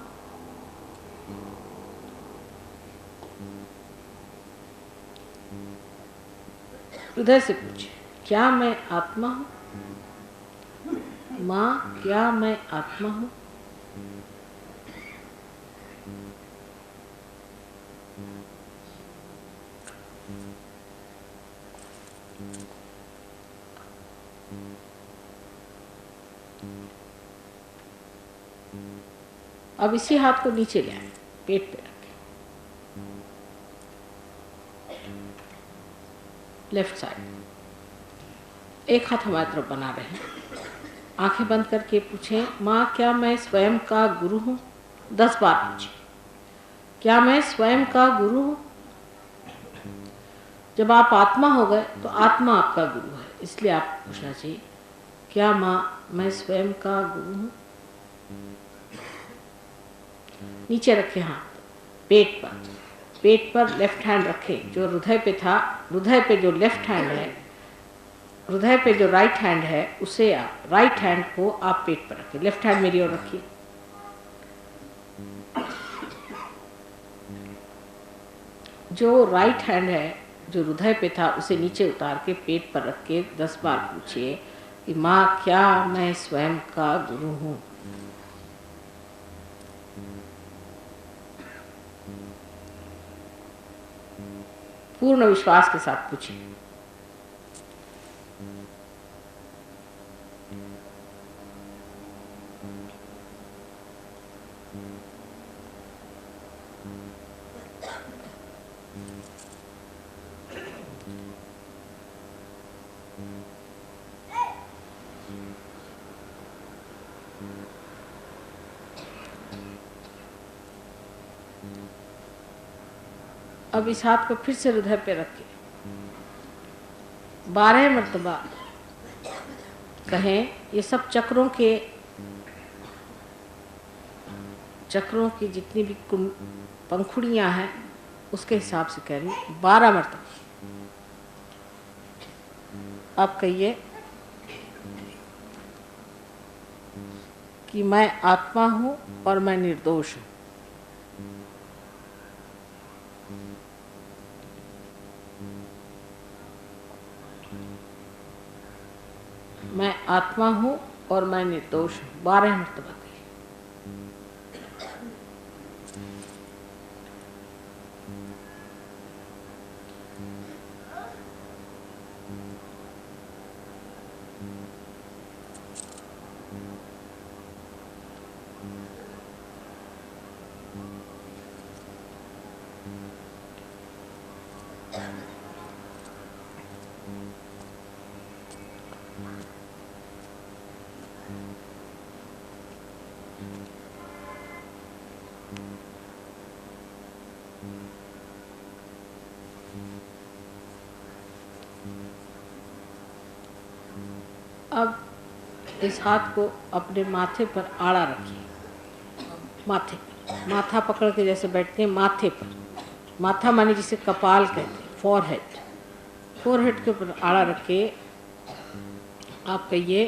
हृदय से पूछे, क्या मैं आत्मा हूँ? माँ क्या मैं आत्मा हूँ? अब इसी हाथ को नीचे ले आए, पेट पे रखें, लेफ्ट साइड। एक हाथ हमारी तरफ बना रहे हैं, आंखें बंद करके पूछें, माँ क्या मैं स्वयं का गुरु हूँ? 10 बार पूछें, क्या मैं स्वयं का गुरु हूँ? जब आप आत्मा हो गए तो आत्मा आपका गुरु है, इसलिए आप पूछना चाहिए, क्या माँ मैं स्वयं का गुरु हूँ? नीचे रखें हाथ, पेट पर लेफ्ट हैंड रखें, जो हृदय पे था, हृदय पे जो लेफ्ट हैंड है, हृदय पे जो राइट हैंड है, उसे आप राइट हैंड को आप पेट पर रखें, लेफ्ट हैंड मेरी ओर रखिए। जो राइट हैंड है जो हृदय पे था, उसे नीचे उतार के पेट पर रख के 10 बार पूछिए कि माँ क्या मैं स्वयं का गुरु हूँ? पूर्ण विश्वास के साथ पूछिए। अब इस हाथ को फिर से हृदय पे रखें, 12 मर्तबा कहें, ये सब चक्रों की जितनी भी पंखुड़ियां हैं उसके हिसाब से कह रही हूँ, 12 मर्तबा। आप कहिए कि मैं आत्मा हूँ और मैं निर्दोष हूँ। मैं आत्मा हूँ और मैं निर्दोष हूँ, 12 मर्तबा कहिए। अब इस हाथ को अपने माथे पर आड़ा रखिए, माथे पर, माथा पकड़ के जैसे बैठते हैं माथे पर, माथा माने जिसे कपाल कहते हैं, फोरहेड के ऊपर आड़ा रखे। आप कहिए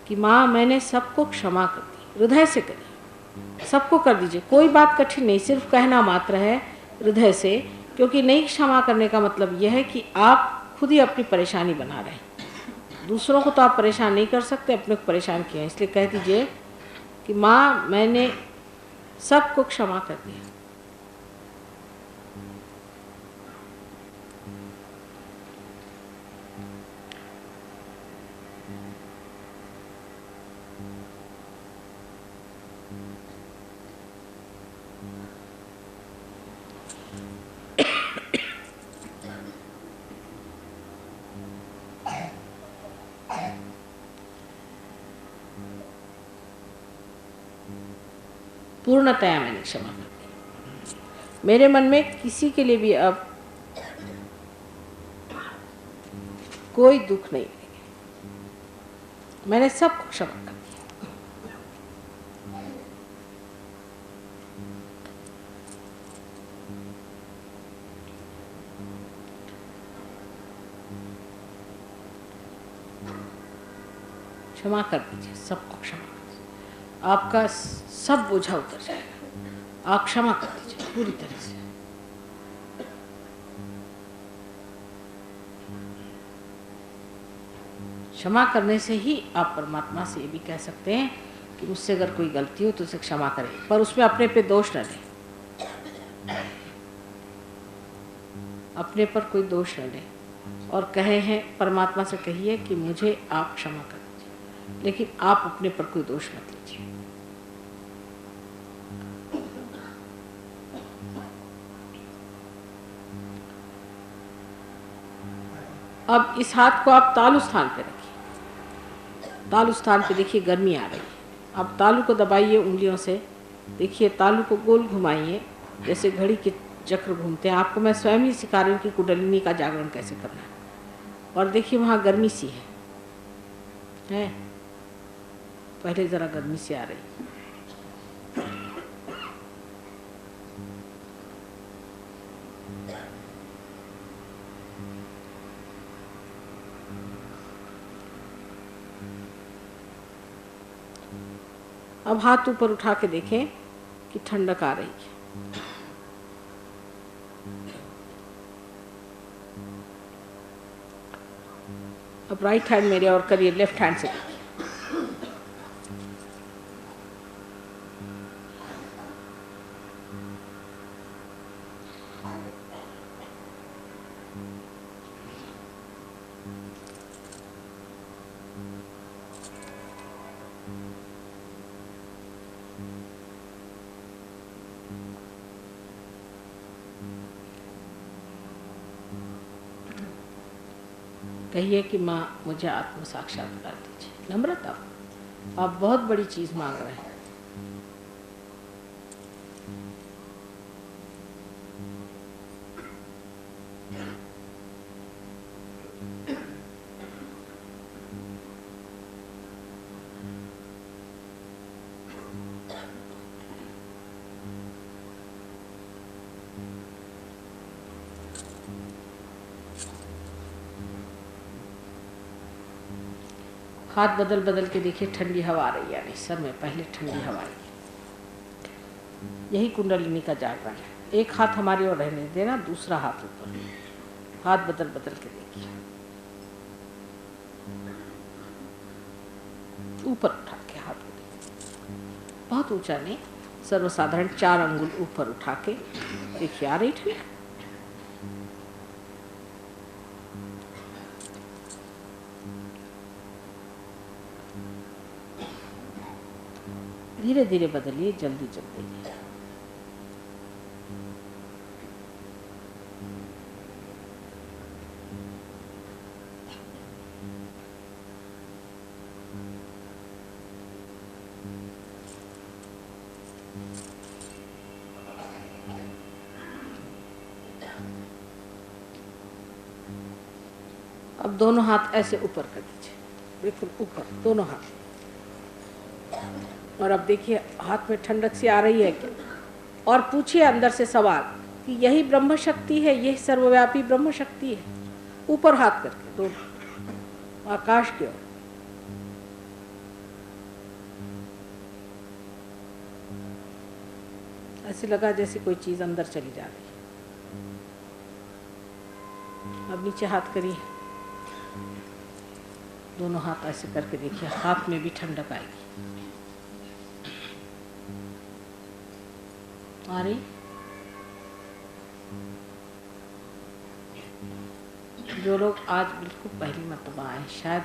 कि माँ मैंने सबको क्षमा कर दी, हृदय से करिए, सबको कर दीजिए, कोई बात कठिन नहीं, सिर्फ कहना मात्र है हृदय से, क्योंकि नहीं क्षमा करने का मतलब यह है कि आप खुद ही अपनी परेशानी बना रहे हैं। दूसरों को तो आप परेशान नहीं कर सकते, अपने को परेशान किया, इसलिए कह दीजिए कि माँ मैंने सबको क्षमा कर दिया। पूर्णतया मैंने क्षमा कर दी। मेरे मन में किसी के लिए भी अब कोई दुख नहीं रहेगा। मैंने सबको क्षमा कर दिया। क्षमा कर दीजिए, सबको क्षमा कर दीजिए। आपका सब बोझा उतर जाएगा। आप क्षमा कर दीजिए पूरी तरह से। क्षमा करने से ही आप परमात्मा से ये भी कह सकते हैं कि मुझसे अगर कोई गलती हो तो उसे क्षमा करें, पर उसमें अपने पे दोष न लें। अपने पर कोई दोष न लें और कहे हैं परमात्मा से कहिए कि मुझे आप क्षमा कर दीजिए, लेकिन आप अपने पर कोई दोष मत लीजिए। अब इस हाथ को आप तालु स्थान पे रखिए। तालु स्थान पे देखिए गर्मी आ रही है। आप तालु को दबाइए उंगलियों से। देखिए तालु को गोल घुमाइए जैसे घड़ी के चक्र घूमते हैं। आपको मैं स्वयं ही सिखा रही हूँ कि कुंडलिनी का जागरण कैसे करना है। और देखिए वहाँ गर्मी सी है? पहले ज़रा गर्मी सी आ रही। अब हाथ ऊपर उठा के देखें कि ठंडक आ रही है। अब राइट हैंड मेरे और करिए लेफ्ट हैंड से देखिए। कहिए कि माँ मुझे आत्म साक्षात्कार दीजिए। नम्रता, आप बहुत बड़ी चीज मांग रहे हैं। हाथ बदल बदल के देखिए ठंडी हवा आ रही है नहीं सर में, पहले ठंडी हवा आई। यही कुंडलिनी का जागरण है। एक हाथ हमारी ओर रहने देना, दूसरा हाथ ऊपर। हाथ बदल बदल के देखिए। ऊपर उठा के हाथ को देखिए, बहुत ऊंचा नहीं, सर्वसाधारण 4 अंगुल ऊपर उठा के देखिए। आ रही ठंड। धीरे धीरे बदलिए, जल्दी जल्दी। अब दोनों हाथ ऐसे ऊपर कर दीजिए, बिल्कुल ऊपर दोनों हाथ। और अब देखिए हाथ में ठंडक सी आ रही है क्या? और पूछिए अंदर से सवाल कि यही ब्रह्म शक्ति है, यही सर्वव्यापी ब्रह्म शक्ति है। ऊपर हाथ करके दोनों आकाश की ओर। ऐसे लगा जैसे कोई चीज अंदर चली जा रही है। अब नीचे हाथ करिए, दोनों हाथ ऐसे करके देखिए, हाथ में भी ठंडक आएगी। आ रही? जो लोग आज बिल्कुल पहली मर्तबा आए शायद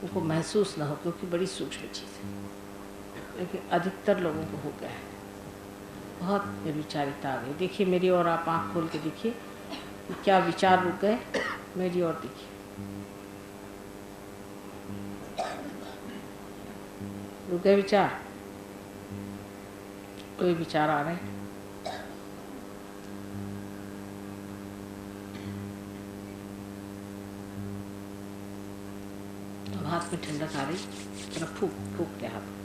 उनको महसूस न हो, क्योंकि बड़ी सूक्ष्म चीज़ है, लेकिन अधिकतर लोगों को हो गया है। बहुत निर्विचारिता आ गई। देखिए मेरी और आप आँख खोल के देखिए कि क्या विचार रुक गए। मेरी और देखिए, रुके विचार? कोई विचार आ रहे हैं? अब हाथ में ठंडक आ रही, जरा फूक फूक के हाथ।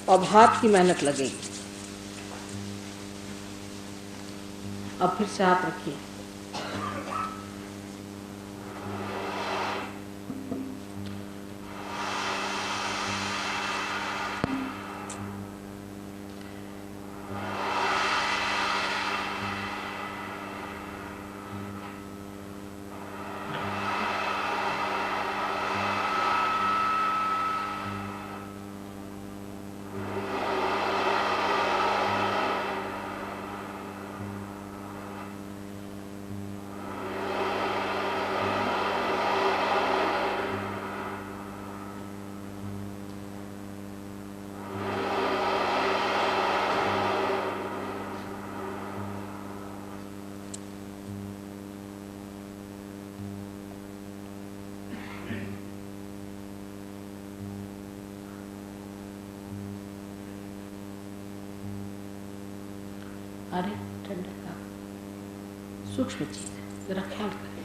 अब हाथ की मेहनत लगेगी। अब फिर से हाथ रखिए। अरे ठंडक का सूक्ष्म चीज है, जरा ख्याल करें।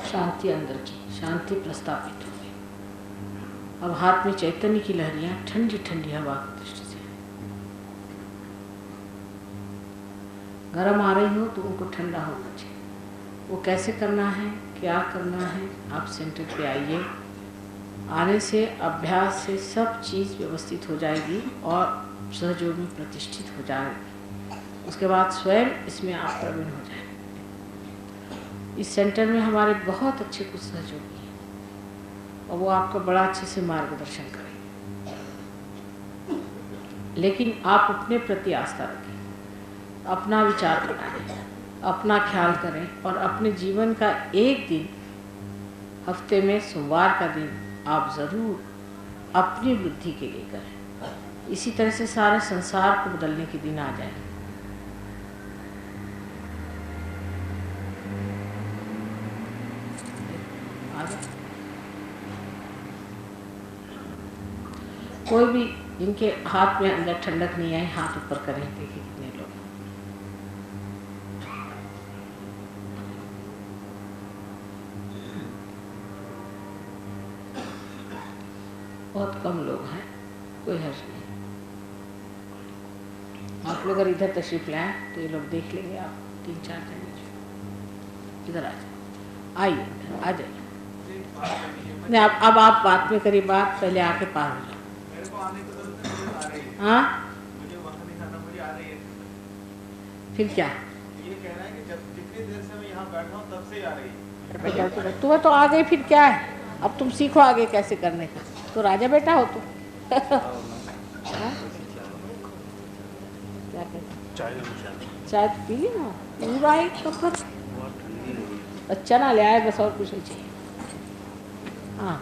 शांति अंदर की शांति प्रस्तापित हो गई। अब हाथ में चैतन्य की लहरियां ठंडी ठंडी हवा की दृष्टि से, गर्म आ रही हो तो उनको ठंडा होना चाहिए। वो कैसे करना है, क्या करना है, आप सेंटर पे आइए। आने से अभ्यास से सब चीज़ व्यवस्थित हो जाएगी और सहयोग में प्रतिष्ठित हो जाएगी। उसके बाद स्वयं इसमें आप प्रवीण हो जाएंगे। इस सेंटर में हमारे बहुत अच्छे कुछ सहयोगी हैं और वो आपका बड़ा अच्छे से मार्गदर्शन करेंगे। लेकिन आप अपने प्रति आस्था रखें, अपना विचार बनाएं, अपना ख्याल करें और अपने जीवन का एक दिन, हफ्ते में सोमवार का दिन आप ज़रूर अपनी वृद्धि के लिए करें। इसी तरह से सारे संसार को बदलने के दिन आ जाए। कोई भी जिनके हाथ में अंदर ठंडक नहीं आई, हाथ ऊपर करें। देखिए कितने लोग, बहुत कम लोग हैं, कोई हर्ष नहीं। आप लोग अगर इधर तशरीफ लाएं तो ये लोग देख लेंगे। आप 3-4 जने इधर आ जाए, आइए आ जाइए। नहीं अब आप बात में करिए, बात पहले आके पार हो जाए। हाँ फिर क्या? ये कहना है कि जब जितनी देर से मैं यहाँ बैठा हूँ तब से आ रही है। तुम्हें तो आ गई, फिर क्या है? अब तुम सीखो आगे कैसे करने का। तो राजा बेटा हो तुम। क्या कहते? चाय पी ली ना, पूरा एक कप अच्छा ना ले आए, बस और कुछ नहीं चाहिए। हाँ